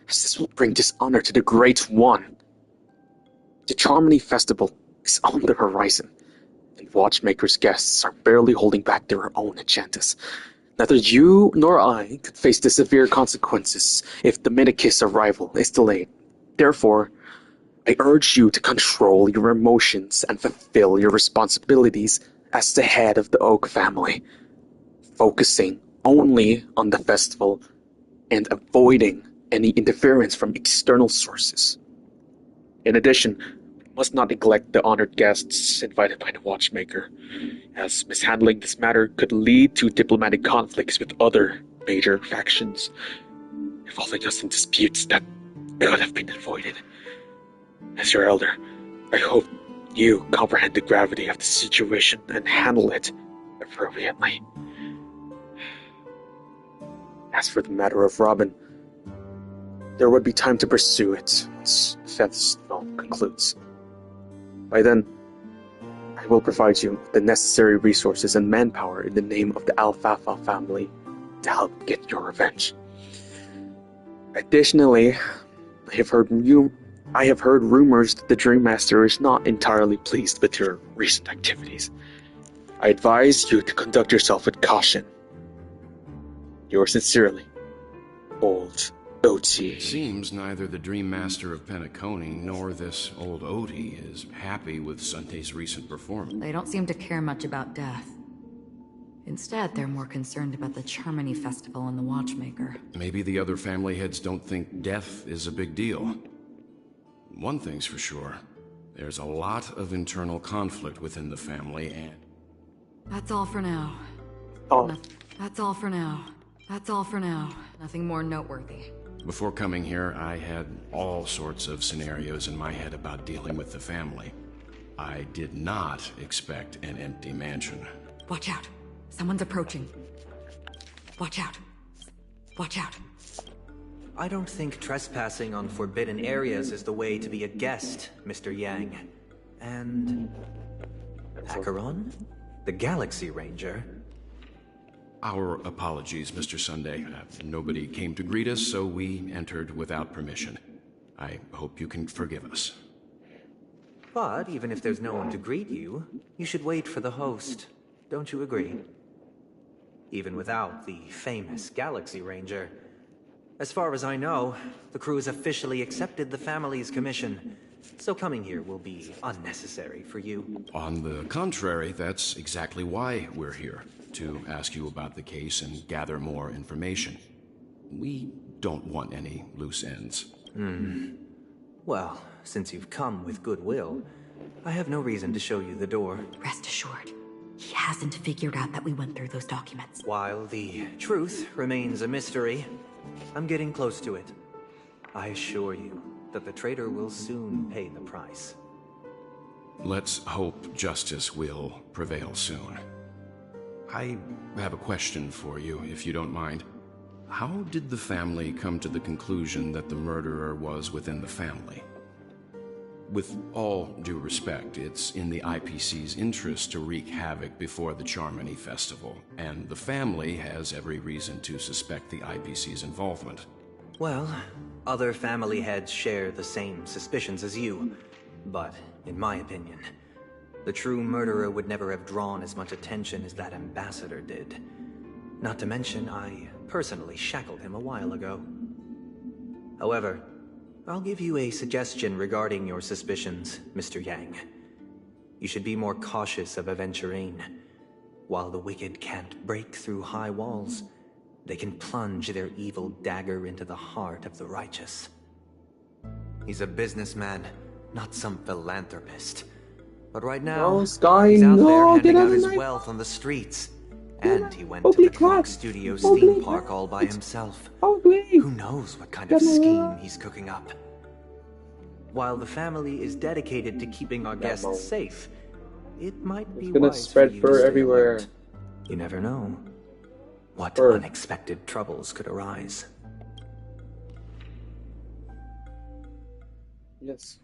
as this will bring dishonor to the Great One. The Charmony Festival is on the horizon, and Watchmaker's guests are barely holding back their own agendas. Neither you nor I could face the severe consequences if the Minikis' arrival is delayed. Therefore, I urge you to control your emotions and fulfill your responsibilities as the head of the Oak family, focusing only on the festival and avoiding any interference from external sources. In addition, we must not neglect the honored guests invited by the Watchmaker, as mishandling this matter could lead to diplomatic conflicts with other major factions, involving us in disputes that could have been avoided. As your elder, I hope you comprehend the gravity of the situation and handle it appropriately. As for the matter of Robin, there would be time to pursue it, Seth's note concludes. By then, I will provide you with the necessary resources and manpower in the name of the Alfalfa family to help get your revenge. Additionally, I have heard rumors that the Dream Master is not entirely pleased with your recent activities. I advise you to conduct yourself with caution. Yours sincerely, Old Oti. It seems neither the Dream Master of Penacony nor this old Oti is happy with Sunday's recent performance. They don't seem to care much about death. Instead, they're more concerned about the Charmony Festival and the Watchmaker. Maybe the other family heads don't think death is a big deal. One thing's for sure. There's a lot of internal conflict within the family and... That's all for now. Oh. That's all for now. That's all for now. Nothing more noteworthy. Before coming here, I had all sorts of scenarios in my head about dealing with the family. I did not expect an empty mansion. Watch out. Someone's approaching. Watch out. Watch out. I don't think trespassing on forbidden areas is the way to be a guest, Mr. Yang. And... Acheron? The Galaxy Ranger? Our apologies, Mr. Sunday. Nobody came to greet us, so we entered without permission. I hope you can forgive us. But even if there's no one to greet you, you should wait for the host. Don't you agree? Even without the famous Galaxy Ranger. As far as I know, the crew has officially accepted the family's commission, so coming here will be unnecessary for you. On the contrary, that's exactly why we're here, to ask you about the case and gather more information. We don't want any loose ends. Well, since you've come with goodwill, I have no reason to show you the door. Rest assured, he hasn't figured out that we went through those documents. While the truth remains a mystery, I'm getting close to it. I assure you that the traitor will soon pay the price. Let's hope justice will prevail soon. I have a question for you, if you don't mind. How did the family come to the conclusion that the murderer was within the family? With all due respect, it's in the IPC's interest to wreak havoc before the Charmony Festival, and the family has every reason to suspect the IPC's involvement. Well, other family heads share the same suspicions as you, but in my opinion, the true murderer would never have drawn as much attention as that ambassador did. Not to mention, I personally shackled him a while ago. However, I'll give you a suggestion regarding your suspicions, Mr. Yang. You should be more cautious of Aventurine. While the wicked can't break through high walls, they can plunge their evil dagger into the heart of the righteous. He's a businessman, not some philanthropist. But right now, he's out there handing out his wealth on the streets. And he went to the Clock Studios theme park all by himself. Who knows what kind of scheme he's cooking up? While the family is dedicated to keeping our guests safe, it might be wise for you to stay alert. You never know what unexpected troubles could arise. Yes.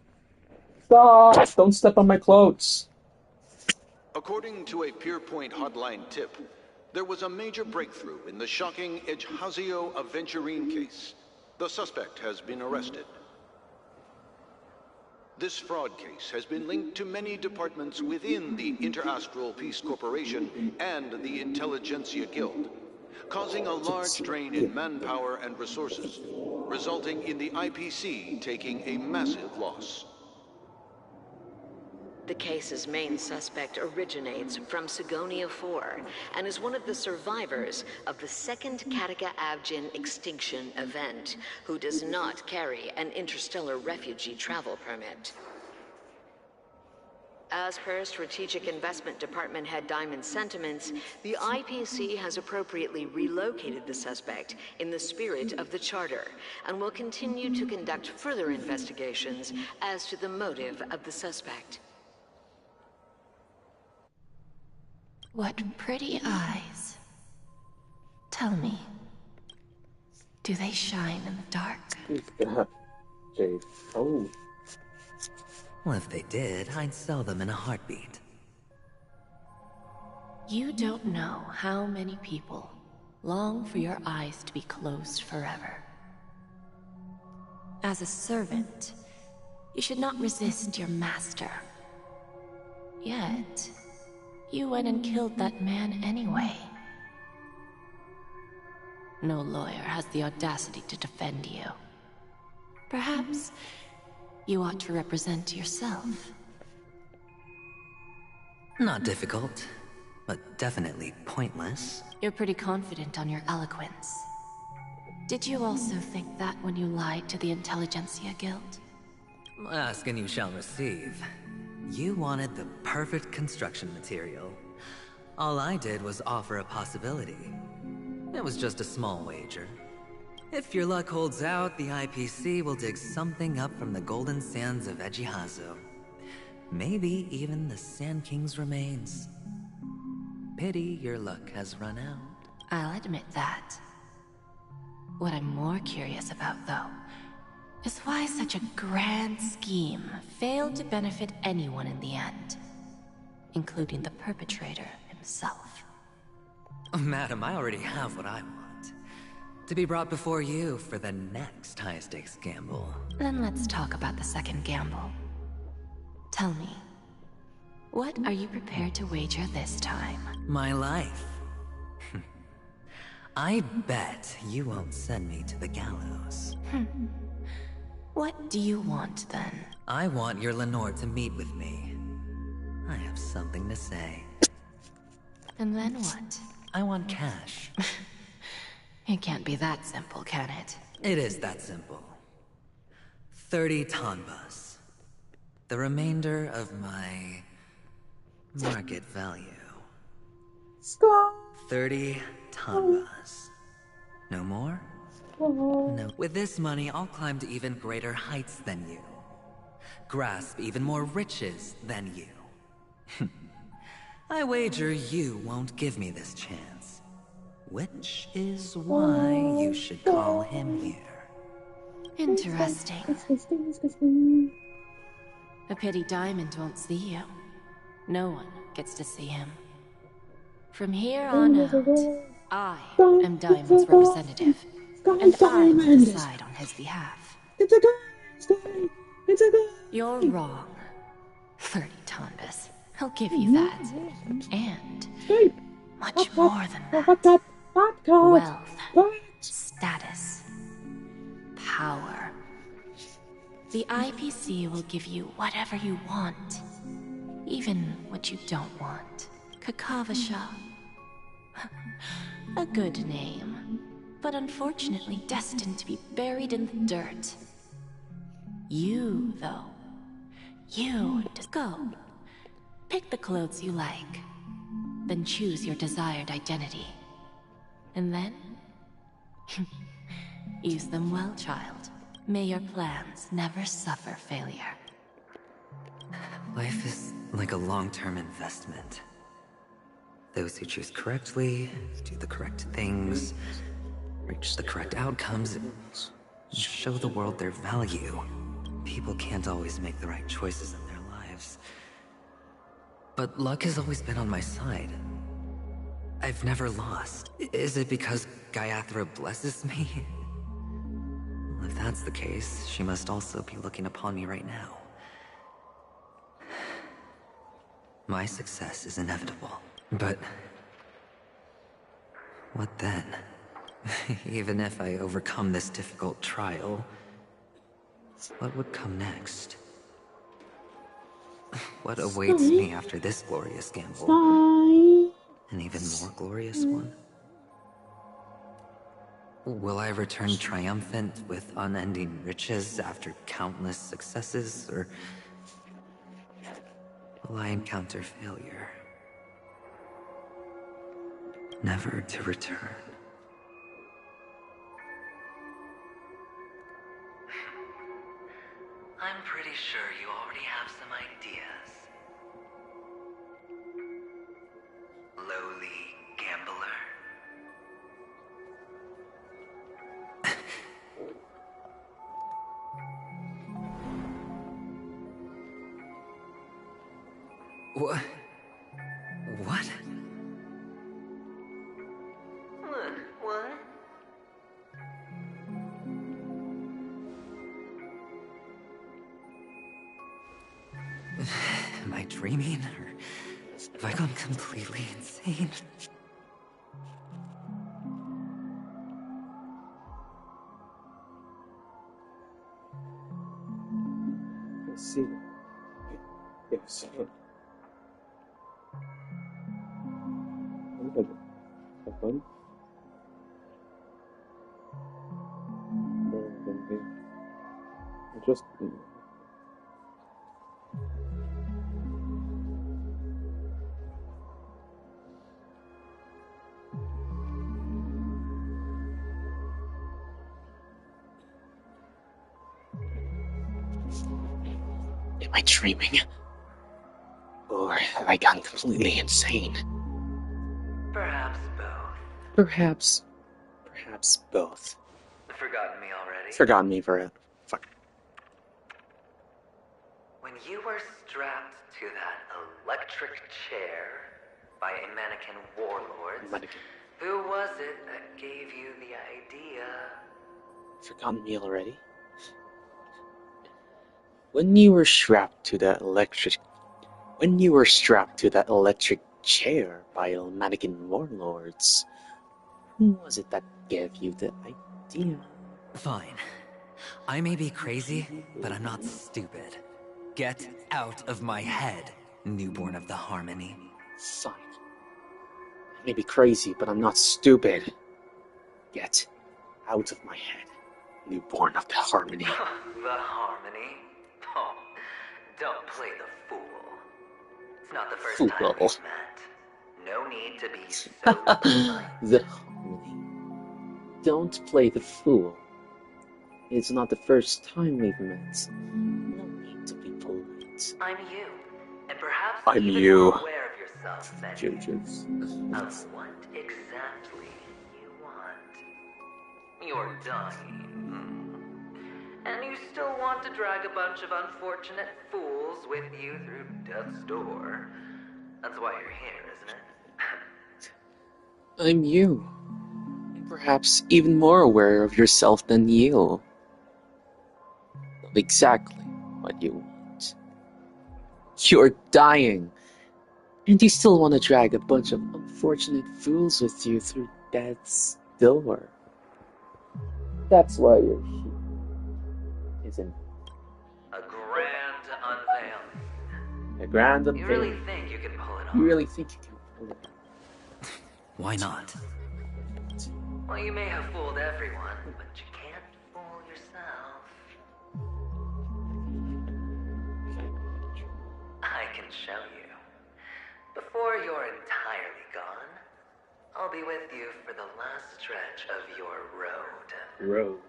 Stop! Don't step on my clothes. According to a Pierpoint hotline tip, there was a major breakthrough in the shocking Ejhazio Aventurine case. The suspect has been arrested. This fraud case has been linked to many departments within the Interastral Peace Corporation and the Intelligentsia Guild, causing a large drain in manpower and resources, resulting in the IPC taking a massive loss. The case's main suspect originates from Sigonia 4 and is one of the survivors of the second Kataka Avgin extinction event, who does not carry an interstellar refugee travel permit. As per Strategic Investment Department Head Diamond's sentiments, the IPC has appropriately relocated the suspect in the spirit of the Charter and will continue to conduct further investigations as to the motive of the suspect. What pretty eyes. Tell me, Do they shine in the dark? Jade. Oh. Well, if they did, I'd sell them in a heartbeat. You don't know how many people long for your eyes to be closed forever. As a servant, you should not resist your master. Yet, you went and killed that man anyway. No lawyer has the audacity to defend you. Perhaps you ought to represent yourself. Not difficult, but definitely pointless. You're pretty confident on your eloquence. Did you also think that when you lied to the Intelligentsia Guild? Ask and you shall receive. You wanted the perfect construction material. All I did was offer a possibility. It was just a small wager. If your luck holds out, the IPC will dig something up from the golden sands of Ejihazo. Maybe even the Sand King's remains. Pity your luck has run out. I'll admit that. What I'm more curious about, though, is why such a grand scheme failed to benefit anyone in the end, including the perpetrator himself. Madam, I already have what I want. To be brought before you for the next high-stakes gamble. Then let's talk about the second gamble. Tell me, what are you prepared to wager this time? My life. I bet you won't send me to the gallows. What do you want, then? I want your Lenore to meet with me. I have something to say. And then what? I want cash. It can't be that simple, can it? It is that simple. 30 tonbas. The remainder of my market value. 30 tonbas. No more? No. With this money, I'll climb to even greater heights than you. Grasp even more riches than you. I wager you won't give me this chance. Which is why you should call him here. Interesting. A pity Diamond won't see you. No one gets to see him. From here on out, I am Diamond's representative, and I will decide on his behalf. It's a guy! It's a guy! You're wrong. 30 tonbas. I'll give you that. And much more than that. Wealth, status, power. The IPC will give you whatever you want, even what you don't want. Kakavasha. A good name, but unfortunately destined to be buried in the dirt. You, though, you just go. Pick the clothes you like, then choose your desired identity. And then, use them well, child. May your plans never suffer failure. Life is like a long-term investment. Those who choose correctly, do the correct things, reach the correct outcomes, and show the world their value. People can't always make the right choices in their lives. But luck has always been on my side. I've never lost. Is it because Gaiathra blesses me? Well, if that's the case, she must also be looking upon me right now. My success is inevitable. But what then? Even if I overcome this difficult trial, what would come next? What awaits me after this glorious gamble? An even more glorious one? Will I return triumphant with unending riches after countless successes, or will I encounter failure? Never to return. I'm pretty sure you already have some ideas. Lowly gambler. What? What? What? Am I dreaming? Or have I gone completely insane? Let's see. Yes. Look at it. Open. Just. Am I dreaming? Or have I gone completely insane? Perhaps both. Perhaps both. Forgotten me already? Forgotten me for it. Fuck. When you were strapped to that electric chair by a mannequin warlord, who was it that gave you the idea? Forgotten me already? When you were strapped to that electric chair by mannequin warlords, who was it that gave you the idea? Fine. I may be crazy, but I'm not stupid. Get out of my head, newborn of the Harmony. Fine. I may be crazy, but I'm not stupid. Get out of my head, newborn of the Harmony. The Harmony? Oh, don't play the fool. It's not the first time we've met. No need to be so precise. The Harmony. Don't play the fool. It's not the first time we've met. No need to be polite. I'm you, and perhaps I'm even you. more aware of yourself than Judges. of what exactly you want. You're dying. And you still want to drag a bunch of unfortunate fools with you through death's door. That's why you're here, isn't it? I'm you. Perhaps even more aware of yourself than you. Of exactly what you want. You're dying. And you still want to drag a bunch of unfortunate fools with you through death's door. That's why you're here, isn't it? A grand unveiling. A grand You really unveiling. think you can pull it off? You really think you can pull it off? Why not? Well, you may have fooled everyone, but you can't fool yourself. I can show you. Before you're entirely gone, I'll be with you for the last stretch of your road. Road.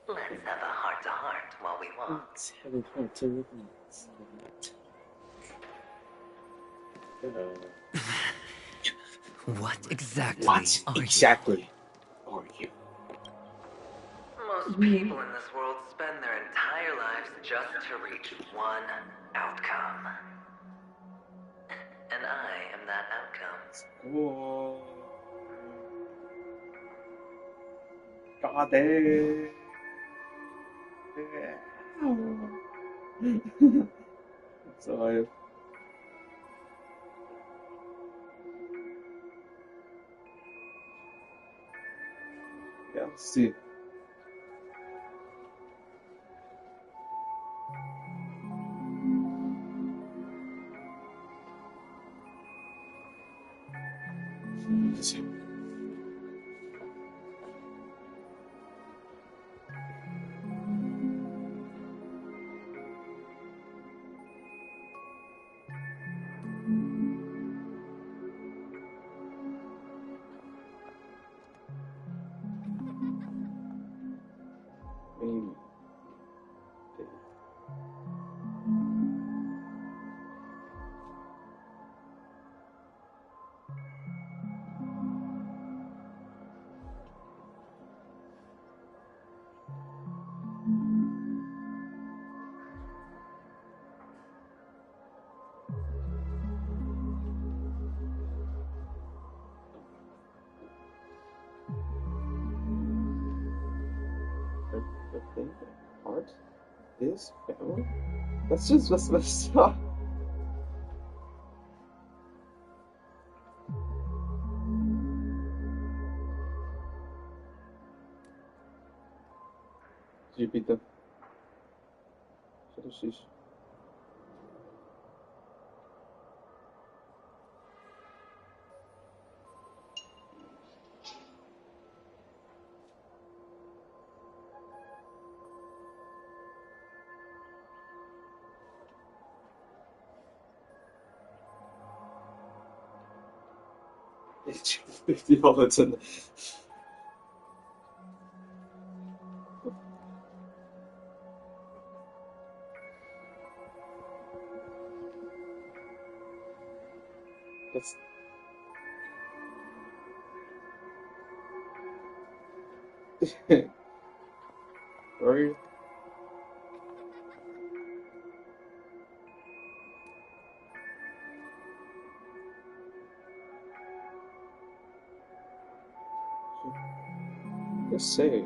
Let's have a heart-to-heart while we walk. Let's have a heart-to-heart. What exactly are you? Most people in this world spend their entire lives just to reach one outcome. And I am that outcome. Whoa. God damn. Sorry. Yeah, let's see. Let's see. Maybe. the thing apart? This family? That's just what's messed up. Repeat. Sheesh. $50 真的。That's right. Just say.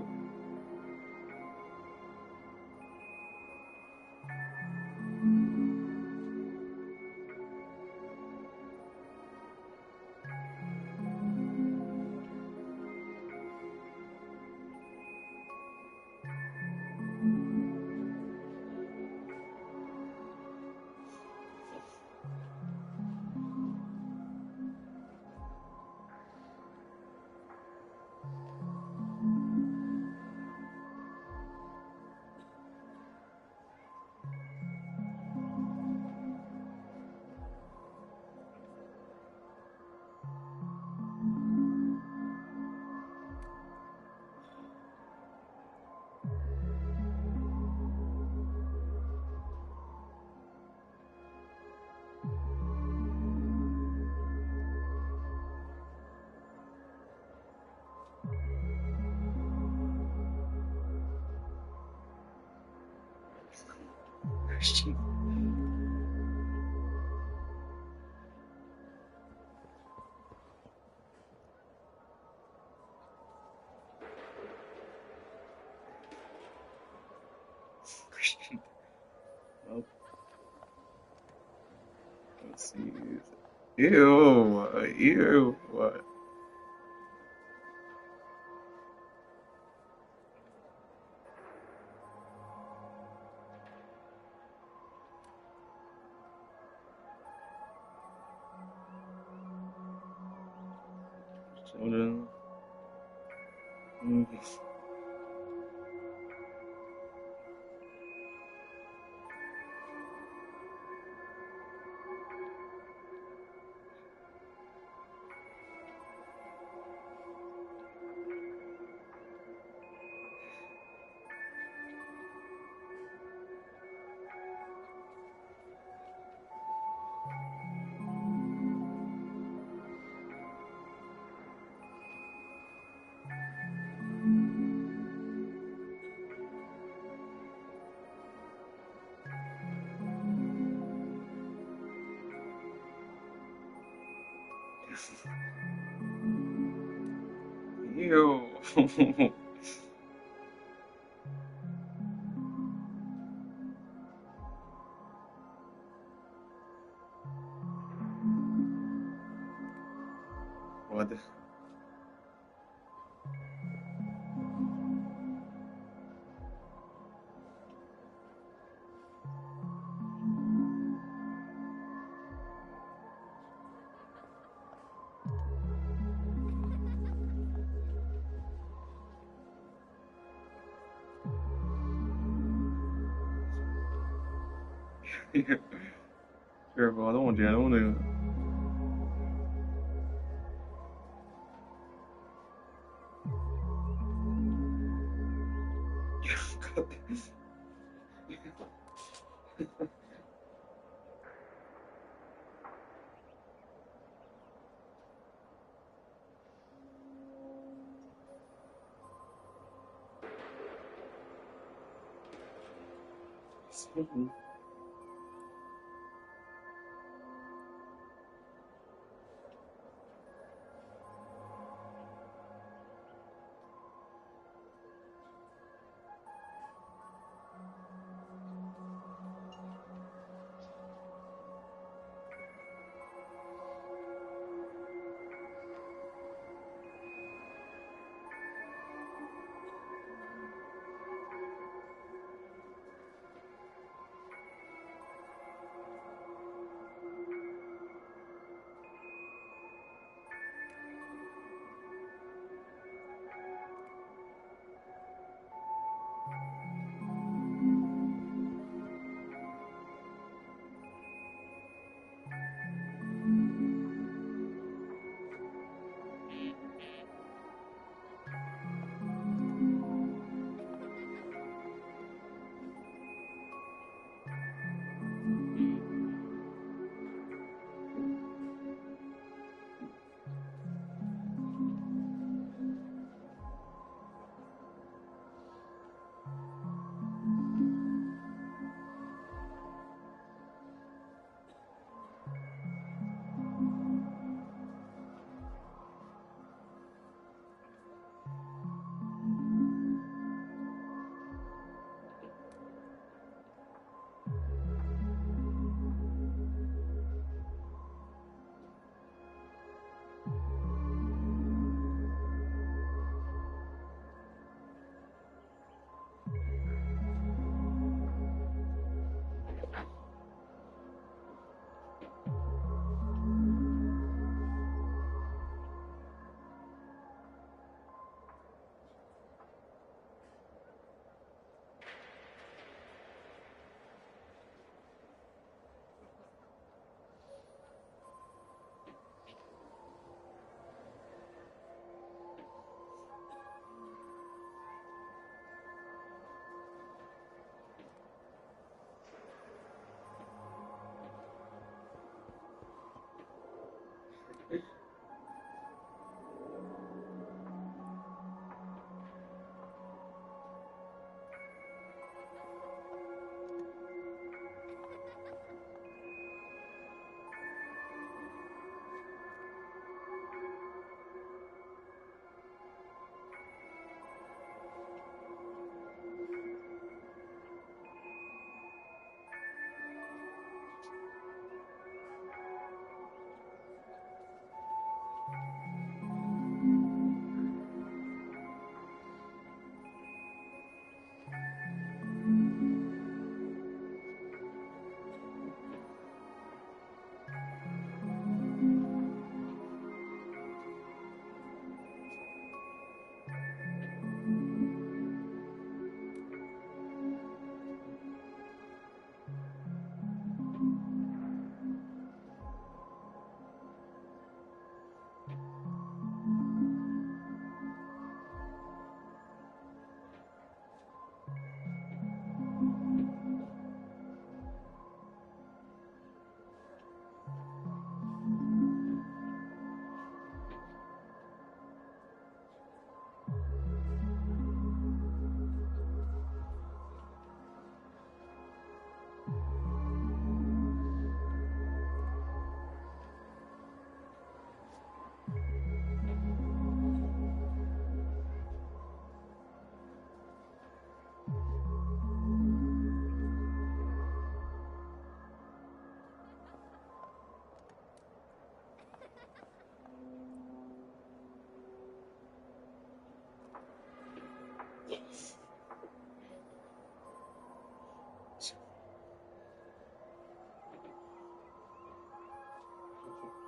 Christian. Christian. Nope. Let's see. Ew. Ew. What? Children. Ew. What? Careful, I don't want to. I don't want to.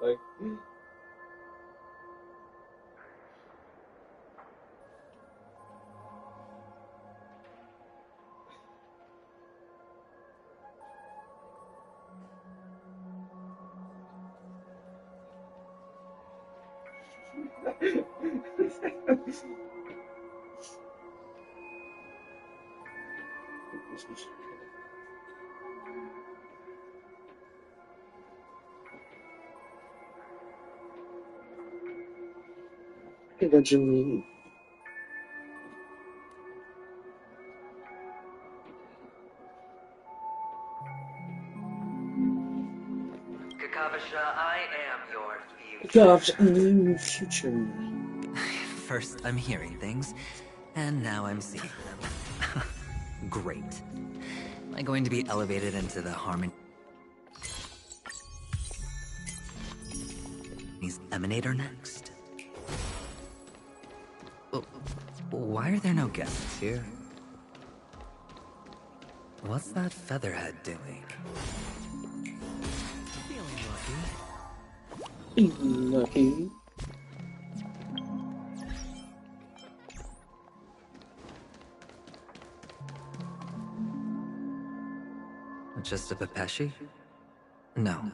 Like. What do you mean? Kakavasha, I am your Gosh, in the future. First, I'm hearing things, and now I'm seeing them. Great. Am I going to be elevated into the Harmony's Emanator next? Oh, why are there no guests here? What's that featherhead doing? Feeling lucky. Lucky. Just a Pepeshi? No.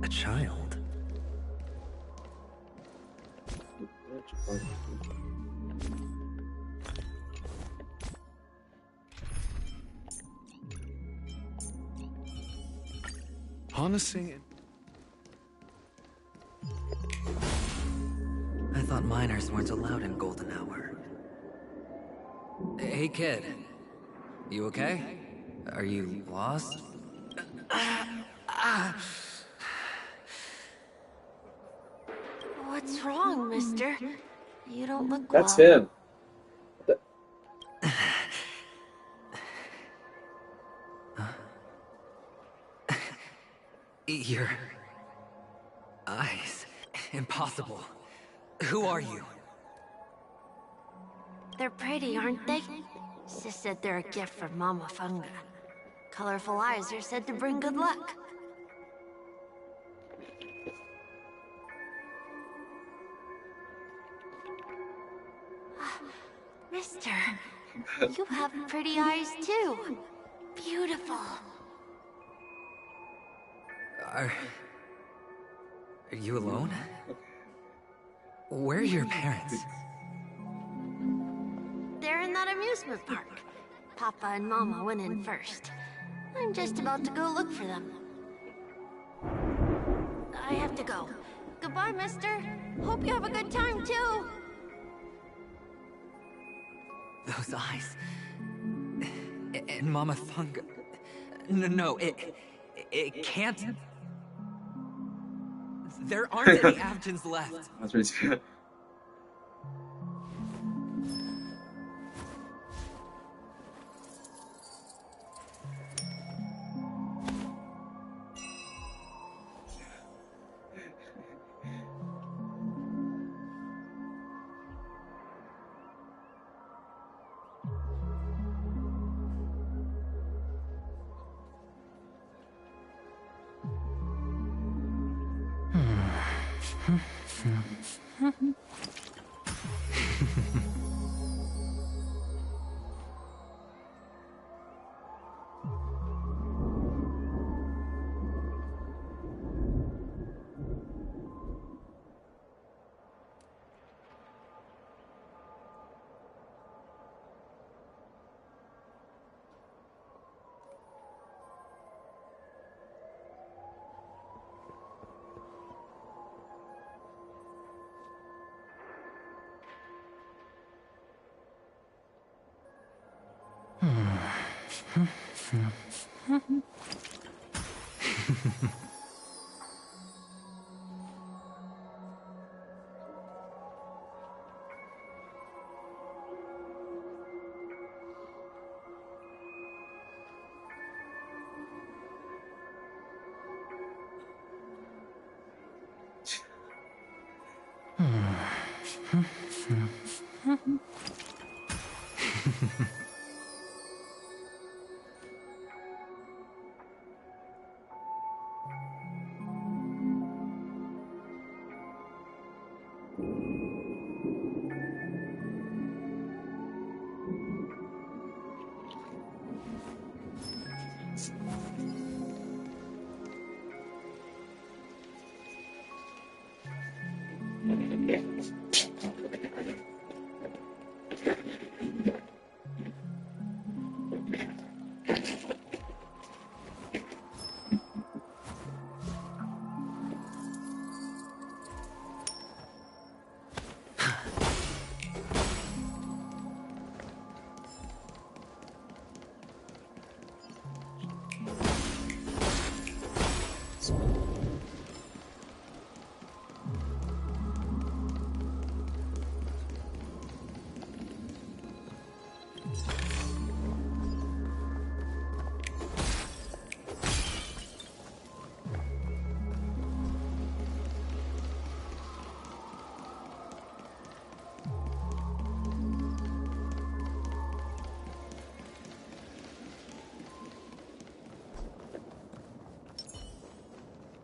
A child. Harnessing it. I thought miners weren't allowed in Golden Hour. Hey kid, you okay? Are you lost? What's wrong, mister? You don't look That's well. him. Your eyes. Impossible. Who are you? They're pretty, aren't they? Sis said they're a gift from Mama Funga. Colorful eyes are said to bring good luck. Mister, you have pretty eyes too. Beautiful. Are you alone? Where are your parents? They're in that amusement park. Papa and Mama went in first. I'm just about to go look for them. I have to go. Goodbye, mister. Hope you have a good time, too. Those eyes. And Mama Funga. No, it can't. There aren't any Avgens left. That's right.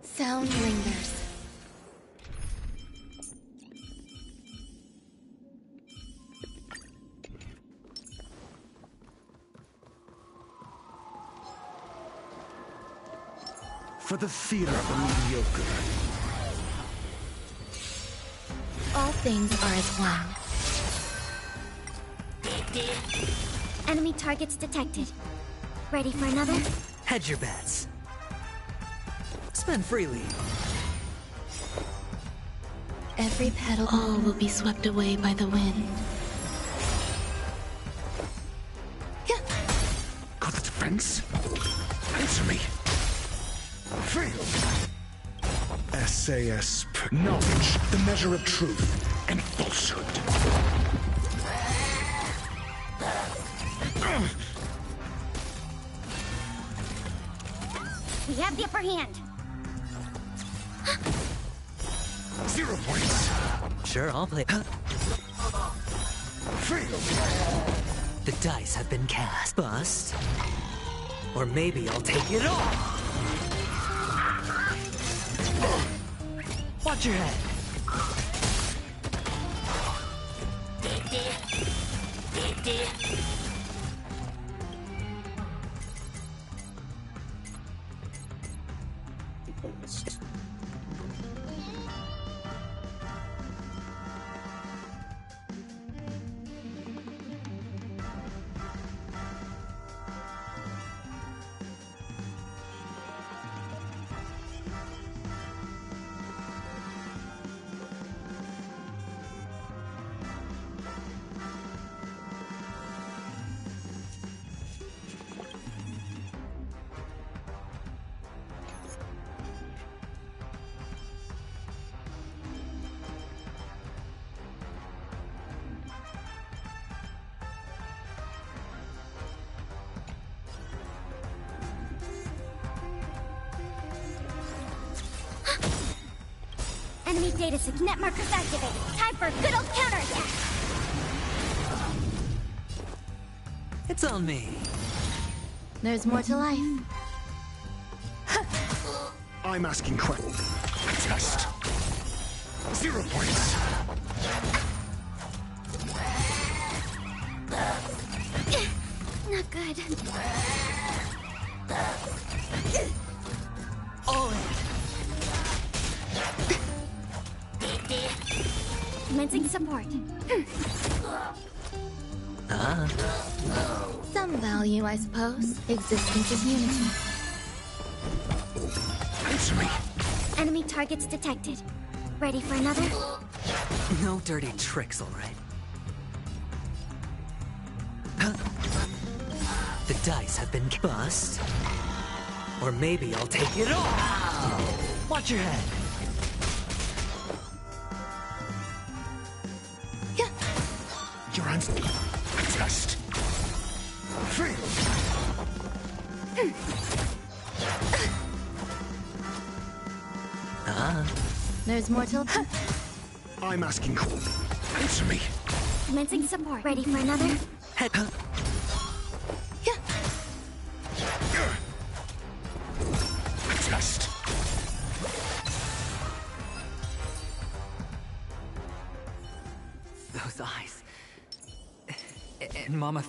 Sound lingers. For the theater of the mediocre. All things are as one. Enemy targets detected. Ready for another? Hedge your bets. Spend freely. Every petal, all will be swept away by the wind. Got the defense? Answer me. Fail. SAS. Knowledge, the measure of truth and falsehood. We have the upper hand. 0 points. Sure, I'll play. Fail. The dice have been cast. Bust. Or maybe I'll take it all. Watch your head. Enemy data net markers activated. Time for a good old counterattack. It's on me. There's more to life. I'm asking questions. Test. 0 points. Not good. All in. Commencing support. Some value, I suppose. Existence is unity. Answer me. Enemy targets detected. Ready for another? No dirty tricks, all right. The dice have been bust. Or maybe I'll take it all. Watch your head. Your answer. Test. Fail. There's more to... I'm asking. Answer me. Commencing support. Ready for another? Head. Test. Those eyes. And Mama...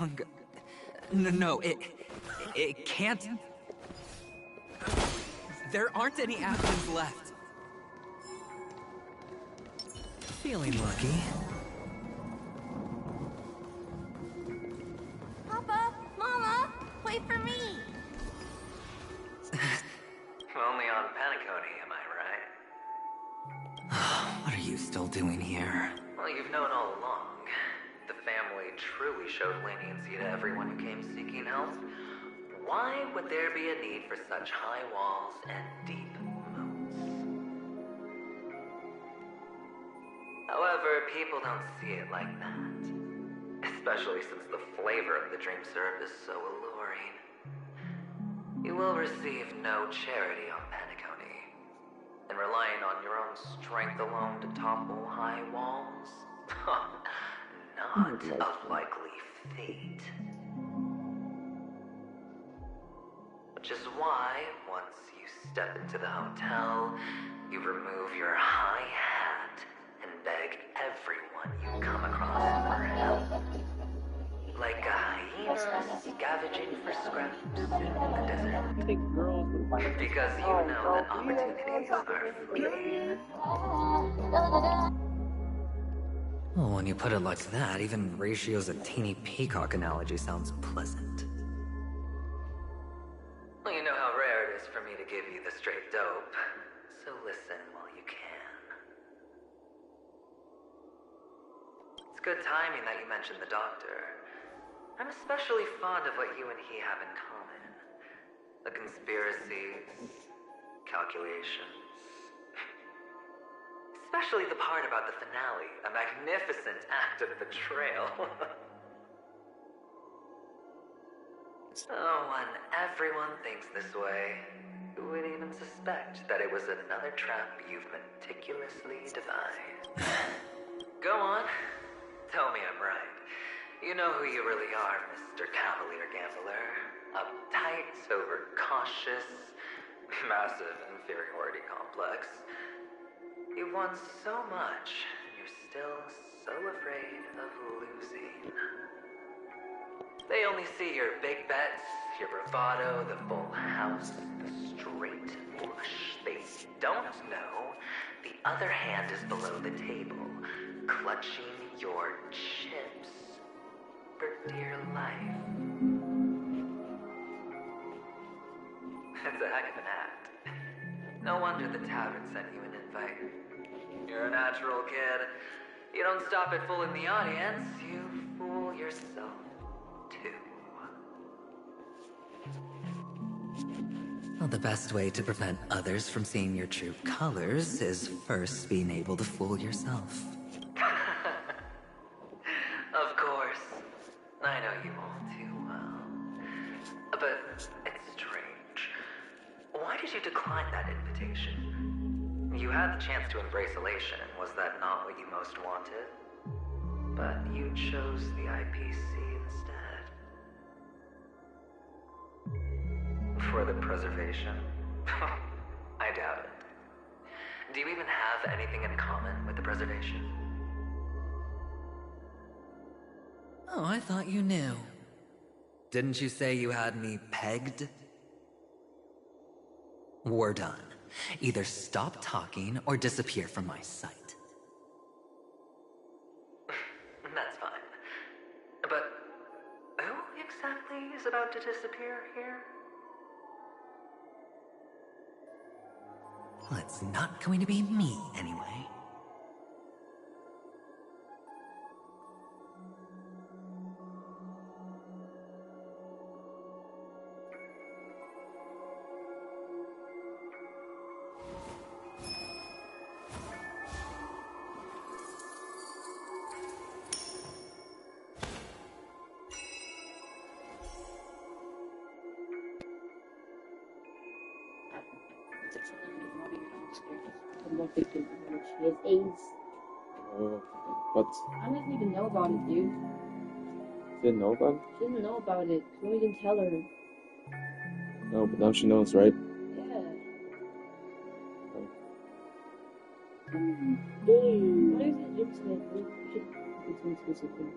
hunger. No, it can't. There aren't any Athens left. Feeling lucky. Papa, Mama, wait for me. Only on Penacony, am I right? What are you still doing here? Well, you've known all along. The family truly showed leniency to everyone who came seeking help. Why would there be a need for such high walls and deep moats? However, people don't see it like that. Especially since the flavor of the dream syrup is so alluring. You will receive no charity on Penacony. And relying on your own strength alone to topple high walls? Not a likely fate. Which is why, once you step into the hotel, you remove your high hat and beg everyone you come across for help. Like a hyena scavenging for scraps in the desert. Because you know that opportunities are fleeting. Well, when you put it like that, even Ratio's a teeny peacock analogy sounds pleasant. Well, you know how rare it is for me to give you the straight dope, so listen while you can. It's good timing that you mentioned the doctor. I'm especially fond of what you and he have in common. The conspiracies, calculations. Especially the part about the finale, a magnificent act of betrayal. Oh, when everyone thinks this way, who would even suspect that it was another trap you've meticulously devised? Go on. Tell me I'm right. You know who you really are, Mr. Cavalier Gambler. Uptight, overcautious, massive inferiority complex. You want so much, and you're still so afraid of losing. They only see your big bets, your bravado, the full house, the straight flush. They don't know the other hand is below the table, clutching your chips for dear life. It's a heck of an act. No wonder the tavern sent you an invite. You're a natural kid. You don't stop at fooling the audience, you fool yourself. Well, the best way to prevent others from seeing your true colors is first being able to fool yourself. Of course. I know you all too well. But it's strange. Why did you decline that invitation? You had the chance to embrace elation. Was that not what you most wanted? But you chose the IPC instead. For the preservation? I doubt it. Do you even have anything in common with the preservation? Oh, I thought you knew. Didn't you say you had me pegged? We're done. Either stop talking or disappear from my sight. That's fine. But who exactly is about to disappear here? Well, it's not going to be me, anyway. His AIDS. What? I didn't even know about it, dude. Didn't know about it? She didn't know about it. No, you didn't tell her. No, but now she knows, right? Yeah. What is it, Jim Smith? We should do something specific.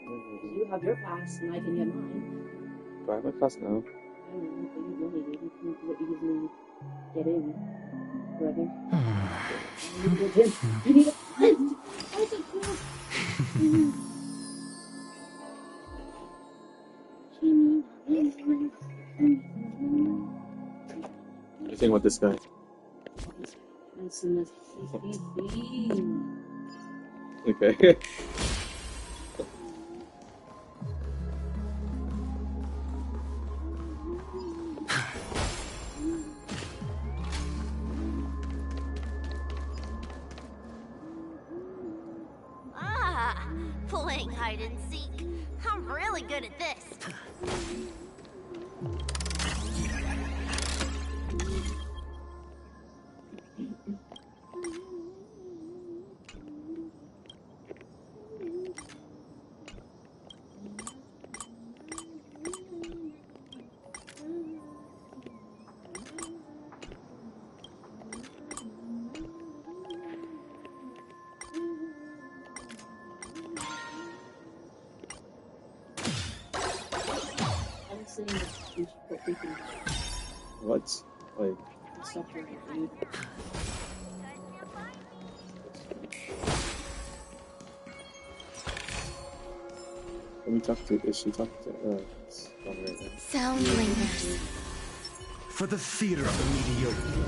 You have your pass, and I can get mine. Do I have my pass now? I don't know, but you really did. You can easily get in, brother. You need a gym. You need a friend. I said no. What do you think about this guy? Okay. Playing hide and seek. I'm really good at this. What? Like. Let me talk to. Is she talking to? It's on right now. Sound lingers. For the theater of the mediocre.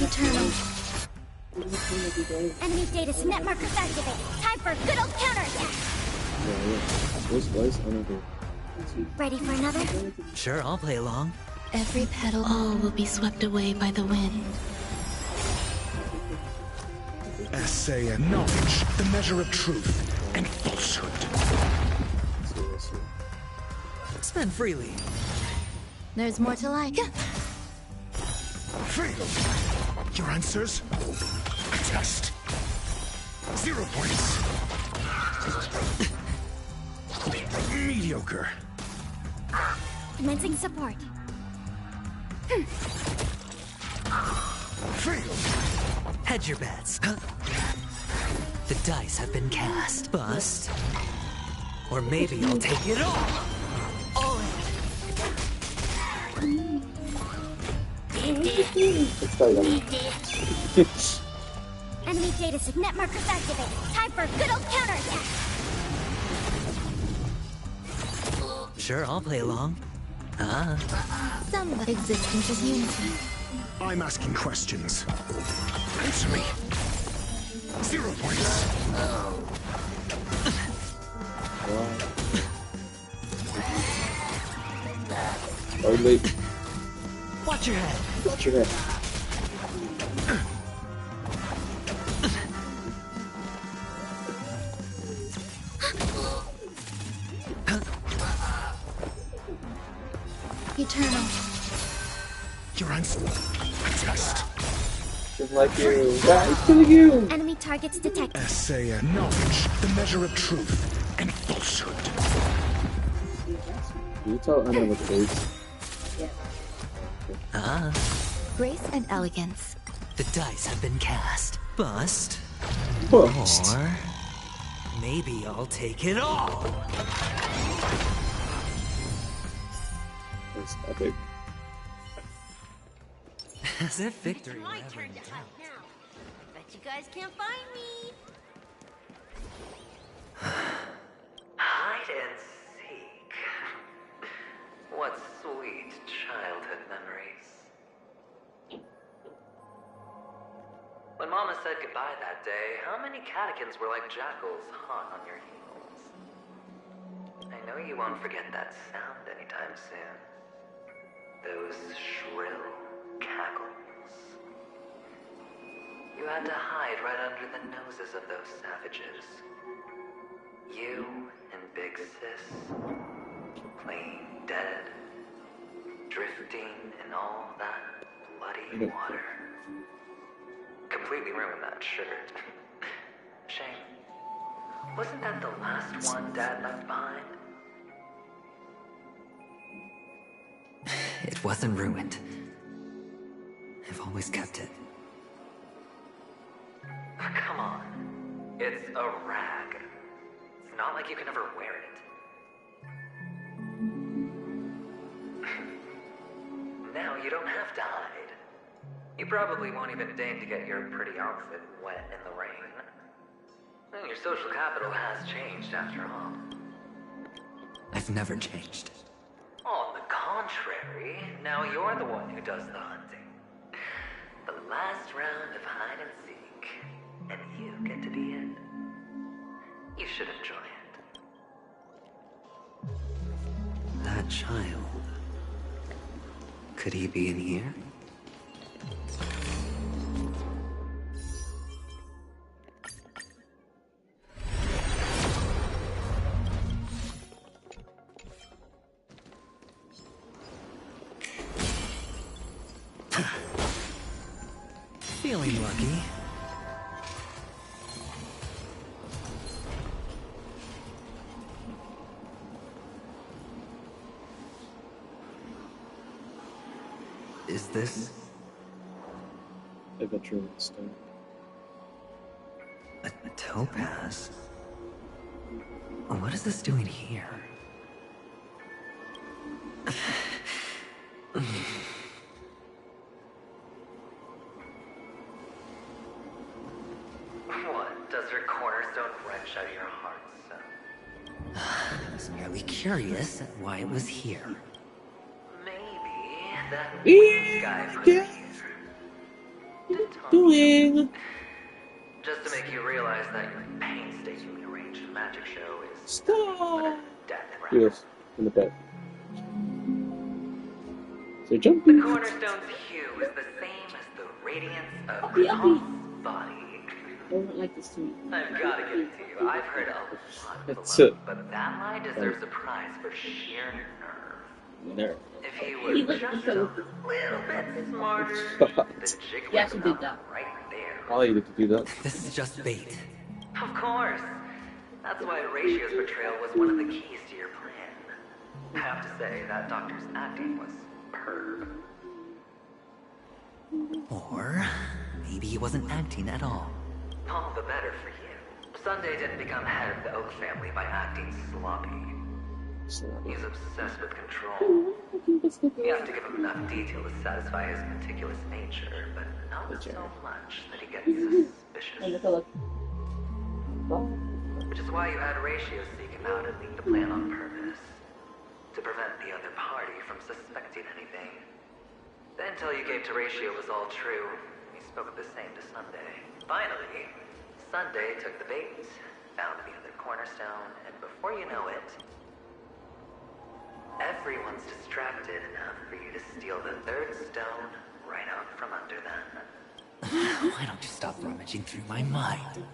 Eternal. Enemy data net markers activated. Time for a good old counterattack. Where's another? Ready for another? Sure, I'll play along. Every petal, all will be swept away by the wind. Essay and knowledge, the measure of truth and falsehood. Spend freely. There's more to like. Freedom. Your answers? A test. 0 points. Mediocre. Commencing support. Freedom. Hedge your bets. The dice have been cast. Bust. Or maybe I'll take it all. All in. Enemy data net markers activated. Time for a good old counterattack. Sure, I'll play along. Some existence is unity. I'm asking questions. Answer me. 0 points. Hardly. Watch your head. Watch your head. Eternal. Your answer. Test. Just like you. Ah, it's killing you. Enemy targets detected. Essay and knowledge, the measure of truth and falsehood. Can you tell Anna with face? Grace and elegance. The dice have been cast. Bust. Bust. Or maybe I'll take it all. That's epic. As if victory My will ever turn to end. hunt now. Bet you guys can't find me. Hide and seek. What sweet childhood memories. When Mama said goodbye that day, how many catechins were like jackals hot on your heels? I know you won't forget that sound anytime soon. Those shrill cackles. You had to hide right under the noses of those savages. You and Big Sis, playing dead, drifting in all that bloody water. Completely ruined that shirt. Shame. Wasn't that the last one Dad left behind? It wasn't ruined. I've always kept it. Come on. It's a rag. It's not like you can ever wear it. Now you don't have to hide. You probably won't even deign to get your pretty outfit wet in the rain. And your social capital has changed after all. I've never changed. On the contrary, now you're the one who does the hunting. The last round of hide and seek, and you get to be it. You should enjoy it. That child. Could he be in here? Feeling lucky. Is this a veteran stone? a topaz? What is this doing here? What? Does your cornerstone wrench out your heart, son? I was merely curious at why it was here. Maybe that guy put Yeah. it here. Doing? Just to make you realize that your painstakingly arranged magic show is Stop. death Do rattle. this in the bed. So The jumping. cornerstone's hue is the same as the radiance of Yeah. Khan's body. I don't like this too. I've got to give it to you. I've heard a lot of That's love, it. but that lie deserves a prize for sheer nerve. There. If he He was looked just so- a little bit smarter, the jig He actually would did that. right there. Ollie, you could do that. This is just bait. Of course. That's why Ratio's betrayal was one of the keys to your plan. I have to say, that doctor's acting was superb. Or maybe he wasn't acting at all. All the better for you. Sunday didn't become head of the Oak family by acting sloppy. He's obsessed with control. You have to give him enough detail to satisfy his meticulous nature, but not so much that he gets suspicious. Which is why you had Ratio seek him out and leak the plan on purpose. To prevent the other party from suspecting anything. The intel you gave to Ratio was all true. He spoke of the same to Sunday. Finally, Sunday took the bait, found the other cornerstone, and before you know it, everyone's distracted enough for you to steal the third stone right out from under them. Why don't you stop rummaging through my mind?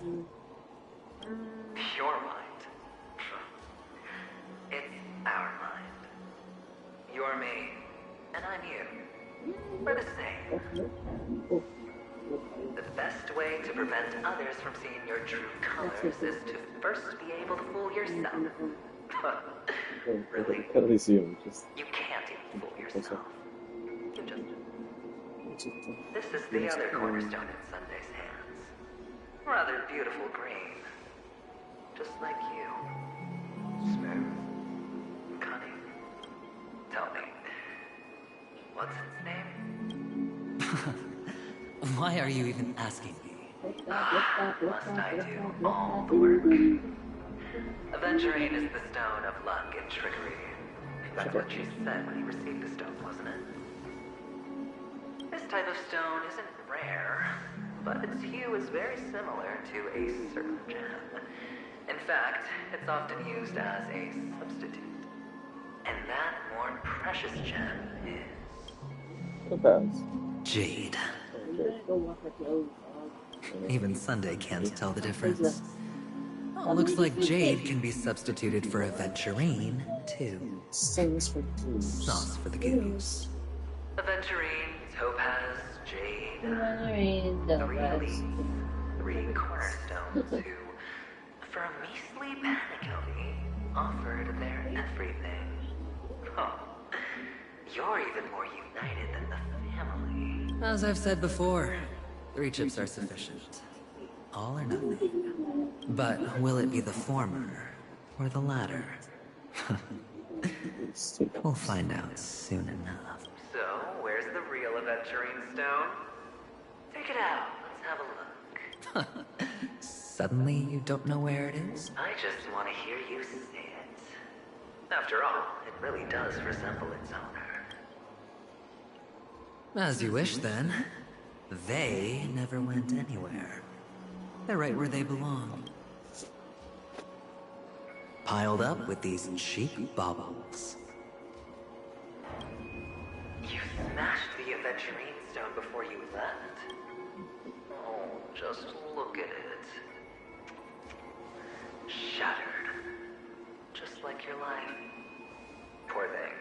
Your mind. It's our mind. You're me, and I'm you. We're the same. The best way to prevent others from seeing your true colors is to first be able to fool yourself. Really? At least you just. You can't even fool yourself. You just... This is the other cornerstone in Sunday's hands. Rather beautiful green. Just like you. Smooth. Cunning. Tell me, what's its name? Why are you even asking me? Must I do all the work? Aventurine is the stone of luck and trickery. That's what you said when you received the stone, wasn't it? This type of stone isn't rare, but its hue is very similar to a certain gem. In fact, it's often used as a substitute. And that more precious gem is... Topaz. Jade. Even Sunday can't tell the difference. Oh, looks like Jade can be substituted for Aventurine, too. Sauce for the goose. Sauce for the goose. Aventurine, Topaz, Jade... Really? Three cornerstones who, for a measly Penacony, offered their everything. Oh, you're even more united than the family. As I've said before, 3 chips are sufficient. all or nothing. But will it be the former or the latter? We'll find out soon enough. So, where's the real aventurine stone? Take it out. Let's have a look. Suddenly you don't know where it is? I just want to hear you say it. After all, it really does resemble its owner. As you wish, then. They never went anywhere. They're right where they belong. Piled up with these cheap baubles. You smashed the aventurine stone before you left? Oh, just look at it. Shattered. Just like your life. Poor thing.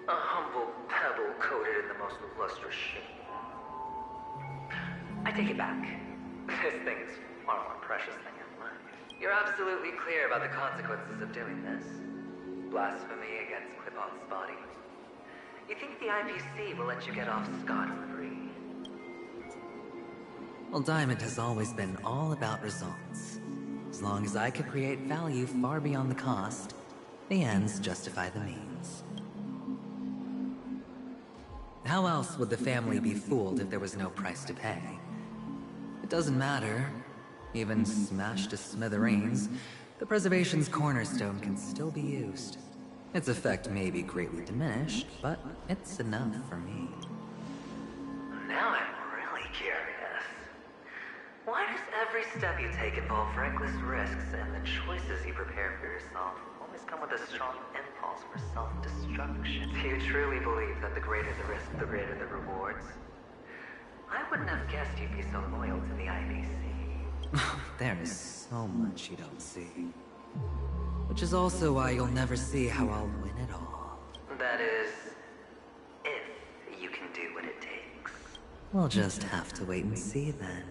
A humble pebble coated in the most lustrous sheen. I take it back. This thing is far more precious than your life. You're absolutely clear about the consequences of doing this. Blasphemy against Clipot's body. You think the IPC will let you get off scot-free? Well, Diamond has always been all about results. As long as I could create value far beyond the cost, the ends justify the means. How else would the family be fooled if there was no price to pay? It doesn't matter. Even smashed to smithereens, the preservation's cornerstone can still be used. Its effect may be greatly diminished, but it's enough for me. Now I'm really curious. Why does every step you take involve reckless risks, and the choices you prepare for yourself always come with a strong impulse for self-destruction? Do you truly believe that the greater the risk, the greater the rewards? I wouldn't have guessed you'd be so loyal to the IBC. There is so much you don't see. Which is also why you'll never see how I'll win it all. That is, if you can do what it takes. We'll just have to wait and see then.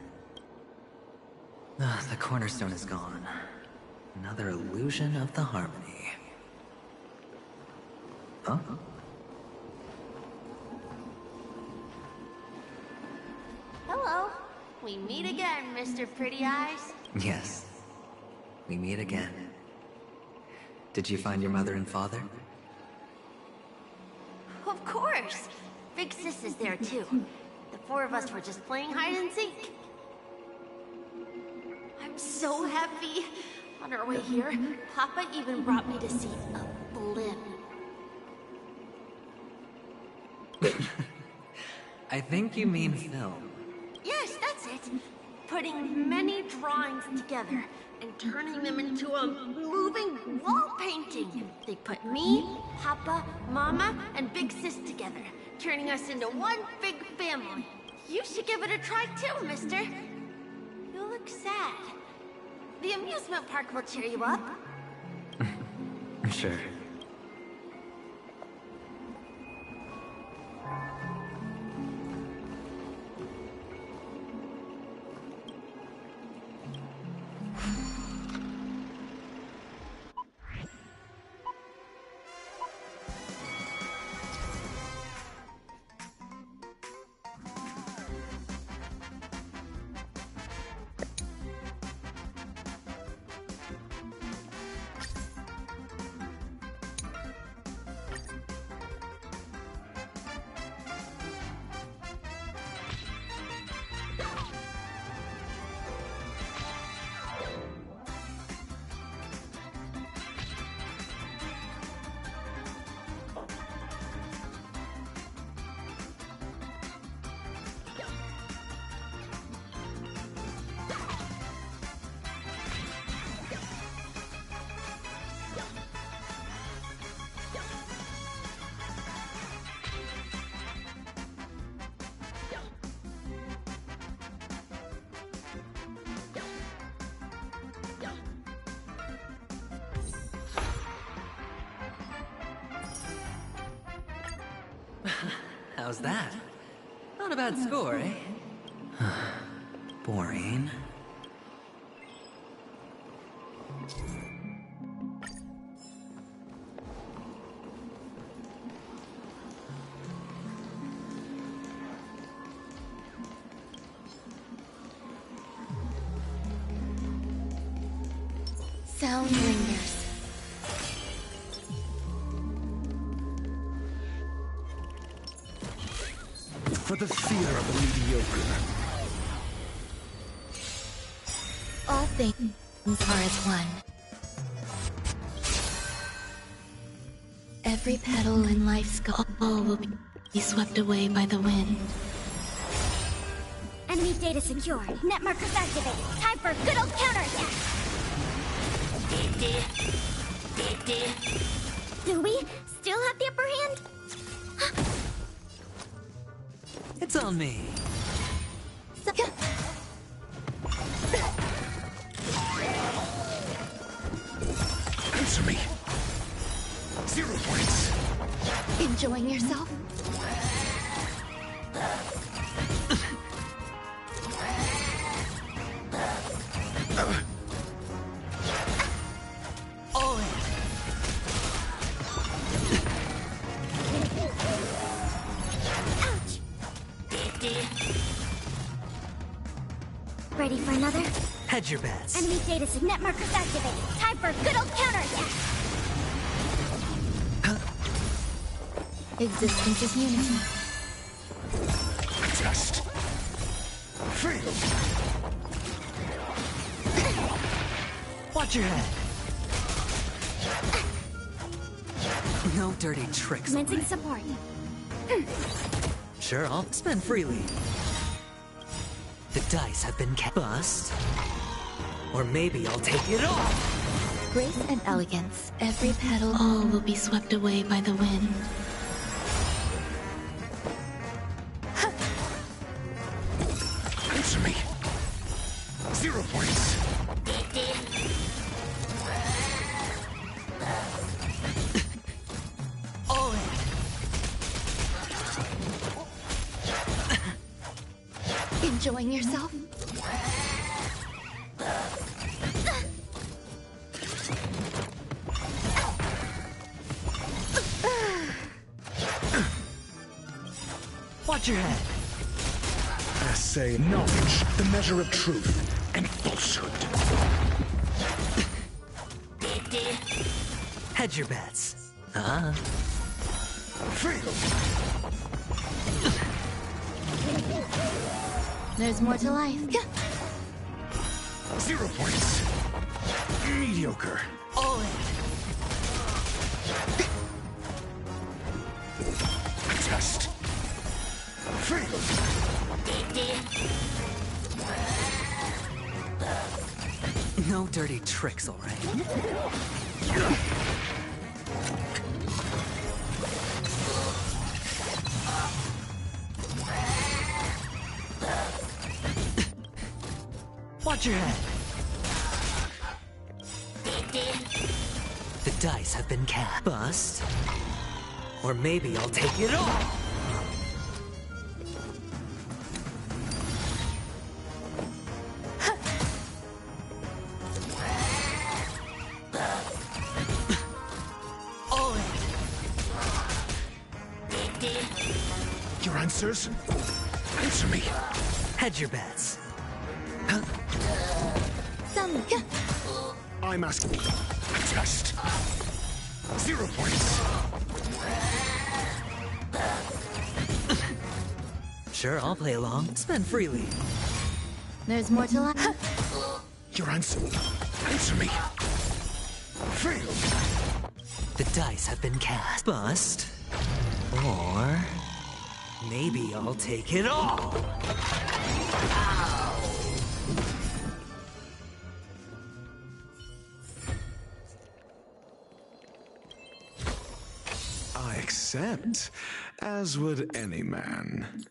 The cornerstone is gone. Another illusion of the harmony. Huh? Hello. We meet again, Mr. Pretty Eyes. Yes. We meet again. Did you find your mother and father? Of course. Big Sis is there too. The four of us were just playing hide and seek. I'm so happy. On our way here, Papa even brought me to see a blimp. I think you mean film. Yes, that's it. Putting many drawings together and turning them into a moving wall painting. They put me, Papa, Mama, and Big Sis together, turning us into one big family. You should give it a try too, mister. You look sad. The amusement park will cheer you up. Sure. How's that? Not a bad score, eh? Boring. sound lingers. For the fear of the mediocre. All things are as one. Every petal in life's all will be swept away by the wind. Enemy data secured. Net markers activated. Time for a good old counterattack. Do we still have the upper hand? It's on me. Answer me. 0 points. Enjoying yourself? All in. Ouch! Ready for another? Hedge your bets. Enemy data net markers activated. Time for a good old counterattack. Existence is unity. Just fail. Watch your head. No dirty tricks. Commencing support. Sure, I'll spend freely. The dice have been bust. Or maybe I'll take it all. Grace and elegance. Every petal all will be swept away by the wind. Answer me. 0 points. All in. Enjoying yourself? Watch your head. Assay knowledge, the measure of truth and falsehood. Hedge your bets. Uh-huh. Fail. There's more to life. 0 points. Mediocre. All in. Test. Fail. No dirty tricks, all right? Watch your head. The dice have been cast. Bust. Or maybe I'll take it all. All in. Your answers? Answer me. Hedge your bets. Some. I'm asking. Test. 0 points. Sure, I'll play along. Spend freely. There's more to life. Your answer. Answer me. Fail. The dice have been cast. Bust. Or maybe I'll take it all. I accept, as would any man.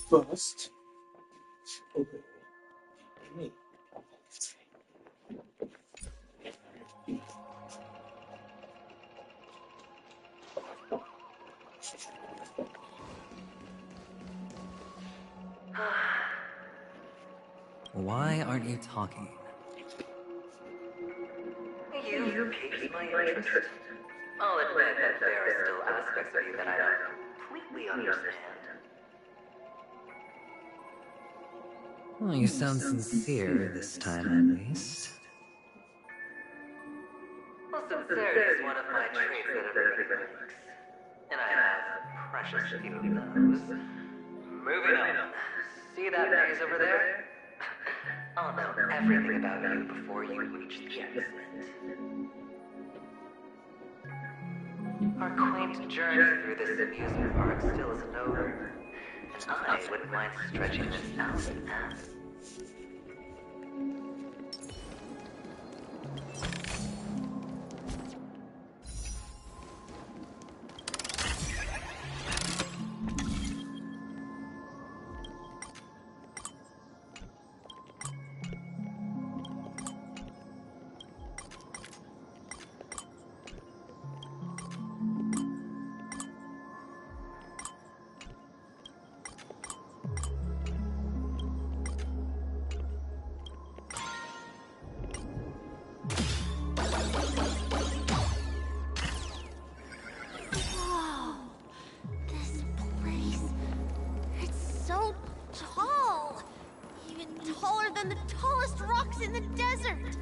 First, obey me. Why aren't you talking? You piqued my interest. I'll admit that there are still aspects of you that I don't completely understand. Well, you sound sincere this time, at least. Well, sincerity is one of my traits that everybody likes. And I have a precious few of those. Moving on. See that maze over there? I'll know everything about you before you reach the exit. Our quaint journey through this amusement park still isn't over. And I wouldn't mind stretching this out and out. Than the tallest rocks in the desert.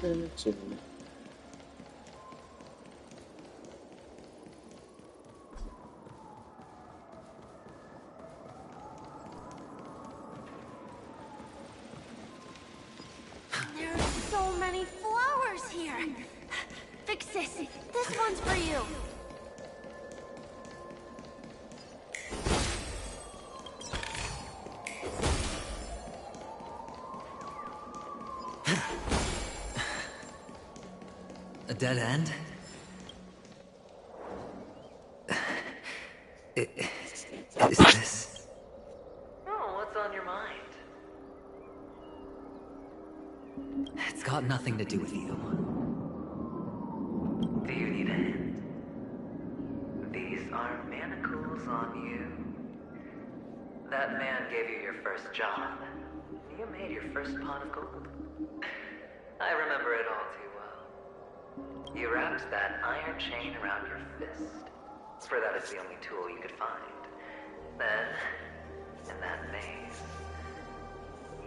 Penacony. There's so many flowers here. Vixis, this one's for you. A dead end? Is this... Oh, what's on your mind? It's got nothing to do with you. Do you need a hint? These are manacles on you. That man gave you your first job. You made your first pot of gold. I remember it all too well. You wrapped that iron chain around your fist, for that is the only tool you could find. Then, in that maze,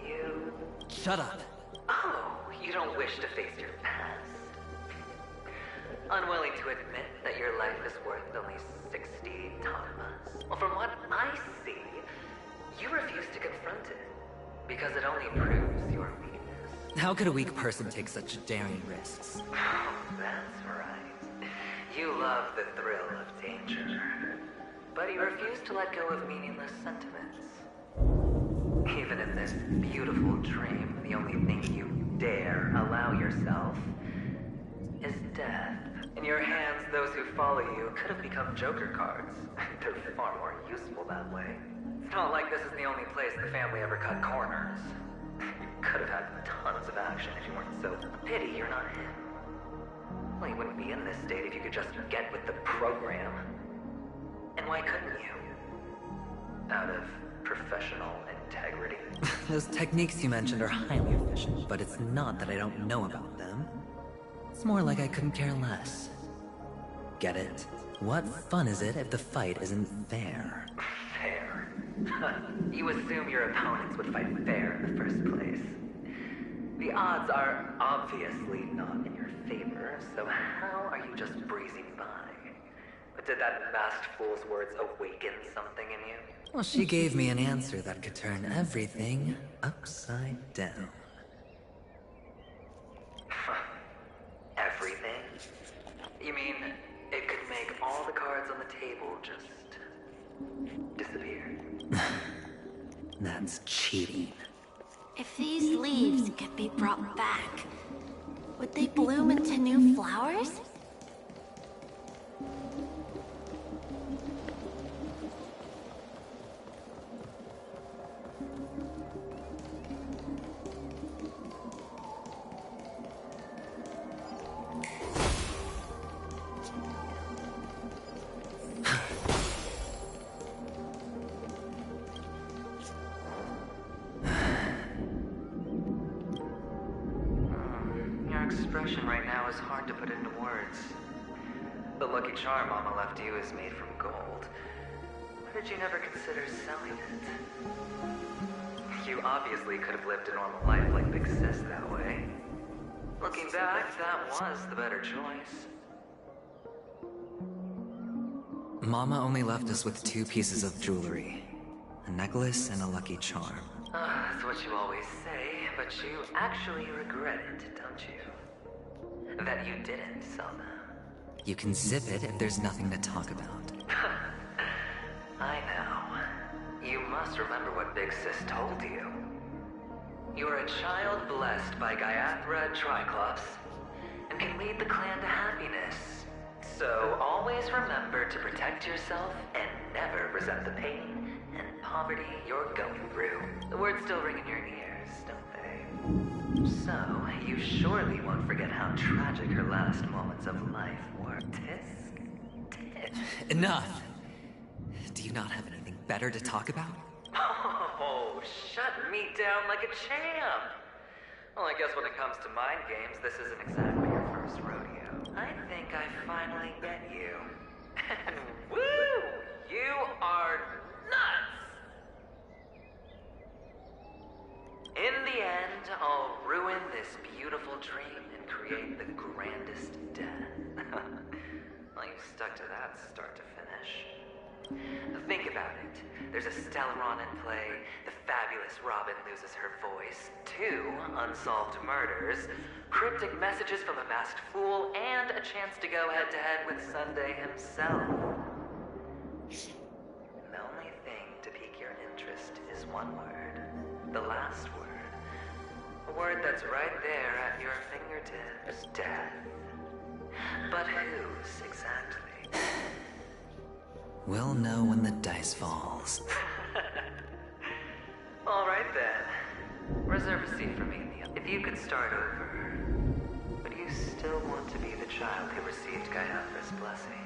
you... Shut up! Oh, you don't wish to face your past. Unwilling to admit that your life is worth only 60 tamas. Well, from what I see, you refuse to confront it, because it only proves your weakness. How could a weak person take such daring risks? Oh, that's right. You love the thrill of danger, but you refuse to let go of meaningless sentiments. Even in this beautiful dream, the only thing you dare allow yourself is death. In your hands, those who follow you could have become Joker cards. They're far more useful that way. It's not like this is the only place the family ever cut corners. You could have had tons of action if you weren't so... Pity you're not him. Well, you wouldn't be in this state if you could just get with the program. And why couldn't you? Out of professional integrity. Those techniques you mentioned are highly efficient, but it's not that I don't know about them. It's more like I couldn't care less. Get it? What fun is it if the fight isn't fair? Fair? You assume your opponents would fight fair in the first place. The odds are obviously not in your favor, so how are you just breezing by? But did that masked fool's words awaken something in you? Well, she gave me an answer that could turn everything upside down. Everything? You mean it could make all the cards on the table just disappear? That's cheating. If these leaves could be brought back, would they bloom into new flowers? Expression right now is hard to put into words. The lucky charm Mama left you is made from gold. Why did you never consider selling it? You obviously could have lived a normal life like Big Sis that way. Looking back, that was the better choice. Mama only left us with 2 pieces of jewelry. A necklace and a lucky charm. That's what you always say, but you actually regret it, don't you? That you didn't sell them. You can zip it if there's nothing to talk about. I know. You must remember what Big Sis told you. You're a child blessed by Gaiathra Triclops, and can lead the clan to happiness. So always remember to protect yourself and never resent the pain and poverty you're going through. The words still ring in your ears, don't they? So, you surely won't forget how tragic her last moments of life were. Tisk? Tisk. Enough! Do you not have anything better to talk about? Oh, shut me down like a champ! Well, I guess when it comes to mind games, this isn't exactly your first rodeo. I think I finally get you. And woo! You are nuts! In the end, I'll ruin this beautiful dream and create the grandest den. Well, you stuck to that start to finish. Think about it. There's a Stellaron in play, the fabulous Robin loses her voice, 2 unsolved murders, cryptic messages from a masked fool, and a chance to go head-to-head with Sunday himself. The only thing to pique your interest is one word. The last word. A word that's right there at your fingertips. Death. But whose, exactly? We'll know when the dice falls. All right then. Reserve a seat for me. If you could start over, would you still want to be the child who received Gaiathra's blessing?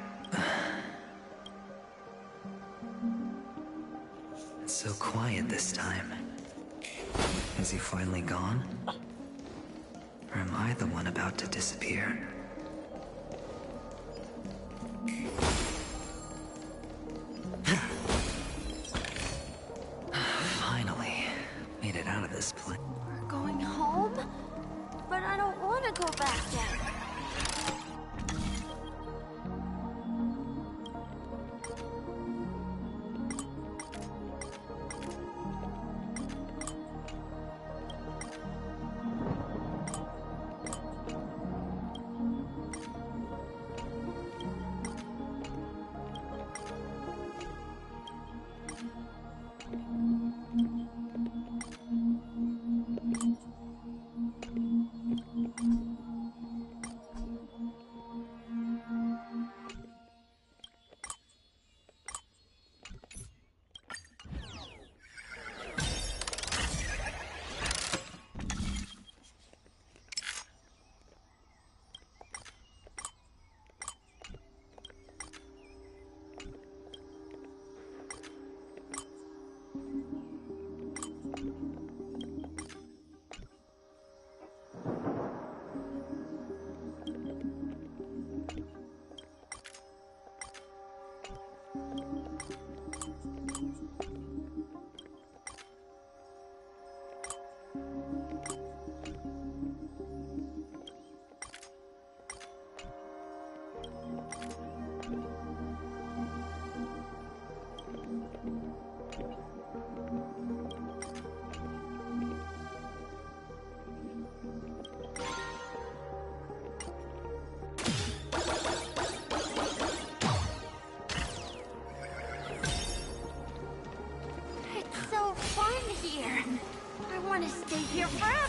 It's so quiet this time. Is he finally gone? Or am I the one about to disappear? Finally, made it out of this place. We're going home? But I don't want to go back yet. Here forever.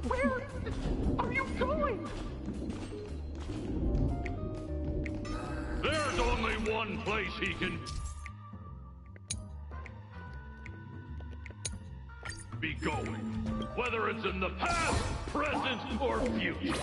Where are you going? There's only one place he can be going, whether it's in the past, present, or future.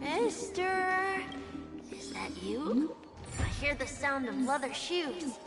Mister, is that you? I hear the sound of leather shoes.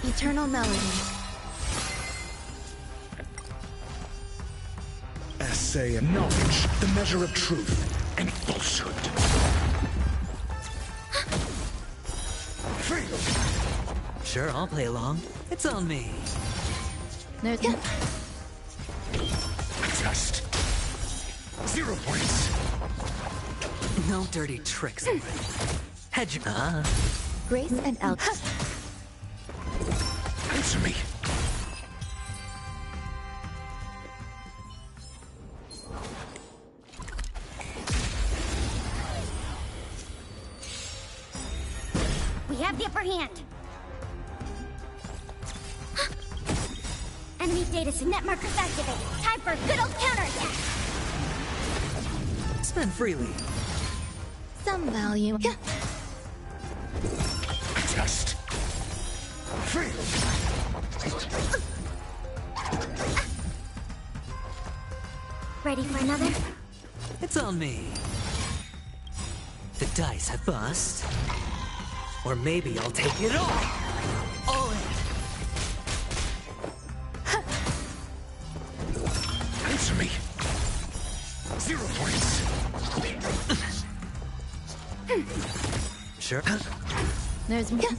Eternal melody. Essay and knowledge, the measure of truth and falsehood. Freedom. Sure, I'll play along. It's on me. There's Test. 0 points. No dirty tricks. Hedge. Grace and Elk. Answer me. We have the upper hand. Enemy data set net markers activated. Time for a good old counterattack. Spend freely. Some value. Test. Ready for another? It's on me. The dice have bust. Or maybe I'll take it all. All in. Answer me. 0 points. Sure. There's more.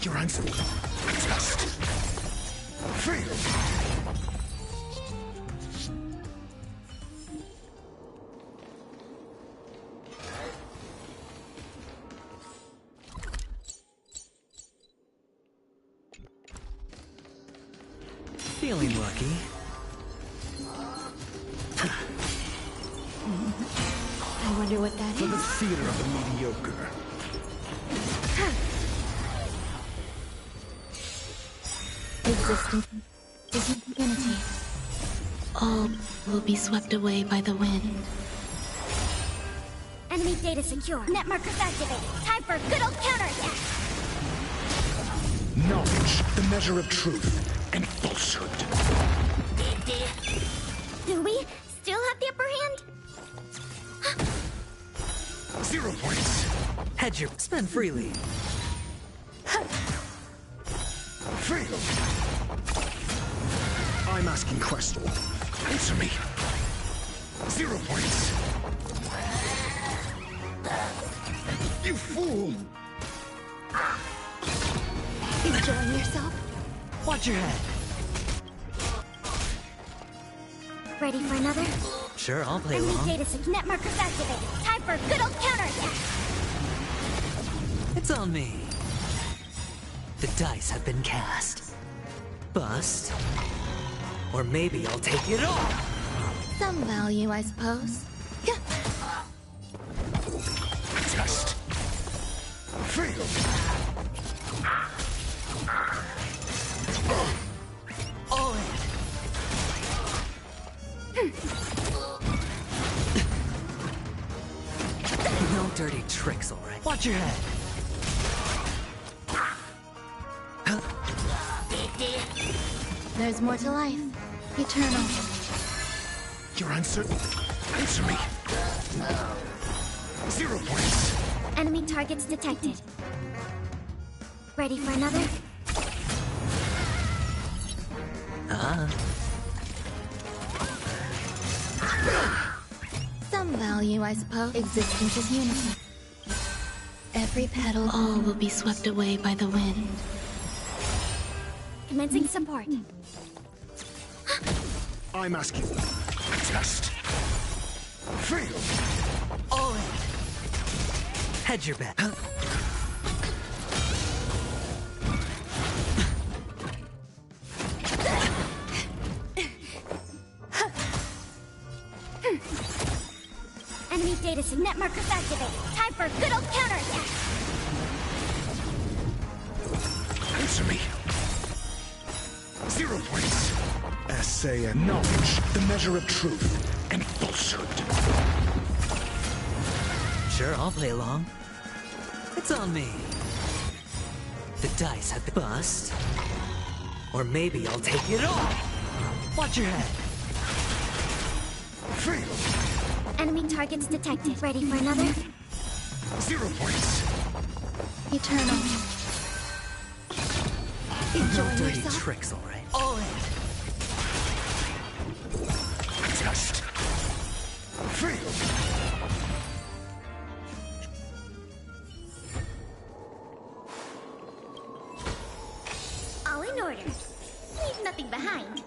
Your answer. Test. Fail. Feeling lucky. I wonder what that For the is. theater of the mediocre. Existence is infinity. All will be swept away by the wind. Enemy data secure. Net markers activated. Time for a good old counterattack. Knowledge, the measure of truth and falsehood. Do we still have the upper hand? 0 points. Hedge your spend freely. Fail. I'm asking question. Answer me. 0 points. You fool! Enjoying yourself? Watch your head. Ready for another? Sure, I'll play Enemy along. data net markers activated. Time for a good old counterattack. It's on me. The dice have been cast. Bust. Or maybe I'll take it all. Some value, I suppose. Test. Fail. All in. No dirty tricks, all right? Watch your head. There's more to life. Eternal. Your answer. Answer me. 0 points. Enemy targets detected. Ready for another? Some value, I suppose. Existence is unity. Every petal, all will be swept away by the wind. Commencing support. I'm asking. Test. Fail. All in. Hedge your bet. Enemy data net markers activated. Time for a good old counterattack. Answer me. 0 points. Essay and knowledge, the measure of truth and falsehood. Sure, I'll play along. It's on me. The dice have been bust. Or maybe I'll take it all. Watch your head. Fail. Enemy targets detected. Ready for another? 0 points. Eternal. No Enjoying dirty yourself? tricks, all right? All in. Test. Fail. All in order. Leave nothing behind.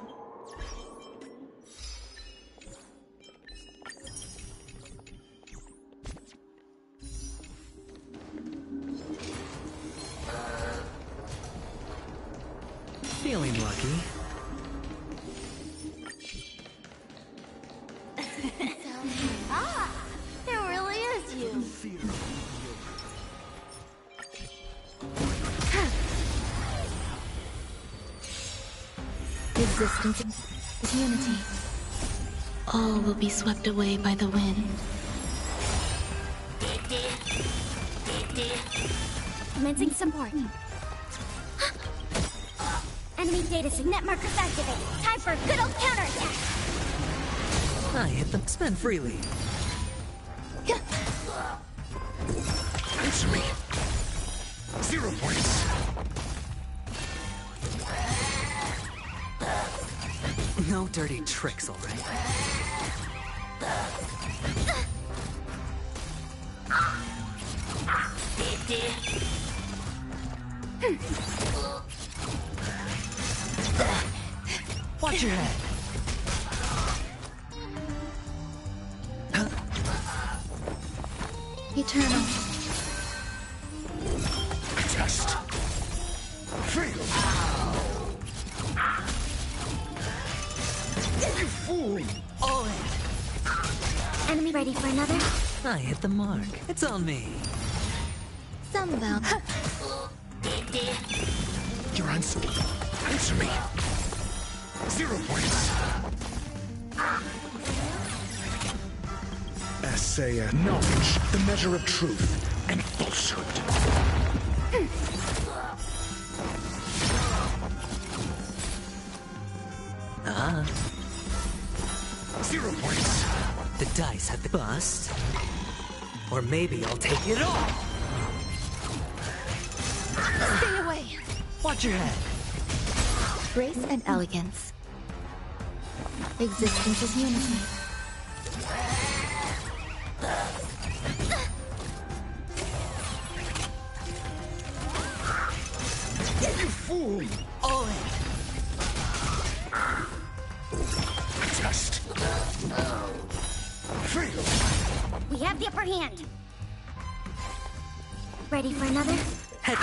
Feeling lucky. Ah, it really is you. Existence is unity. All will be swept away by the wind. Commencing support. Enemy data net markers activated. Time for a good old counterattack. I hit them. Spend freely. Answer me. 0 points. No dirty tricks, all right? Watch your head. Eternal. Just feel. You fool! All in. Enemy ready for another? I hit the mark. It's on me. Some about. Your answer. Answer me. 0 points. Essay knowledge, the measure of truth and falsehood. Ah. 0 points. The dice have been bust. Or maybe I'll take it all. Stay away. Watch your head. Grace and elegance. Existence is unity. You fool! All in. Just feel. We have the upper hand. Ready for another? Head.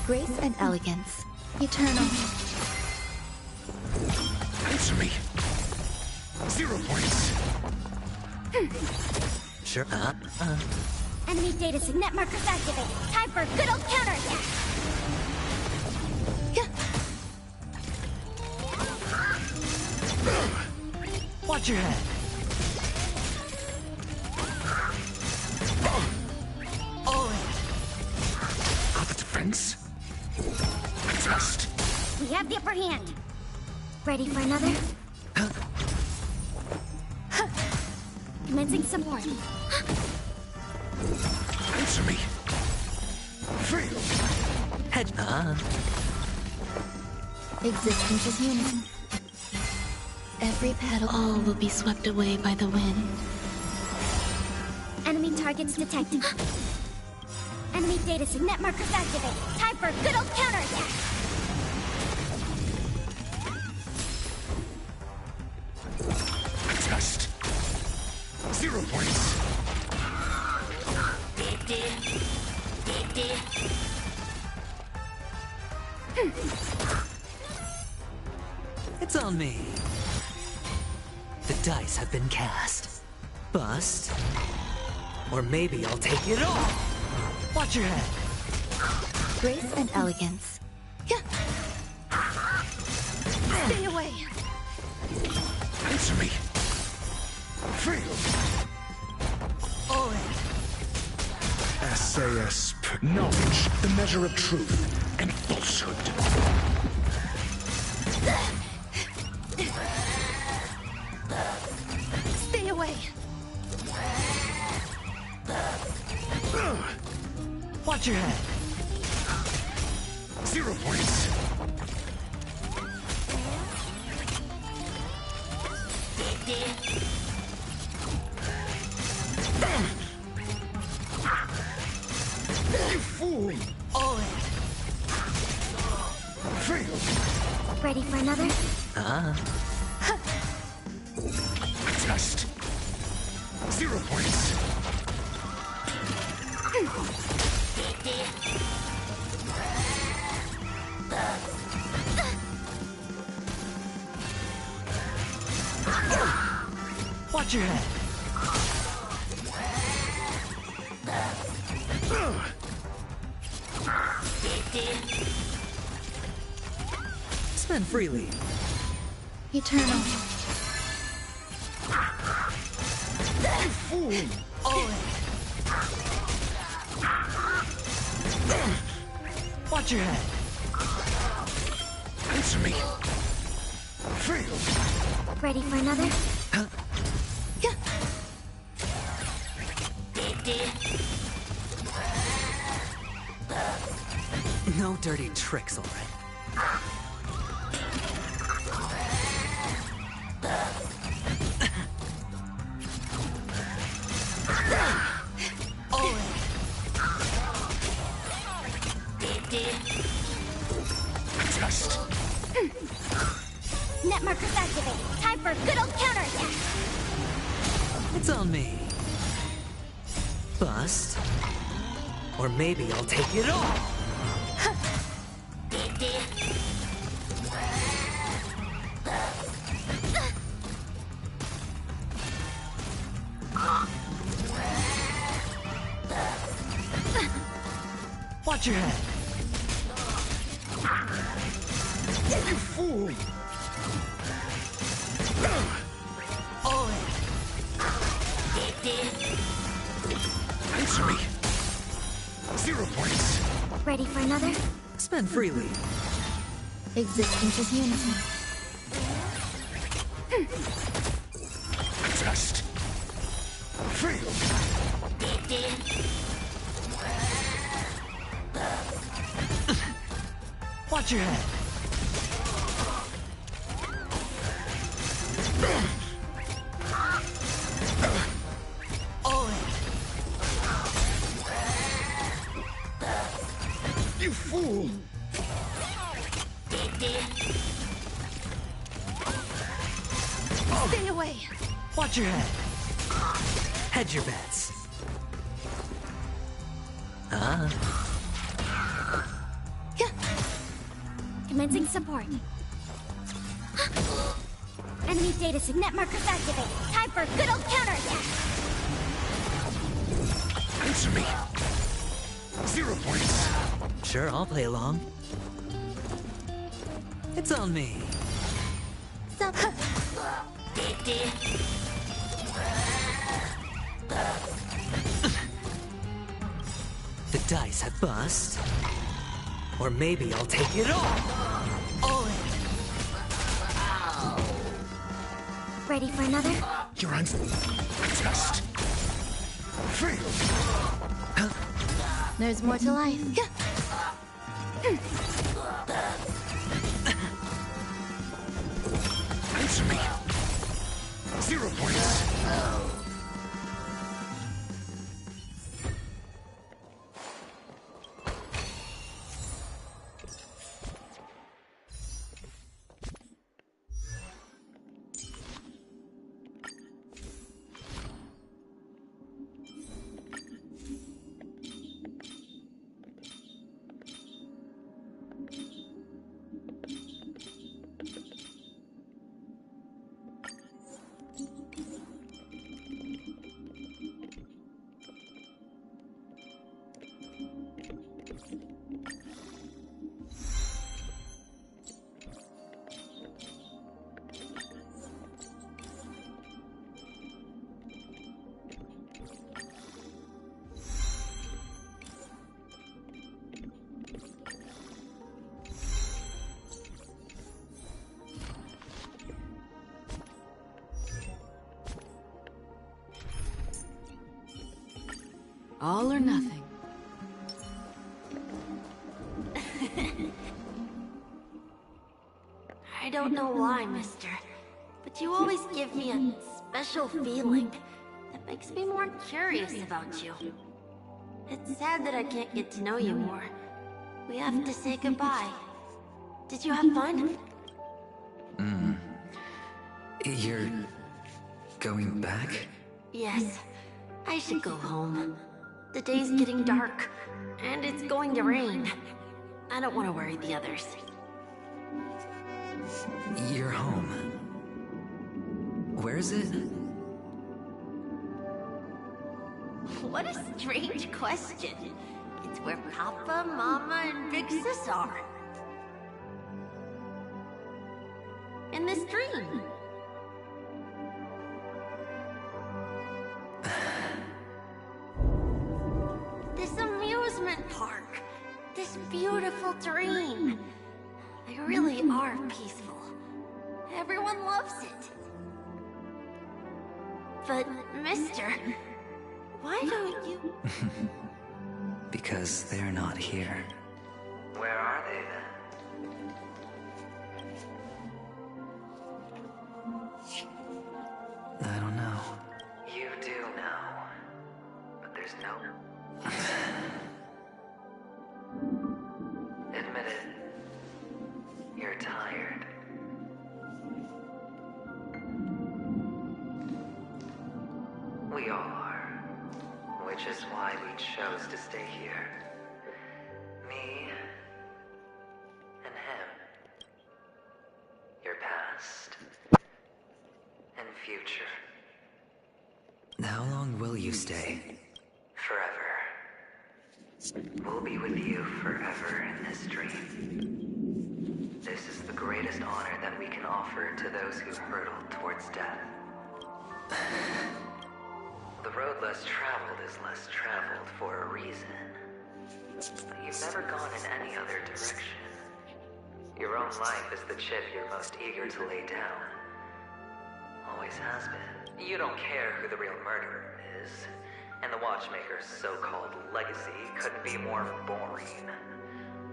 Grace and elegance. Eternal. Answer me. 0 points. Sure. Enemy data signet markers activated. Time for a good old counterattack. Watch your head. All in. Got the defense. Just. We have the upper hand. Ready for another? Commencing support. Answer me. Feel. Head. Existence is unity. Every petal, all will be swept away by the wind. Enemy targets detected. Enemy data signet markers activated. Time for a good old counterattack. Just 0 points. It's on me. The dice have been cast. Bust. Or maybe I'll take it all. Watch your head. Grace and elegance. Stay away. Answer me. Feel. All in. SAS knowledge, the measure of truth and falsehood. Stay away. Watch your head. 0 points. You fool! All in. Feel. Ready for another? Just 0 points. Watch your head. Spend freely. Eternal. You fool! All in. Watch your head. Answer me. Feel. Ready for another? No dirty tricks, all right? Just Net markers activated. Time for a good old counterattack. It's on me. Bust. Or maybe I'll take it all. Watch your head. you fool! All in. Answer me. 0 points. Ready for another? Spend freely. Existence is unity. Just feel. Watch your head. All in. You fool! Stay away. Watch your head. Hedge your bets. Commencing support. Enemy data signet markers activated. Time for a good old counterattack. Answer me. 0 points. Sure, I'll play along. It's on me. The dice have bust. Or maybe I'll take it all. All in. Ready for another? You're on. Just feel. There's more to life. Answer me. 0 points. All or nothing. I don't know why, mister, but you always give me a special feeling that makes me more curious about you. It's sad that I can't get to know you more. We have to say goodbye. Did you have fun? You're going back? Yes. I should go home. The day's getting dark, and it's going to rain. I don't want to worry the others. You're home. Where is it? What a strange question. It's where Papa, Mama, and Big Sis are. In this dream. This amusement park. This beautiful dream. They really are peaceful. Everyone loves it. But, mister, why don't you... Because they're not here. Where are they then? I don't know. You do know. But there's no... admit it. You're tired. We all are. Which is why we chose to stay here. Me and him. Your past and future. How long will you stay? Forever. We'll be with you forever in this dream. This is the greatest honor that we can offer to those who hurtle towards death. The road less traveled is less traveled for a reason. You've never gone in any other direction. Your own life is the chip you're most eager to lay down. Always has been. You don't care who the real murderer is. And the Watchmaker's so-called legacy couldn't be more boring.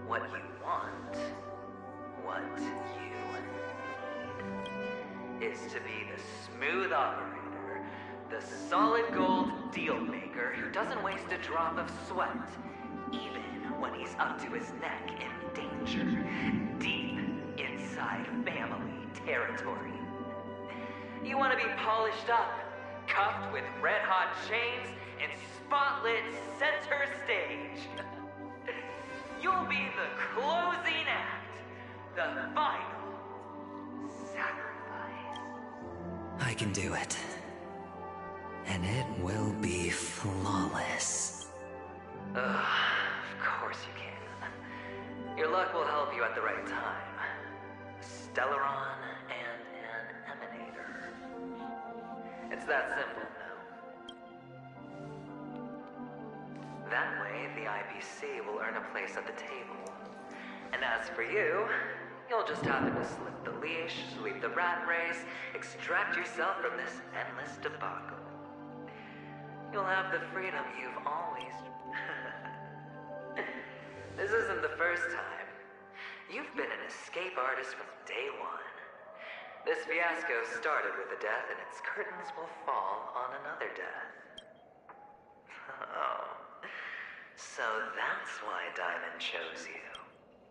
What you want, what you need, is to be the smooth operator, the solid gold deal maker who doesn't waste a drop of sweat, even when he's up to his neck in danger, deep inside family territory. You want to be polished up, cuffed with red-hot chains, and spotlit center stage. You'll be the closing act, the final sacrifice. I can do it. And it will be flawless. Of course you can. Your luck will help you at the right time. Stellaron and an emanator. It's that simple now. That way, the IPC will earn a place at the table. And as for you, you'll just happen to slip the leash, sweep the rat race, extract yourself from this endless debacle. You'll have the freedom you've always... This isn't the first time. You've been an escape artist from day one. This fiasco started with a death, and its curtains will fall on another death. Oh. So that's why Diamond chose you.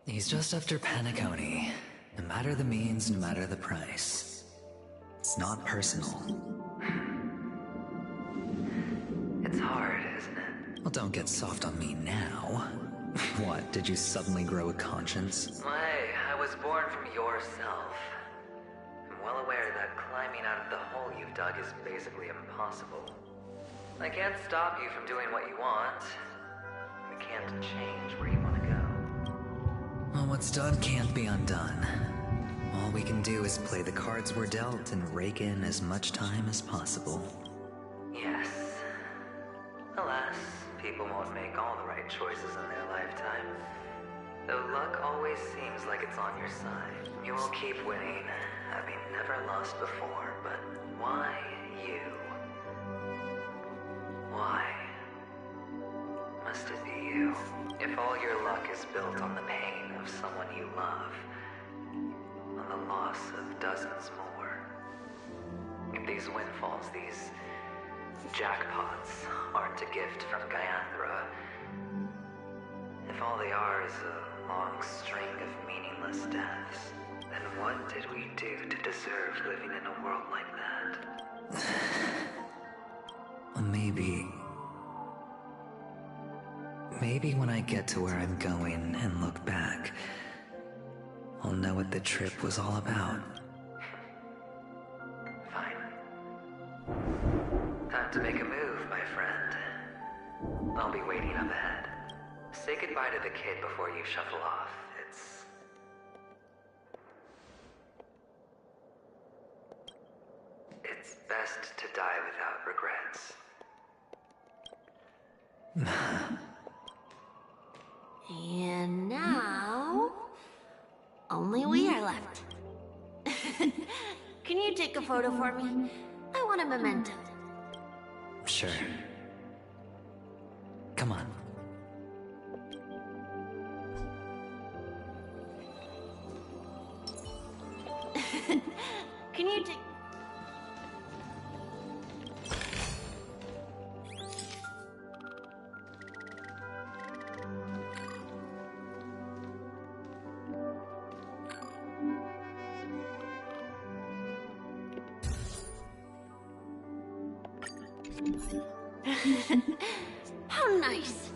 He's just after Penacony. No matter the means, no matter the price. It's not personal. It's hard, isn't it? Well, don't get soft on me now. What, did you suddenly grow a conscience? Hey, I was born from yourself. I'm well aware that climbing out of the hole you've dug is basically impossible. I can't stop you from doing what you want. I can't change where you want to go. Well, what's done can't be undone. All we can do is play the cards we're dealt and rake in as much time as possible. Yes. Alas, people won't make all the right choices in their lifetime. Though luck always seems like it's on your side. You will keep winning, having never lost before, but why you? Why must it be you? If all your luck is built on the pain of someone you love, on the loss of dozens more, if these windfalls, these jackpots, aren't a gift from Gaiathra, if all they are is a long string of meaningless deaths, then what did we do to deserve living in a world like that? Maybe when I get to where I'm going and look back, I'll know what the trip was all about. Fine. Time to make a move, my friend. I'll be waiting up ahead. Say goodbye to the kid before you shuffle off. It's best to die without regrets. And now, only we are left. Can you take a photo for me? I want a memento. Sure. Come on. Can you take... How nice.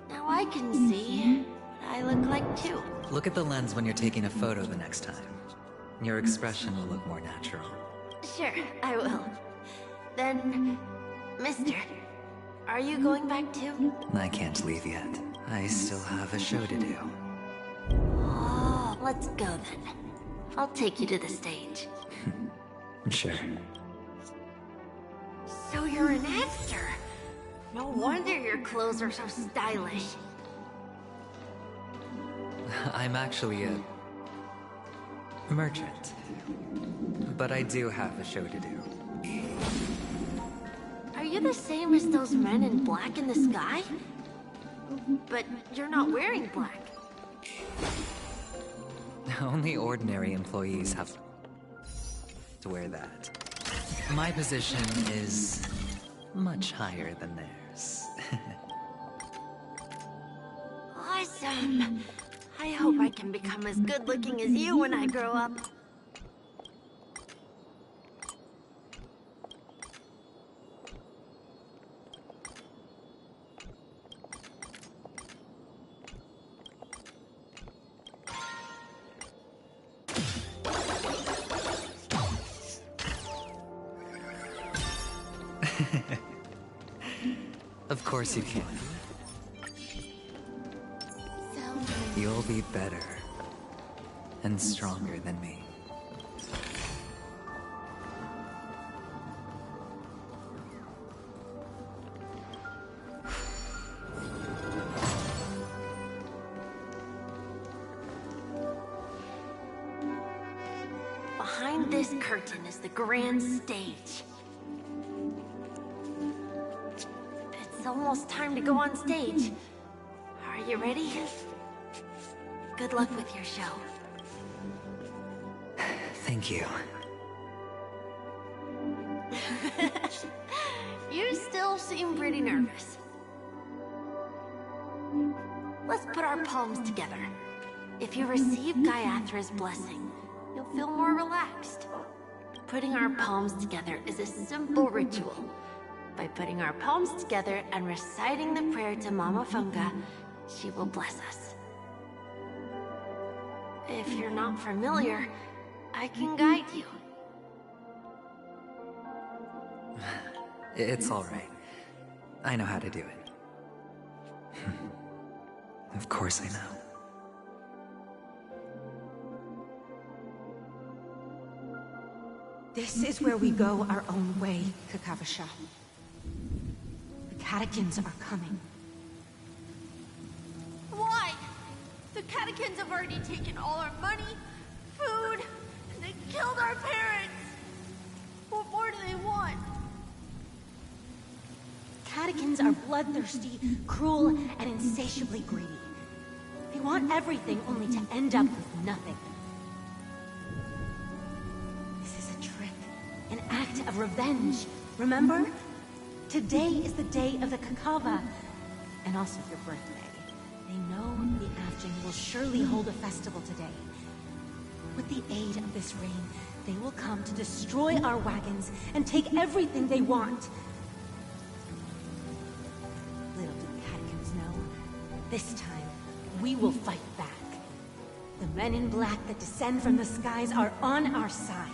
Now I can see what I look like too. Look at the lens when you're taking a photo the next time. Your expression will look more natural. Sure, I will. Then, mister, are you going back too? I can't leave yet. I still have a show to do. Oh, let's go then. I'll take you to the stage. Sure. So you're an actor? No wonder your clothes are so stylish. I'm actually a merchant. But I do have a show to do. Are you the same as those men in black in the sky? But you're not wearing black. Only ordinary employees have to wear that. My position is much higher than theirs. Awesome. I hope I can become as good looking as you when I grow up. Of course you can. You'll be better and stronger than me. Behind this curtain is the grand stage. It's almost time to go on stage. Are you ready? Good luck with your show. Thank you. You still seem pretty nervous. Let's put our palms together. If you receive Gaiathra's blessing, you'll feel more relaxed. Putting our palms together is a simple ritual. By putting our palms together and reciting the prayer to Mama Funga, she will bless us. If you're not familiar, I can guide you. It's all right. I know how to do it. Of course I know. This is where we go our own way, Kakavasha. The catechins are coming. Why? The catechins have already taken all our money, food, and they killed our parents. What more do they want? Catechins are bloodthirsty, cruel, and insatiably greedy. They want everything only to end up with nothing. This is a trick, an act of revenge. Remember? Today is the day of the Kakava, and also your birthday. They know the Avgin will surely hold a festival today. With the aid of this rain, they will come to destroy our wagons and take everything they want. Little do the catechins know, this time, we will fight back. The men in black that descend from the skies are on our side.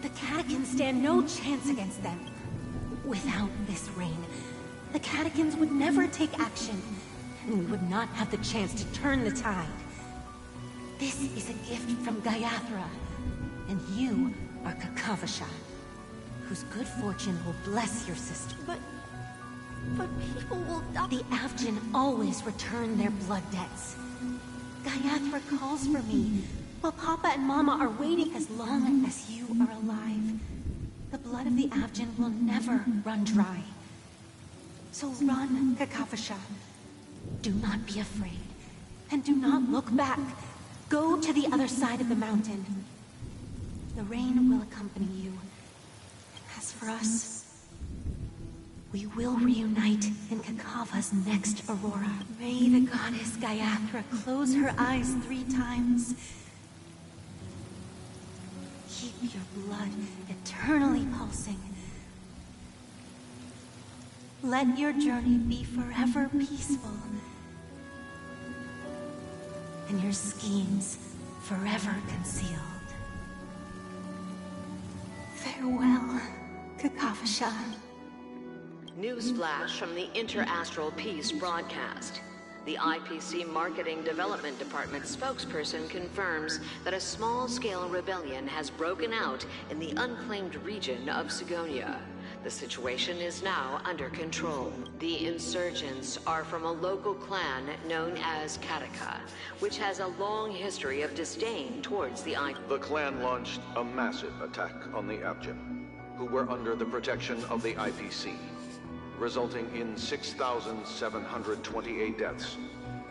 The catechins stand no chance against them. Without this rain, the catechins would never take action, and we would not have the chance to turn the tide. This is a gift from Gaiathra, and you are Kakavasha, whose good fortune will bless your sister. But people will die. The Avgin always return their blood debts. Gaiathra calls for me, while Papa and Mama are waiting. As long as you are alive, the blood of the Avgin will never run dry. So run, Kakavasha. Do not be afraid, and do not look back. Go to the other side of the mountain. The rain will accompany you. As for us, we will reunite in Kakava's next aurora. May the goddess Gaiathra close her eyes 3 times. Keep your blood eternally pulsing. Let your journey be forever peaceful. And your schemes forever concealed. Farewell, Kakavasha. Newsflash from the Inter-Astral Peace broadcast. The IPC Marketing Development Department spokesperson confirms that a small-scale rebellion has broken out in the unclaimed region of Sigonia. The situation is now under control. The insurgents are from a local clan known as Kataka, which has a long history of disdain towards the The clan launched a massive attack on the Abjin, who were under the protection of the IPC, resulting in 6,728 deaths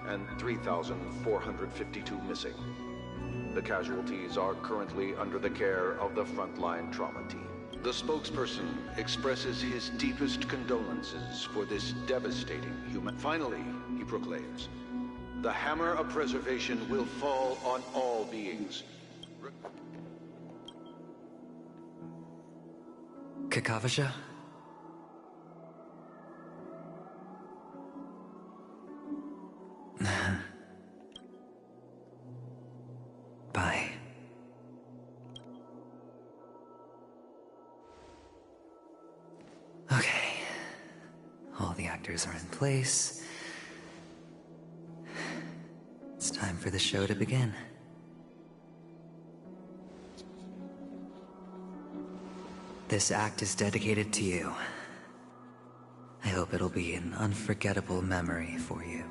and 3,452 missing. The casualties are currently under the care of the frontline trauma team. The spokesperson expresses his deepest condolences for this devastating human. Finally, he proclaims, the hammer of preservation will fall on all beings. Kakavasha? Bye. Okay. All the actors are in place. It's time for the show to begin. This act is dedicated to you. I hope it'll be an unforgettable memory for you.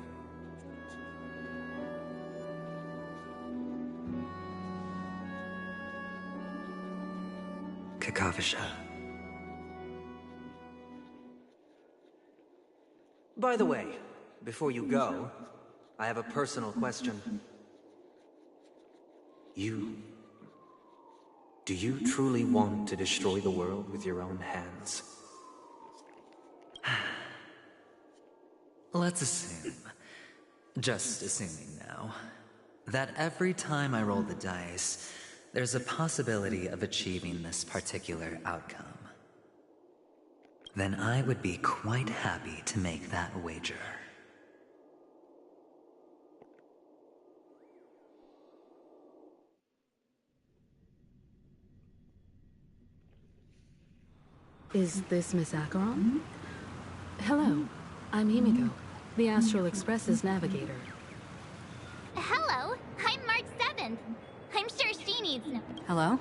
Kakavasha. By the way, before you go, I have a personal question. Do you truly want to destroy the world with your own hands? Let's assume, just assuming now, that every time I roll the dice, there's a possibility of achieving this particular outcome. Then I would be quite happy to make that wager. Is this Miss Acheron? Hello, I'm Himiko, the Astral Express's navigator. Hello, I'm March 7th. I'm sure she needs no. Hello?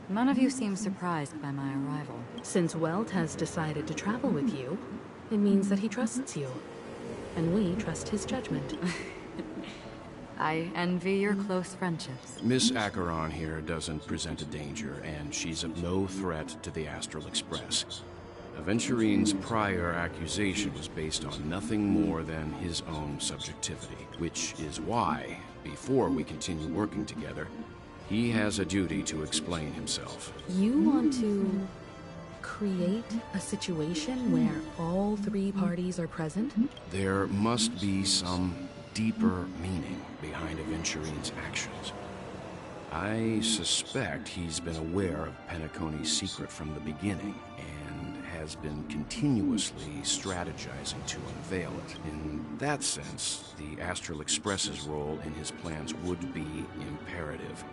None of you seem surprised by my arrival. Since Welt has decided to travel with you, it means that he trusts you. And we trust his judgment. I envy your close friendships. Miss Acheron here doesn't present a danger, and she's of no threat to the Astral Express. Aventurine's prior accusation was based on nothing more than his own subjectivity, which is why, before we continue working together, he has a duty to explain himself. You want to create a situation where all three parties are present? There must be some deeper meaning behind Aventurine's actions. I suspect he's been aware of Penacony's secret from the beginning, and has been continuously strategizing to unveil it. In that sense, the Astral Express's role in his plans would be imperative.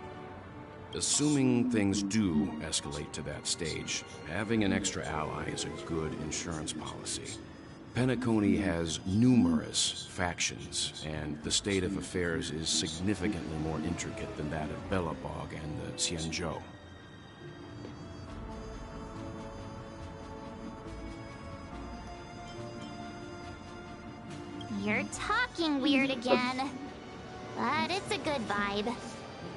Assuming things do escalate to that stage, having an extra ally is a good insurance policy. Penacony has numerous factions, and the state of affairs is significantly more intricate than that of Belobog and the Xianzhou. You're talking weird again. But it's a good vibe.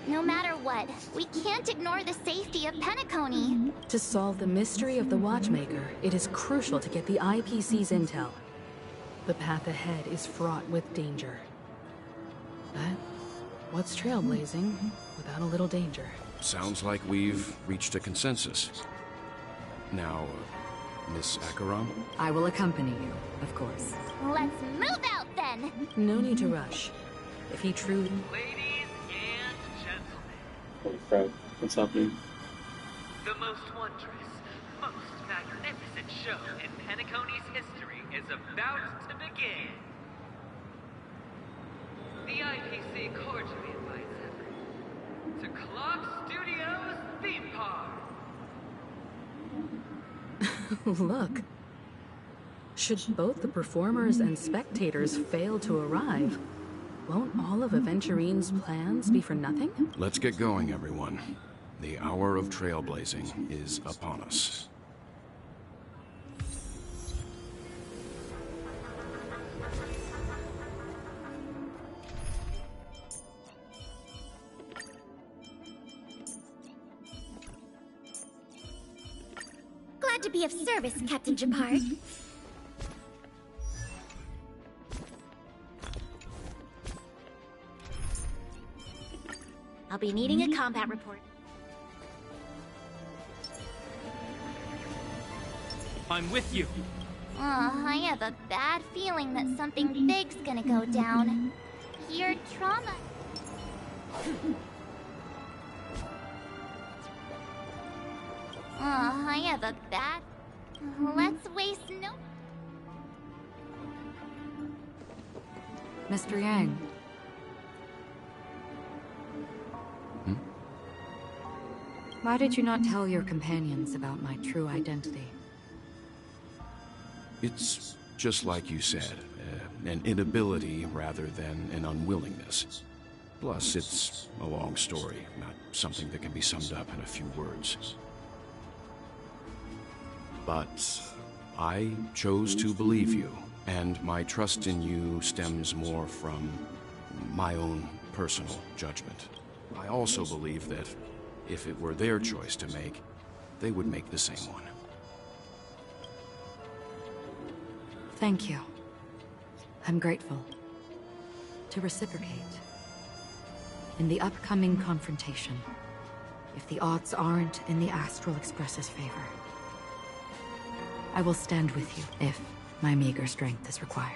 No matter what, we can't ignore the safety of Penacony. To solve the mystery of the Watchmaker, it is crucial to get the IPC's intel. The path ahead is fraught with danger. But what's trailblazing without a little danger? Sounds like we've reached a consensus. Now, Miss Acheron? I will accompany you, of course. Let's move out then! No need to rush. If he truly... Holy crap, what's happening? The most wondrous, most magnificent great show in Penacony's history is about to begin. The IPC cordially invites everyone to Clock Studios Theme Park. Look. Should both the performers and spectators fail to arrive, won't all of Aventurine's plans be for nothing? Let's get going, everyone. The hour of trailblazing is upon us. Glad to be of service, Captain Japard. I'll be needing a combat report. I'm with you. I have a bad feeling that something big's gonna go down. Your trauma... I have a bad... Let's waste no... Mr. Yang. Why did you not tell your companions about my true identity? It's just like you said, an inability rather than an unwillingness. Plus, it's a long story, not something that can be summed up in a few words. But I chose to believe you, and my trust in you stems more from my own personal judgment. I also believe that if it were their choice to make, they would make the same one. Thank you. I'm grateful. To reciprocate. In the upcoming confrontation, if the odds aren't in the Astral Express's favor, I will stand with you if my meager strength is required.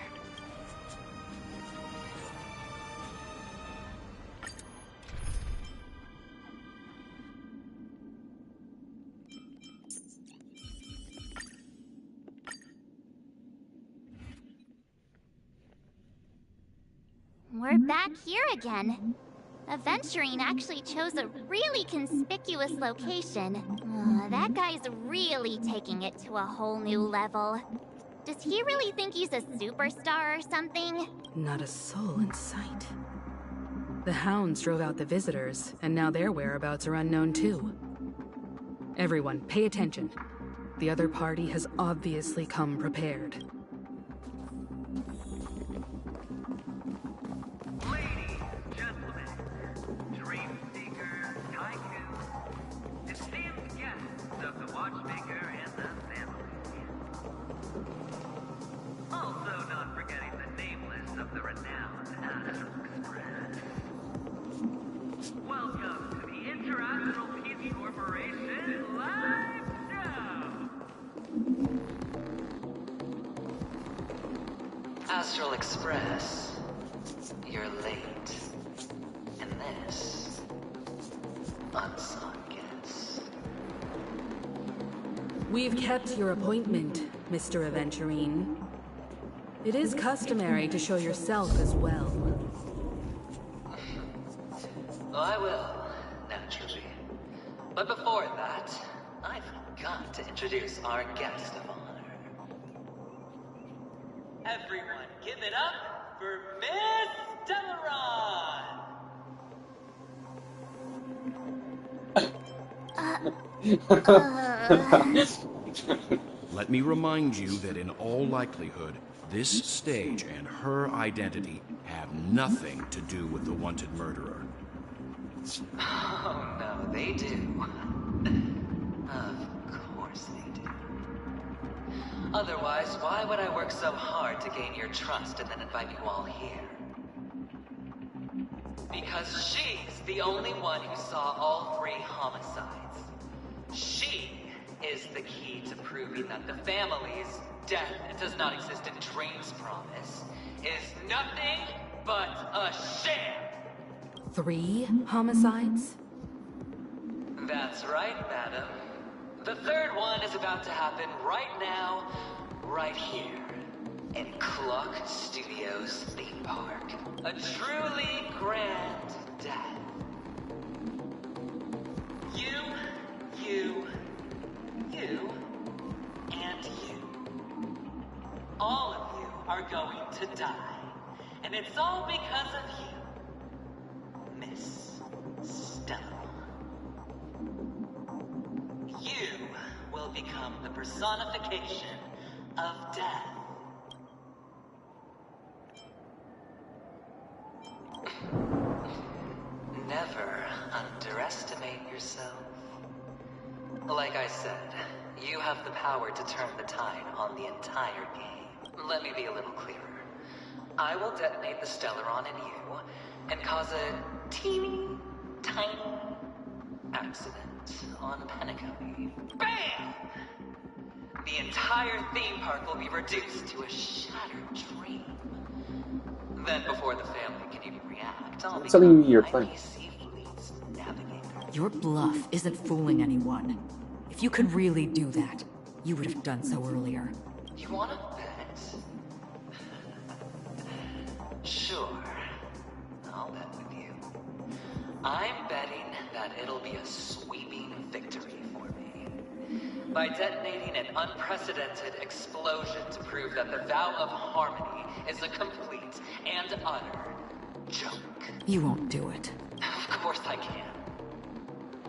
We're back here again. Aventurine actually chose a really conspicuous location. That guy's really taking it to a whole new level. Does he really think he's a superstar or something? Not a soul in sight. The hounds drove out the visitors, and now their whereabouts are unknown too. Everyone, pay attention. The other party has obviously come prepared. Astral Express, you're late. And this, unsung guest. We've kept your appointment, Mr. Aventurine. It is customary to show yourself as well. I will, naturally. But before that, I've got to introduce our guest of honor. Everyone, give it up for Miss Delaron! Let me remind you that in all likelihood, this stage and her identity have nothing to do with the wanted murderer. Oh, no, they do. Of course they do. Otherwise, why would I work so hard to gain your trust and then invite you all here? Because she's the only one who saw all 3 homicides. She is the key to proving that the family's death does not exist in Dream's promise is nothing but a sham! 3 homicides? That's right, madam. The third one is about to happen right now, right here, in Clock Studios theme park. A truly grand death. You, and you. All of you are going to die. And it's all because of you, Miss Stella. You will become the personification of death. Never underestimate yourself. Like I said, you have the power to turn the tide on the entire game. Let me be a little clearer. I will detonate the Stellaron in you and cause a teeny, tiny accident on Penacony. BAM! The entire theme park will be reduced to a shattered dream. Then before the family can even react, I'll be telling me your plan. Your bluff isn't fooling anyone. If you could really do that, you would have done so earlier. You wanna bet? Sure. I'll bet with you. I'm betting that it'll be a sweeping victory for me. By detonating an unprecedented explosion to prove that the vow of harmony is a complete and utter joke. You won't do it. Of course I can.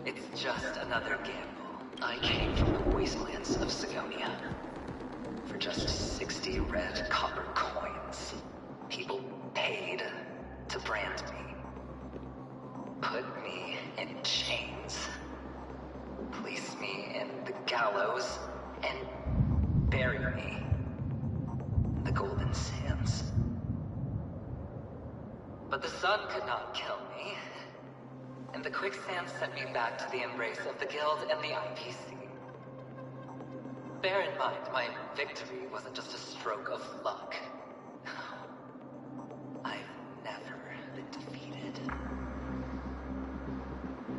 It's just another gamble. I came from the wastelands of Sigonia. For just 60 red copper coins, people paid to brand me. Put me in chains. Place me in the gallows and bury me in the golden sands. But the sun could not kill me. And the quicksand sent me back to the embrace of the Guild and the IPC. Bear in mind, my victory wasn't just a stroke of luck. I've never been defeated.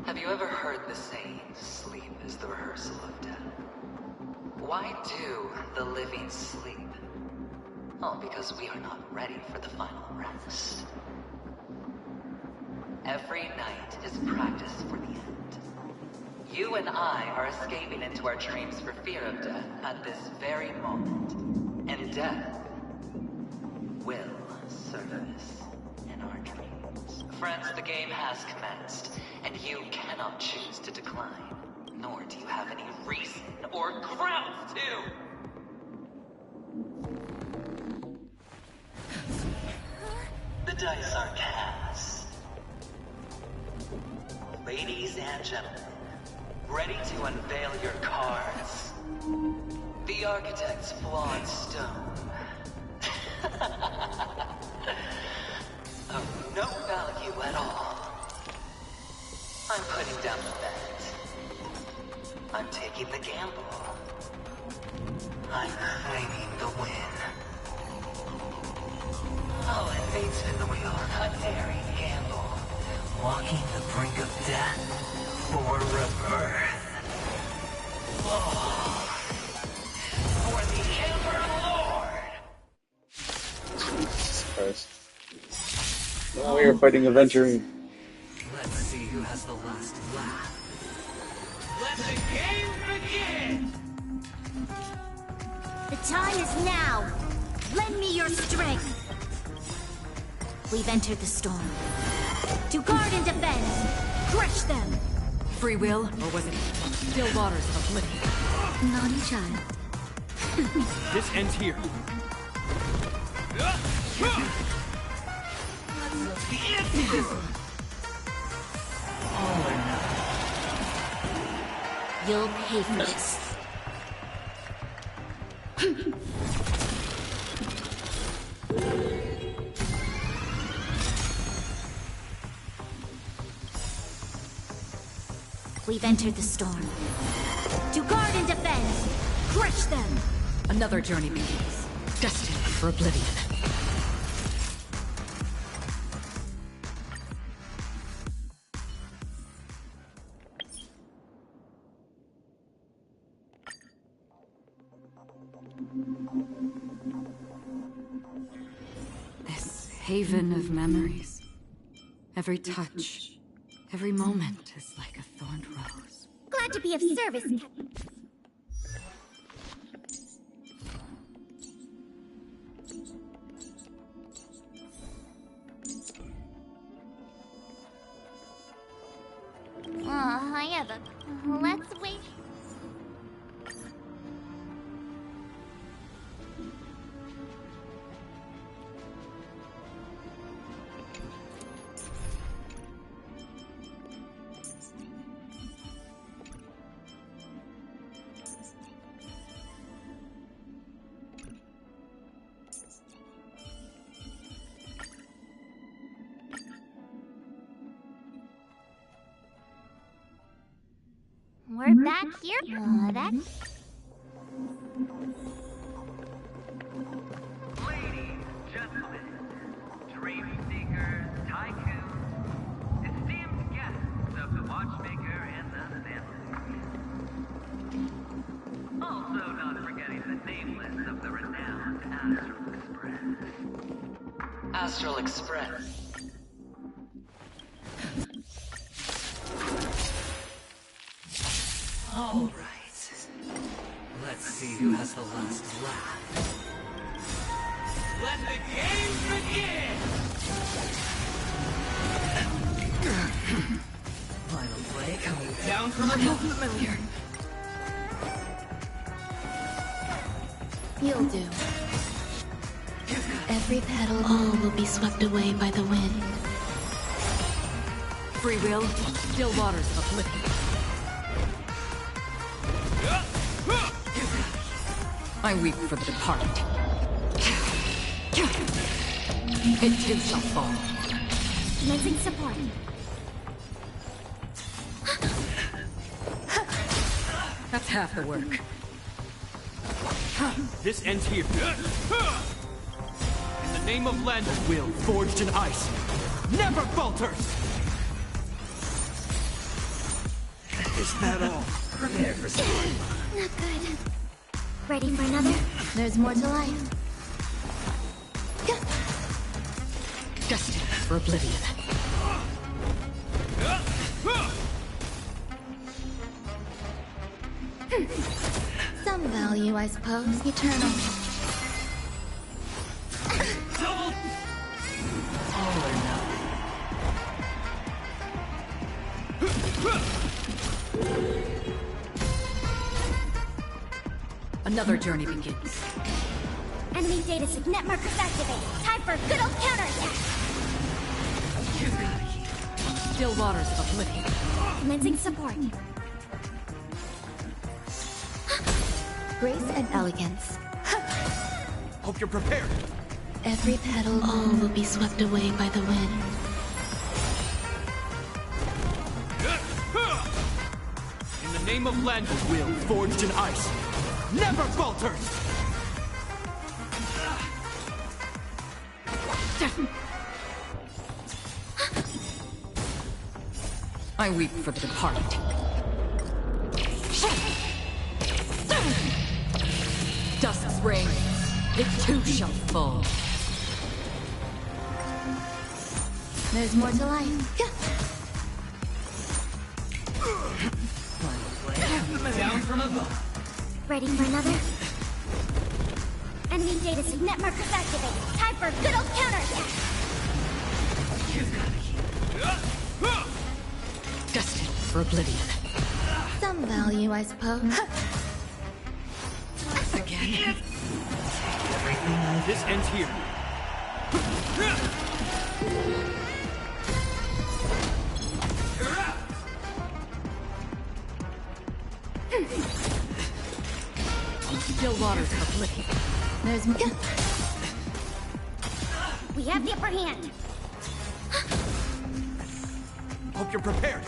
Have you ever heard the saying, sleep is the rehearsal of death? Why do the living sleep? Oh, because we are not ready for the final rest. Every night is practice for the end. You and I are escaping into our dreams for fear of death at this very moment. And death will surface in our dreams. Friends, the game has commenced, and you cannot choose to decline. Nor do you have any reason or grounds to! The dice are cast. Ladies and gentlemen, ready to unveil your cards? The architect's flawed stone. Of no value at all. I'm putting down the bet. I'm taking the gamble. I'm claiming the win. I'll let fate spin the wheel. A daring gamble. Walking the brink of death for rebirth. Oh, for the Emperor Lord! Jesus Christ. Now we are fighting Aventurine. Let's see who has the last laugh. Let the game begin! The time is now. Lend me your strength. We've entered the storm. To guard and defend. Crush them. Free will, or was it still waters of oblivion? Naughty child. This ends here. You'll pay for this. We've entered the storm. To guard and defend. Crush them. Another journey begins. Destined for oblivion. haven of memories. Every touch, every moment is like a thorned rose. Glad to be of service, Captain. I have a... Let's wait. We're back here. That's... Ladies, gentlemen, dream seekers, tycoons, esteemed guests of the Watchmaker and the family. Also not forgetting the nameless of the renowned Astral Express. Astral Express. All right. Let's see who has the last laugh. Let the games begin! Final play coming down from above. Familiar. You'll do. Every petal, all will be swept away by the wind. Free will, still waters uplifted. I weep for the departed. It too shall fall. Commencing support. That's half the work. This ends here. In the name of land, a will forged in ice never falters! Is that all? Prepare for something. Not good. Ready for another? There's more to life. Destined for oblivion. Some value, I suppose. Eternal. All or nothing. Another journey begins. Enemy data signet markers activated. Time for a good old counterattack. Still waters of oblivion. Commencing support. Grace and elegance. Hope you're prepared. Every petal, all will be swept away by the wind. In the name of land, a will forged in ice never falters! I weep for the departed. Dusk's reign, it too shall fall. There's more to life. Down from above. Ready for another? Enemy data signet markers activated. Time for a good old counterattack. Destined for oblivion. Some value, I suppose. Again. This ends here. Still waters of oblivion. There's more. We have the upper hand. Hope you're prepared.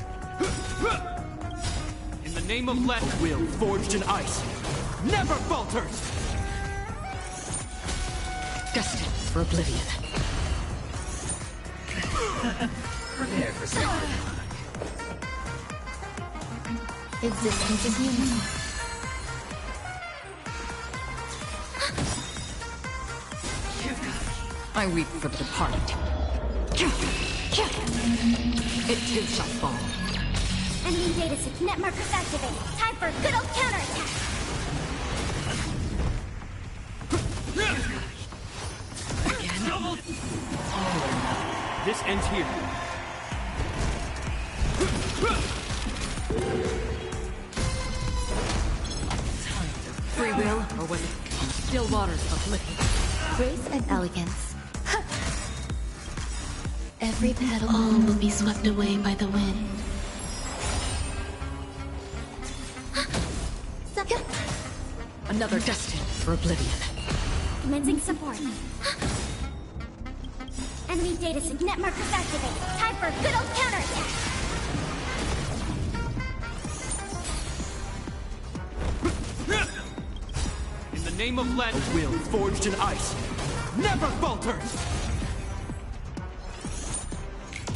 In the name of land, a will forged in ice never falters! Destined for oblivion. Prepare for something. Existence is unity. I I weep for the departed. It too shall fall. Enemy data sync net markers activated. Time for a good old counterattack. This ends here. Free will, or was it still waters of Lithium? Grace and elegance. Every petal, all will be swept away by the wind. Another destined for oblivion. Commencing support. Enemy data sync net markers activated. Time for a good old counterattack. In the name of land, a will forged in ice never falters!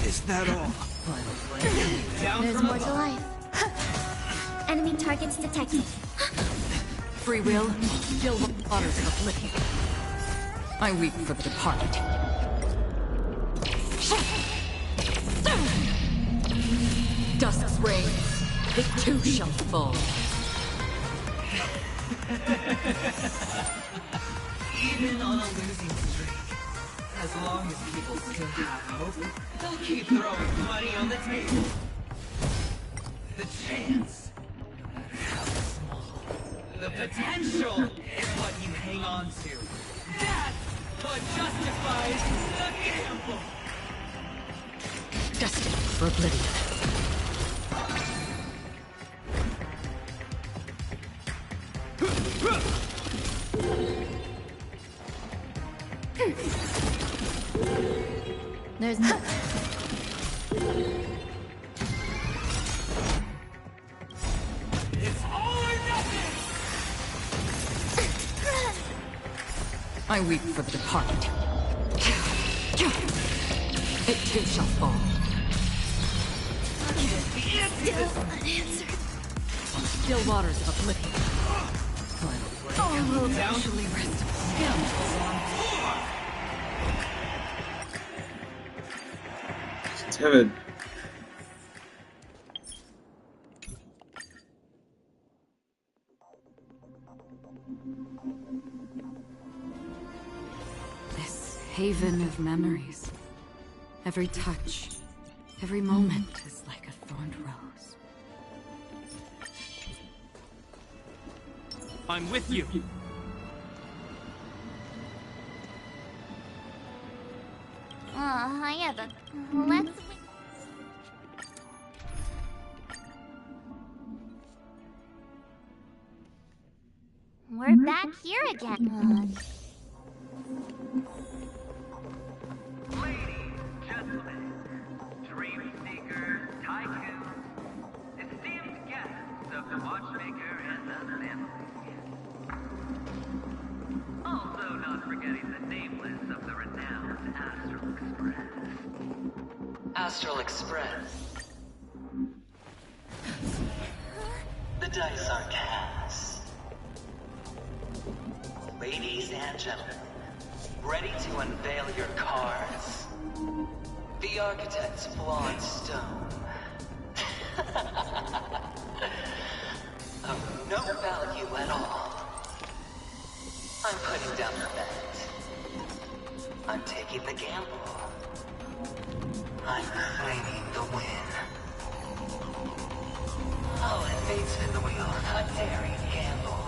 Is that all? There's more to life. Enemy targets detected. Free will, still waters of Lithium. I weep for the departed. Dusk's reign, it too shall fall. Even on a losing streak, as long as people still have hope, they'll keep throwing money on the table. The chance, no matter how small, the potential is what you hang on to. That's what justifies the gamble. Destined for oblivion. There's no... It's all or nothing! I weep for the departed. It too shall fall. Still unanswered. Still waters of oblivion. All will eventually rest. Timid. This haven of memories. Every touch, every moment is like a thorned rose. I'm with you. Yeah, but let's... We're back here again. Ladies, gentlemen, dream seekers, tycoons, esteemed guests of the watchmaker and the family. Also not forgetting the nameless of the renowned Astral Express. Astral Express. The dice are cast. Ladies and gentlemen, ready to unveil your cards? The Architect's flawed stone. Of no value at all. I'm putting down the bet. I'm taking the gamble. I'm claiming the win. All inmates spin the wheel, a daring gamble.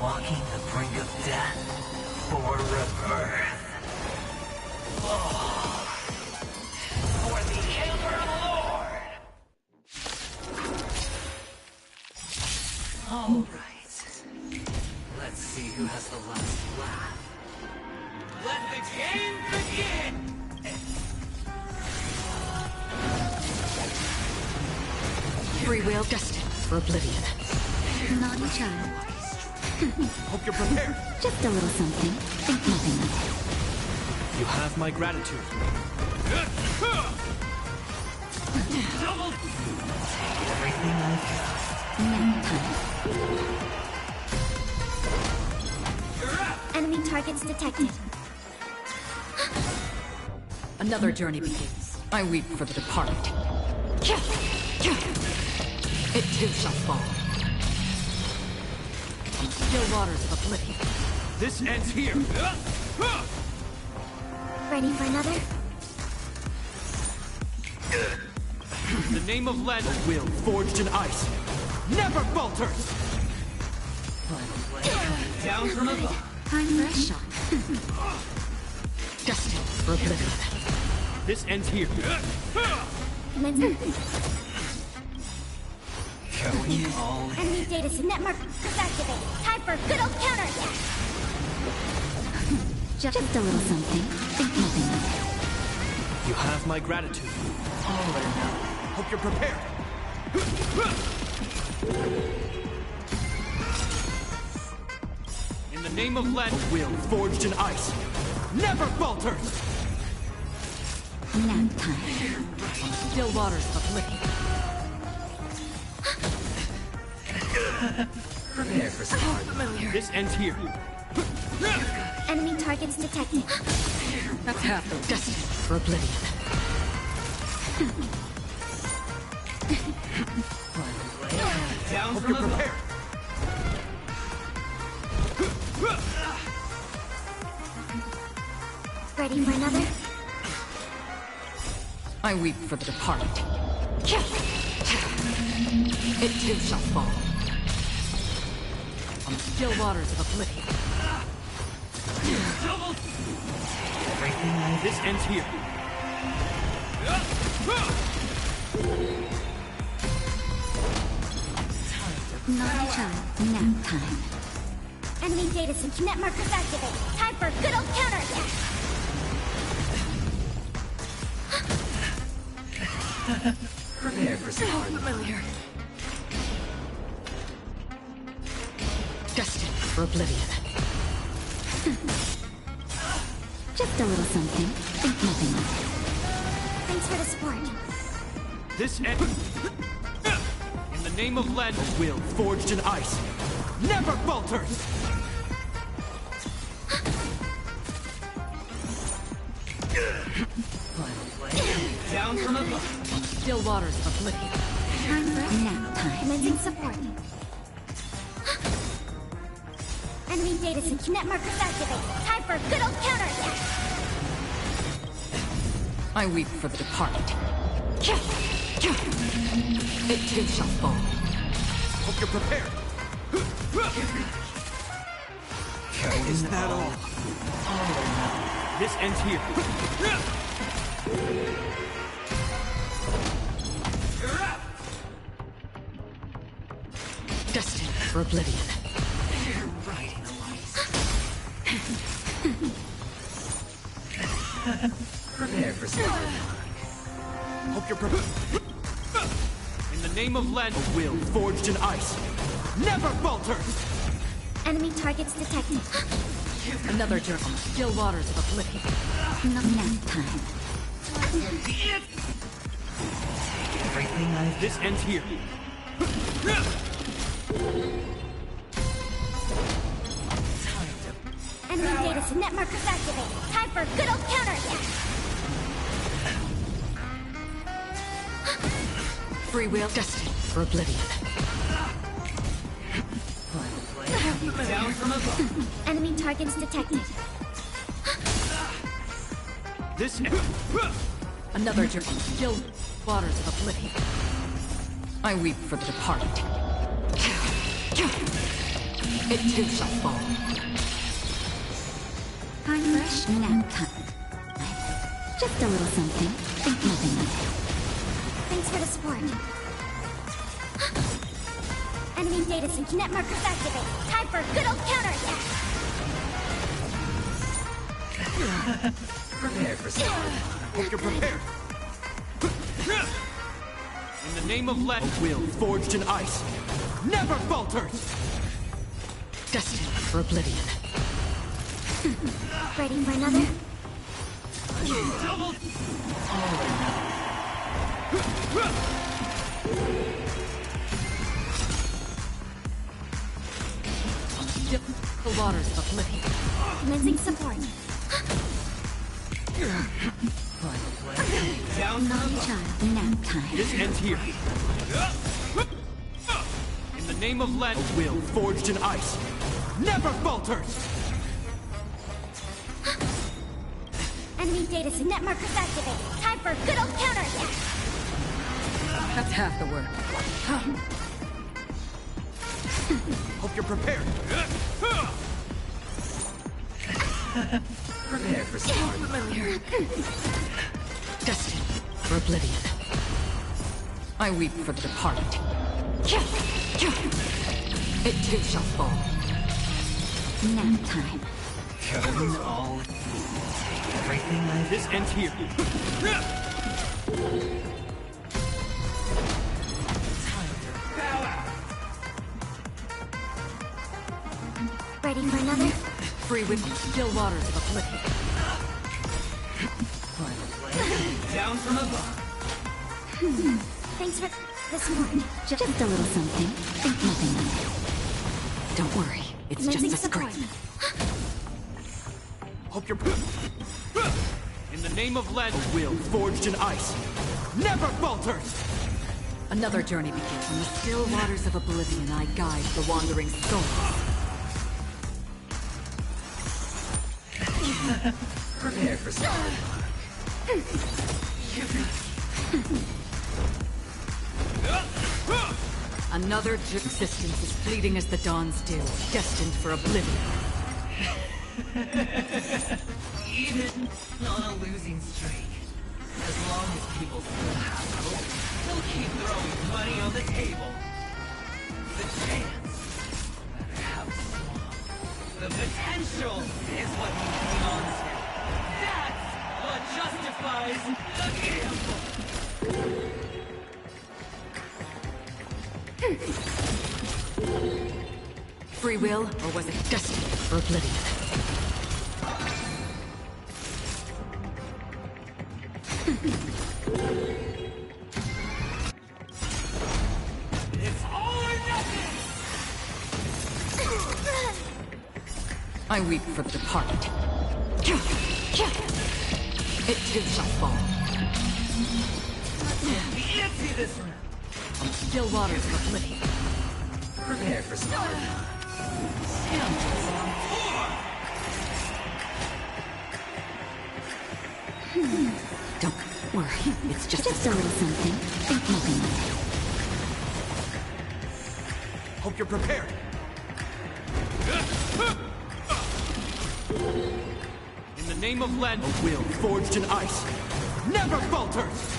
Walking the brink of death for rebirth. Oh, for the Emperor Lord! All right. Let's see who has the last laugh. Let the game begin! Free will destined for oblivion. Naughty child. Hope you're prepared. Just a little something. Think nothing of it. You have my gratitude. Everything I've got. Enemy targets detected. Another journey begins. I weep for the departed. It too shall fall. On the still waters of oblivion. This ends here. Ready for another? In the name of Land, a will forged in ice never falters. Down from above. Time for a shot. Destined for oblivion. This ends here. Commencing. Going all in. Enemy data set network is activated. Time for good old counterattack. Just a little something. Think nothing of it. You have my gratitude. All or none. Hope you're prepared. In the name of Land, a will forged in ice never falters. Nap time. On the still waters of oblivion. Prepare for some hard Familiar. This ends here. Enemy targets detected. That's half the destined for oblivion. down Hope from you're above. prepared. Ready for another? I weep for the departed. It too shall fall. On the still waters of oblivion. This ends here. Naughty child. Nap time. Enemy data set net markers activated. Time for good old counterattack. Prepare for some hard Familiar. Destined for oblivion. Just a little something. Think nothing of it. Thanks for the support. This ends. In the name of Land, a will forged in ice never falters. down from above. On the still waters of oblivion. Time for nap time. Commencing support. Enemy data set net markers activated. Time for good old counterattack. I weep for the departed. It too shall fall. Hope you're prepared. Is that all? This ends here. You're up. Destined for oblivion. You're riding the lights. Prepare for some hard Hope you're prepared. In the name of Land, a will forged in ice never falters. Enemy targets detected. Another journey on the still waters of oblivion. Nap time. everything I've... This ends here. Enemy data set net markers activated. Time for good old counterattack. Free will destined for oblivion. Down from above. Enemy targets detected. This Another journey on the still waters of oblivion. I weep for the departed. It too shall fall. Time fresh nap time. Just a little something. Think nothing of it. Thanks for the support. Enemy data sync net markers activated. Time for good old counterattack. Prepare for some. Hope you're prepared. In the name of Let, a will forged in ice never falters. Destined for oblivion. Ready for another? Still the waters of oblivion. Commencing support. Down Child, nap time. This ends here. In the name of Len, a will forged in ice never falters! Enemy data set net markers activated. Time for a good old counterattack. That's half the work. Hope you're prepared. Prepare for storm. Familiar. Destined for oblivion. I weep for the departed. It too shall fall. Nap time. Comes all. Take everything I've. This ends here. Ready for another? Free with still waters of oblivion. Down from above. Thanks for this morning. Just a little something. Think nothing of it. Don't worry, it's Lensing just a support. scrape. Hope you're... In the name of Len, a will forged in ice never falters! Another journey begins. From the still waters of oblivion, I guide the wandering soul. Prepare for storm. Another existence as fleeting as the dawn's dew, destined for oblivion. Even on a losing streak, as long as people still have hope, they'll keep throwing money on the table. The chance, no matter how small, the potential is what we hang on to. That's what justifies the gamble. Free will, or was it destined for oblivion? It's all or nothing! I weep for the departed. It too shall fall. Empty this round. On the still waters of oblivion. Prepare for storm. Don't worry, it's just a little something. Think nothing of Hope you're prepared. In the name of Len, a will forged in ice never falters!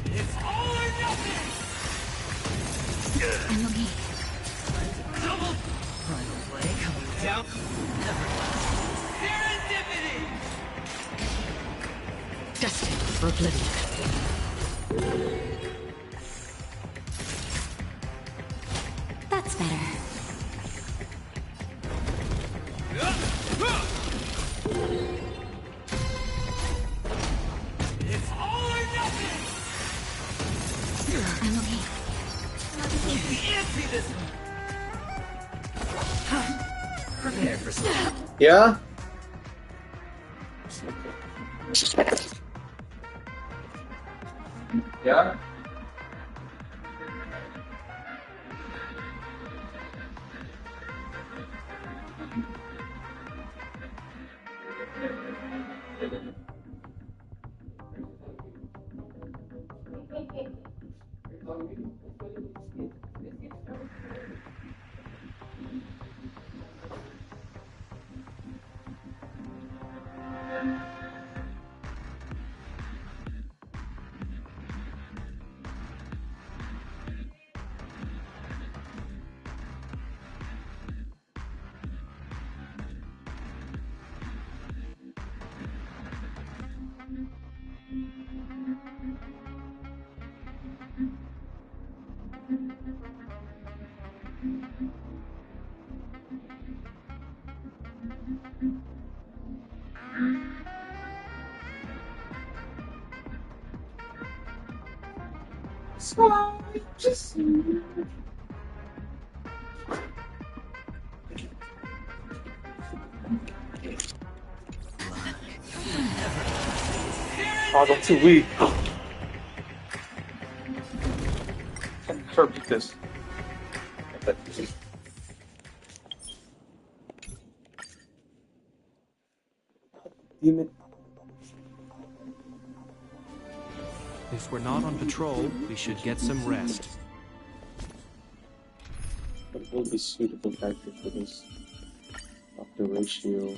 It's all or nothing! I'm okay. Double final play coming down. Serendipity! Destined for oblivion. That's better. It's all or nothing! I'm okay. Empty this one. Prepare for storm. Yeah? Yeah? So, just... 发动自卫。Can't beat this. Damn it. If we're not on patrol, we should get some rest. What will be suitable character for this? Dr. Ratio.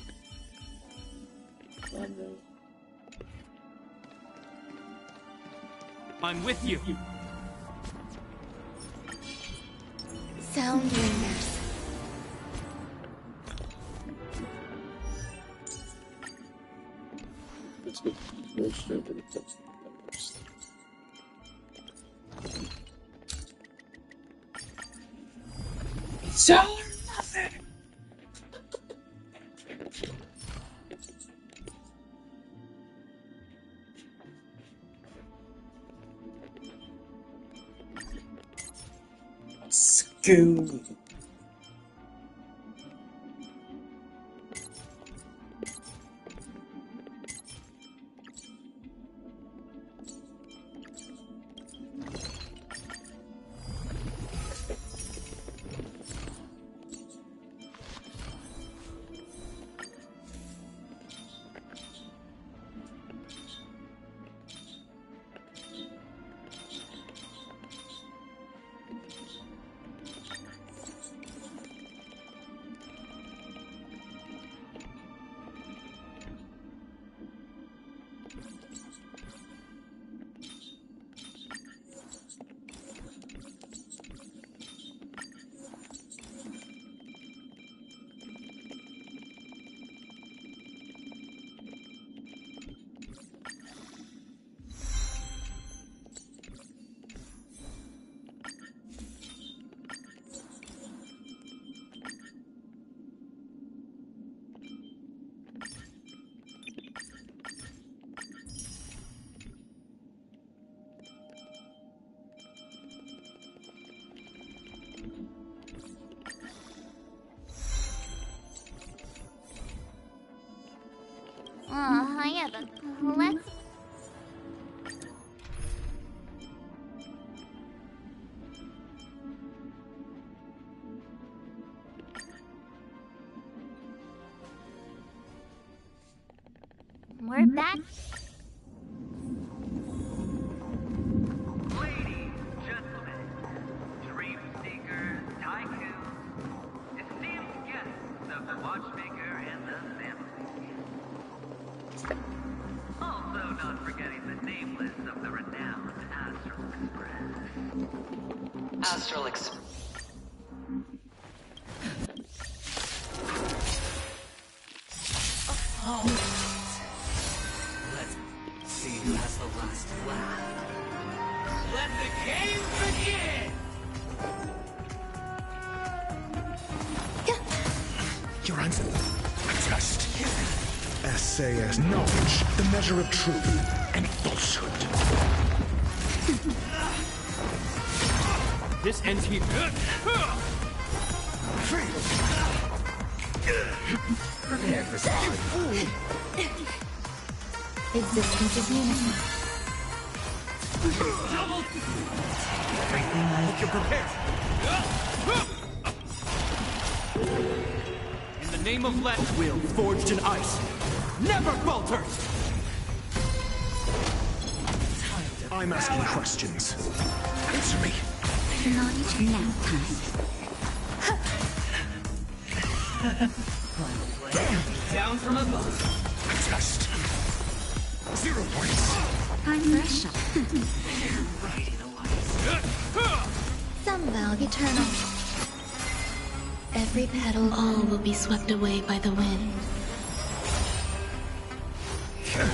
I'm with you. Sound ringers. Let's get Ratio to the text first. It's all or nothing. Let's go. Yeah, but let's... We're back. Ladies, gentlemen, dream seekers, tycoons, esteemed guests of the watchmaker and the family. Also not forgetting the nameless of the renowned Astral Express. Astral Express. Let's see who has the last laugh. Let the game begin! Your answer. Test. SAS knowledge, the measure of truth and falsehood. This ends here. Prepare for something. Existence is unity. Everything I hope you're prepared. In the name of Let, will forged in ice never falters. I'm asking questions. Answer me. Knowledge now time. Down from above. Test. 0 points. Time for a shot. You're right in a way. Some valve eternal. Every petal, all will be swept away by the wind.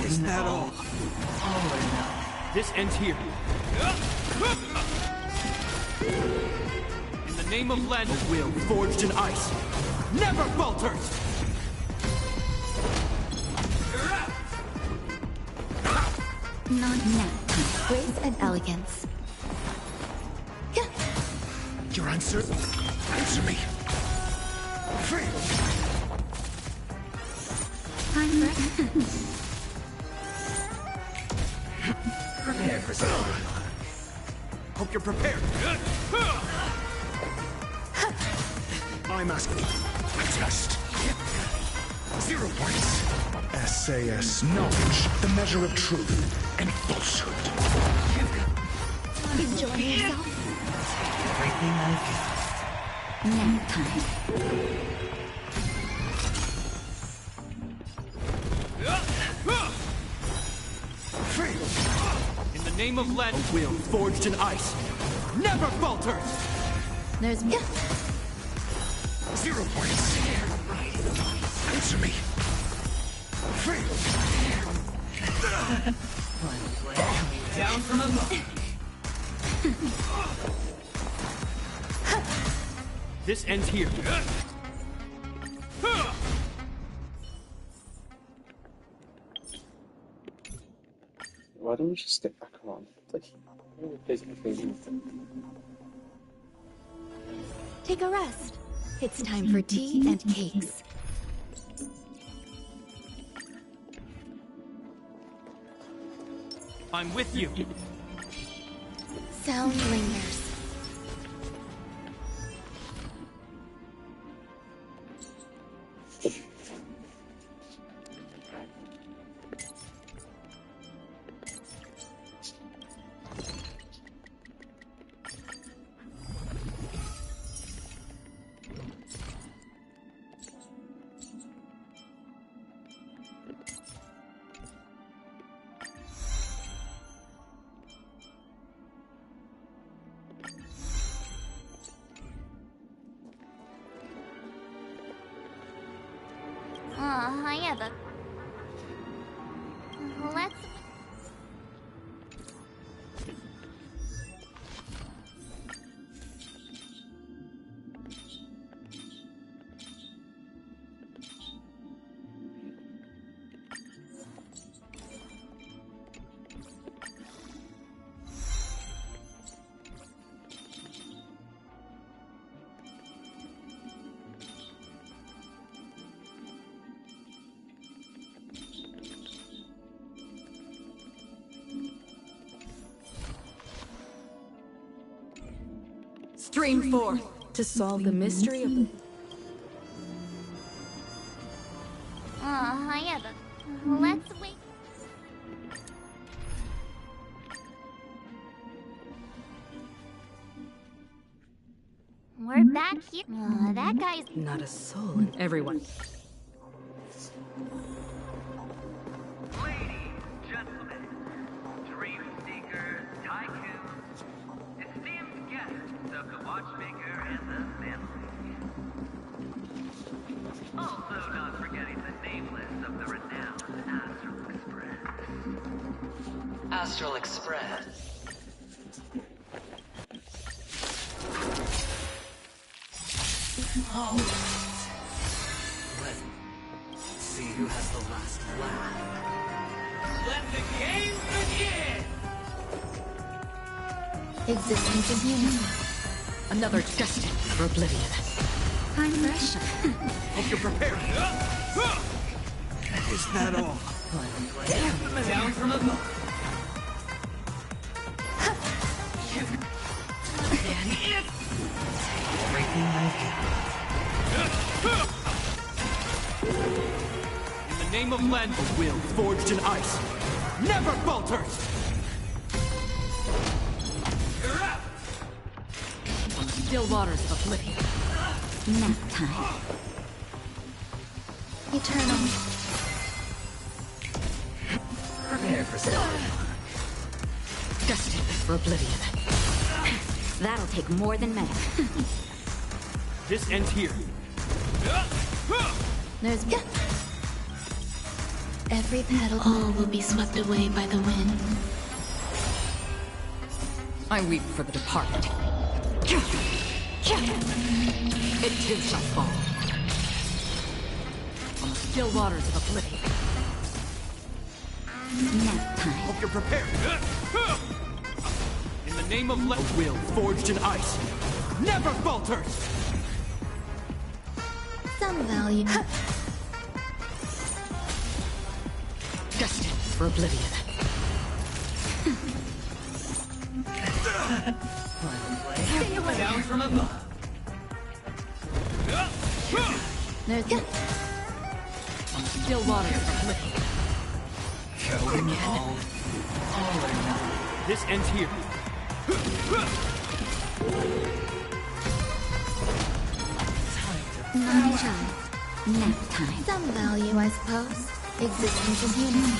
Is that all? All or nothing. This ends here. In the name of Let, will forged in ice never falters. Not now. Grace and elegance. Your answer. Answer me. Time for for something. Hope you're prepared. I'm asking a test. 0 points. SAS knowledge, the measure of truth and falsehood. Enjoying yourself? Everything I've Nap time. In the name of Len, a will forged in ice never falters. There's 0 points. Answer me. Down from above. This ends here. Why don't we just get back on? Take a rest. It's time for tea and cakes. I'm with you. Sound lingers. Yeah, but... Let's... Stream 4. To solve the mystery of the... yeah, but... Let's wait... We're back here. That guy's... Not a soul in everyone. Ladies, gentlemen, dream seekers, tycoons, esteemed guests of the Watchmaker and the family. Also not forgetting the nameless of the renowned Astral Express. Astral Express. Oh. Let's see who has the last laugh. Let the game begin! Existence is human. Another destined for oblivion. I'm fresh. Hope you're prepared. Is that all? Down from above. Everything I've got. In the name of Len, a will forged in ice never falters. You're up! On the still waters of oblivion. Nap time. Eternal. Prepare for something. Destined for oblivion. That'll take more than math. This ends here. There's... Every petal... All will be swept away by the wind. I weep for the departed. It too shall fall. On the still waters of oblivion. Nap time. Hope you're prepared. In the name of Len, a will forged in ice never falters. Some value. Destined for oblivion. Stay away. Down from above. There's still water. Go again. All or nothing. This ends here. Naughty child. Nap time. Some value, I suppose. Existence is unique.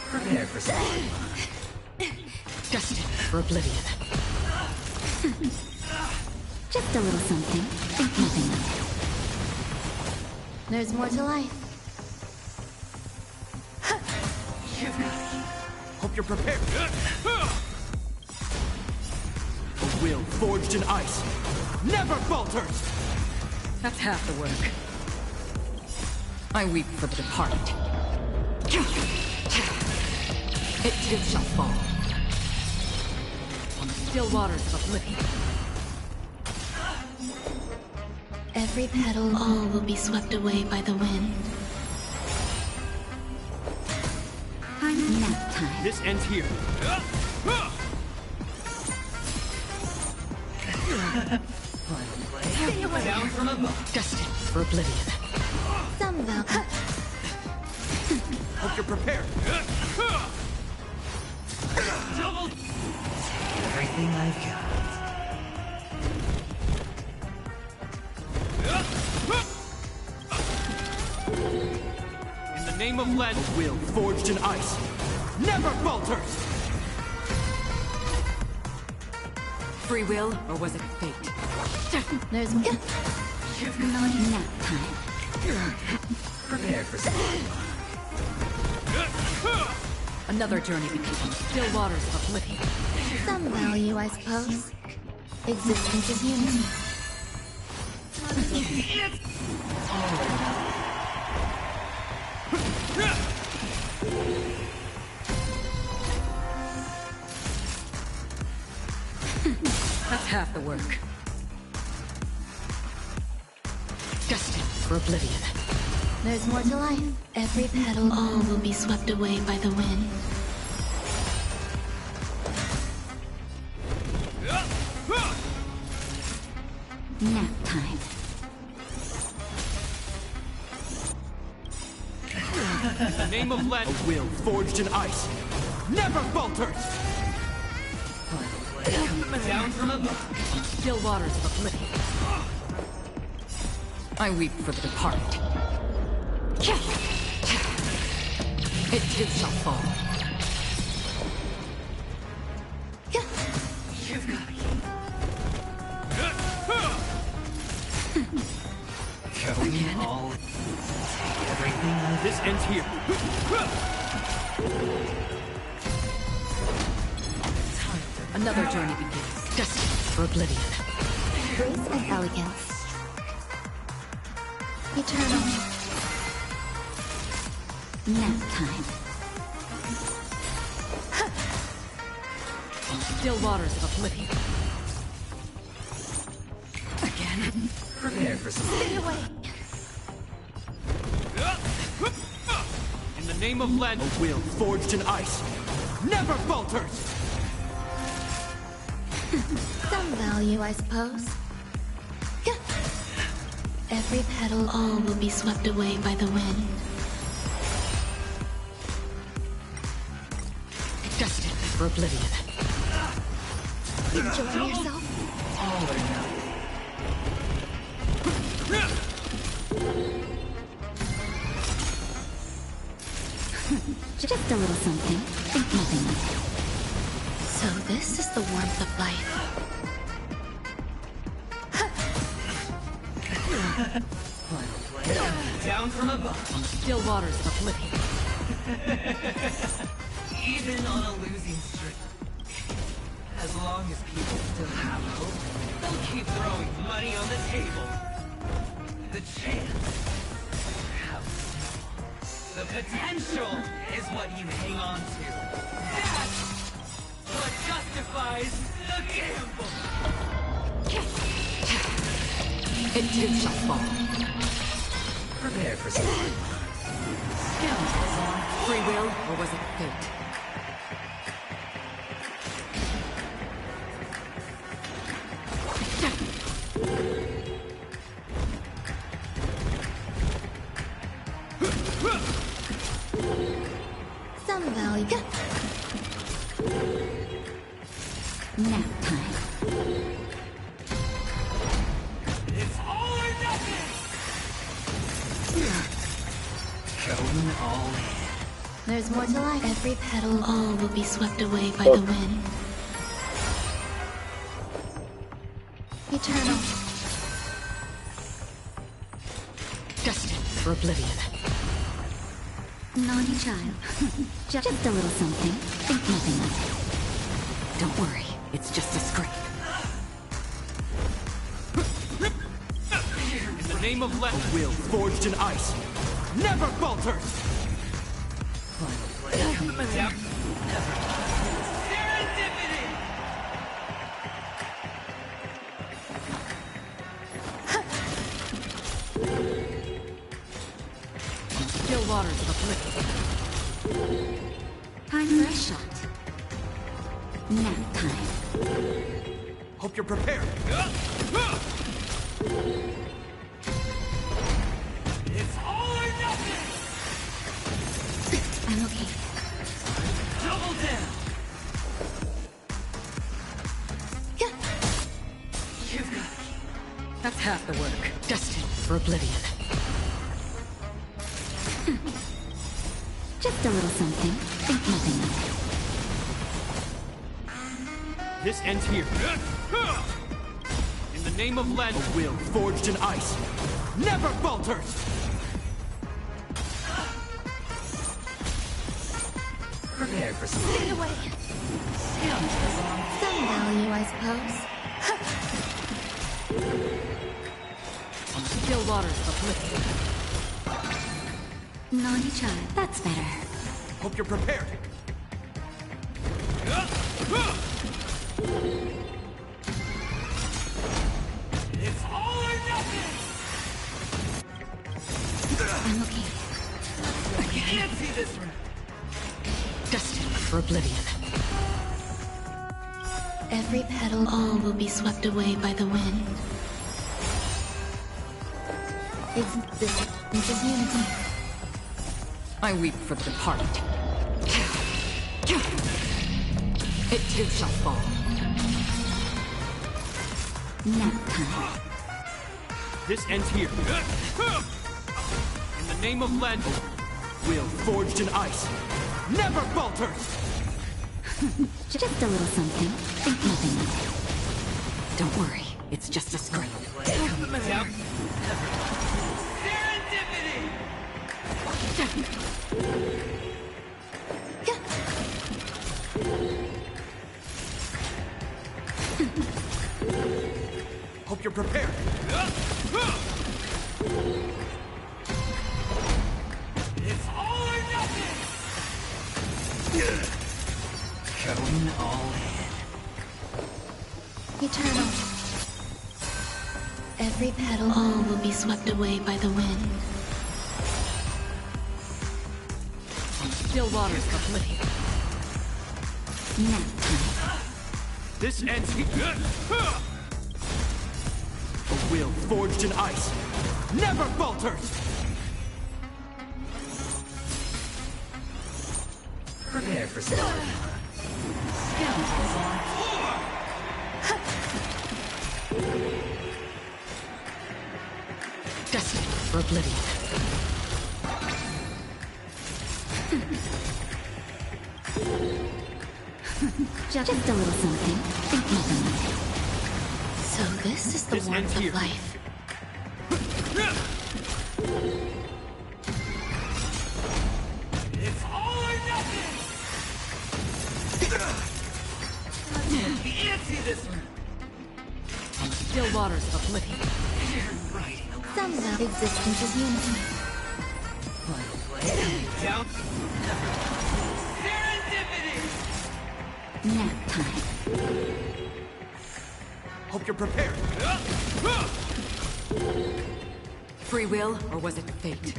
Prepare for something. Destined for oblivion. Just a little something. Think nothing of it. There's more to life. Hope you're prepared. A will forged in ice never falters! That's half the work. I weep for the departed. It too shall fall. On the still waters of oblivion. Every petal, all will be swept away by the wind. Nap time. This ends here. Stay away. Down from above. Destined for oblivion. Some value. Hope you're prepared. Double. Everything I've got. In the name of Len, a will forged in ice never falters! Free will, or was it fate? There's naughty nap time. Prepare for something. Another journey begins. Still waters of oblivion. Some value, I suppose. Existence is unique. That's half the work. Destined for oblivion. There's more to life. Every petal, all will be swept away by the wind. Nap time. In the name of Len, a will forged in ice never falters! Down from above. Still waters of oblivion. I weep for the departed. It too shall fall. You've got me. Going all. Take everything I've This ends here. Another journey begins. Destined for oblivion. Grace and elegance. Eternal. Nap time. Still waters of oblivion. Again. Prepare for something. Stay away. In the name of Len, a will forged in ice never falters! Some value, I suppose. Every petal, all will be swept away by the wind. Destined for oblivion. Enjoying yourself? All or nothing. Just a little something. Think nothing of it. So this is the warmth of life. Down from above. Still waters of oblivion. Even on a losing streak. As long as people still have hope, they'll keep throwing money on the table. The chance. How small. The potential is what you hang on to. That's what justifies the gamble. It too shall fall. Prepare for something. Free will, or was it fate? Some value. Nap time. It's all or nothing! Going all in. There's more to life. Every petal, all will be swept away by the wind. Eternal. Destined for oblivion. Naughty child. Just a little something. Think nothing of it. Don't worry, it's just a scrape. In the name of a will forged in ice never falters! Still waters of oblivion. Time for a shot. Nap time. Hope you're prepared. It's all or nothing! I'm okay. Double down! You've got it. That's half the work. Destined for oblivion. Just a little something. Think nothing of it. This ends here. In the name of Len, a will forged in ice never falters! Prepare for some. Stay away. Some value, I suppose. Still waters of oblivion. Naughty child. That's better. Hope you're prepared. It's all or nothing! I'm okay. I can't see this one. Destined for oblivion. Every petal, all will be swept away by the wind. This is unity. I weep for the departed. It too shall fall. Nap time. This ends here. In the name of Len, will forged in ice never falters! Just a little something. Think nothing of it. Don't worry, it's just a scrape. Hope you're prepared. It's all or nothing! Going all in. Eternal. Every petal, all will be swept away by the wind. Still waters of oblivion. Nap time. This ends here. A will forged in ice never falters! Prepare for some. Scoundrels on floor! Destined for oblivion. Just a little something. Think nothing of it. So this is the warmth of life. It's all or nothing! I can't see this one. Still waters of oblivion. Somehow existence is unity. Down. Serendipity! Nap time. Hope you're prepared. Free will, or was it fate?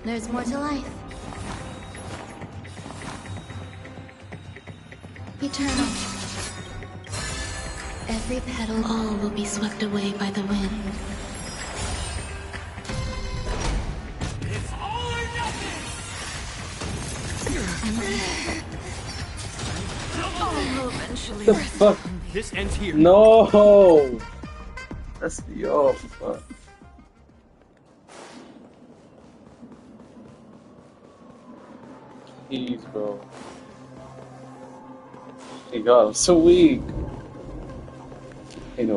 There's more to life. Eternal. Every petal, all will be swept away by the wind. Oh, eventually. The fuck? This ends here. No! That's me off. Fuck. Jeez, bro. Oh my god, I'm so weak. Anyway.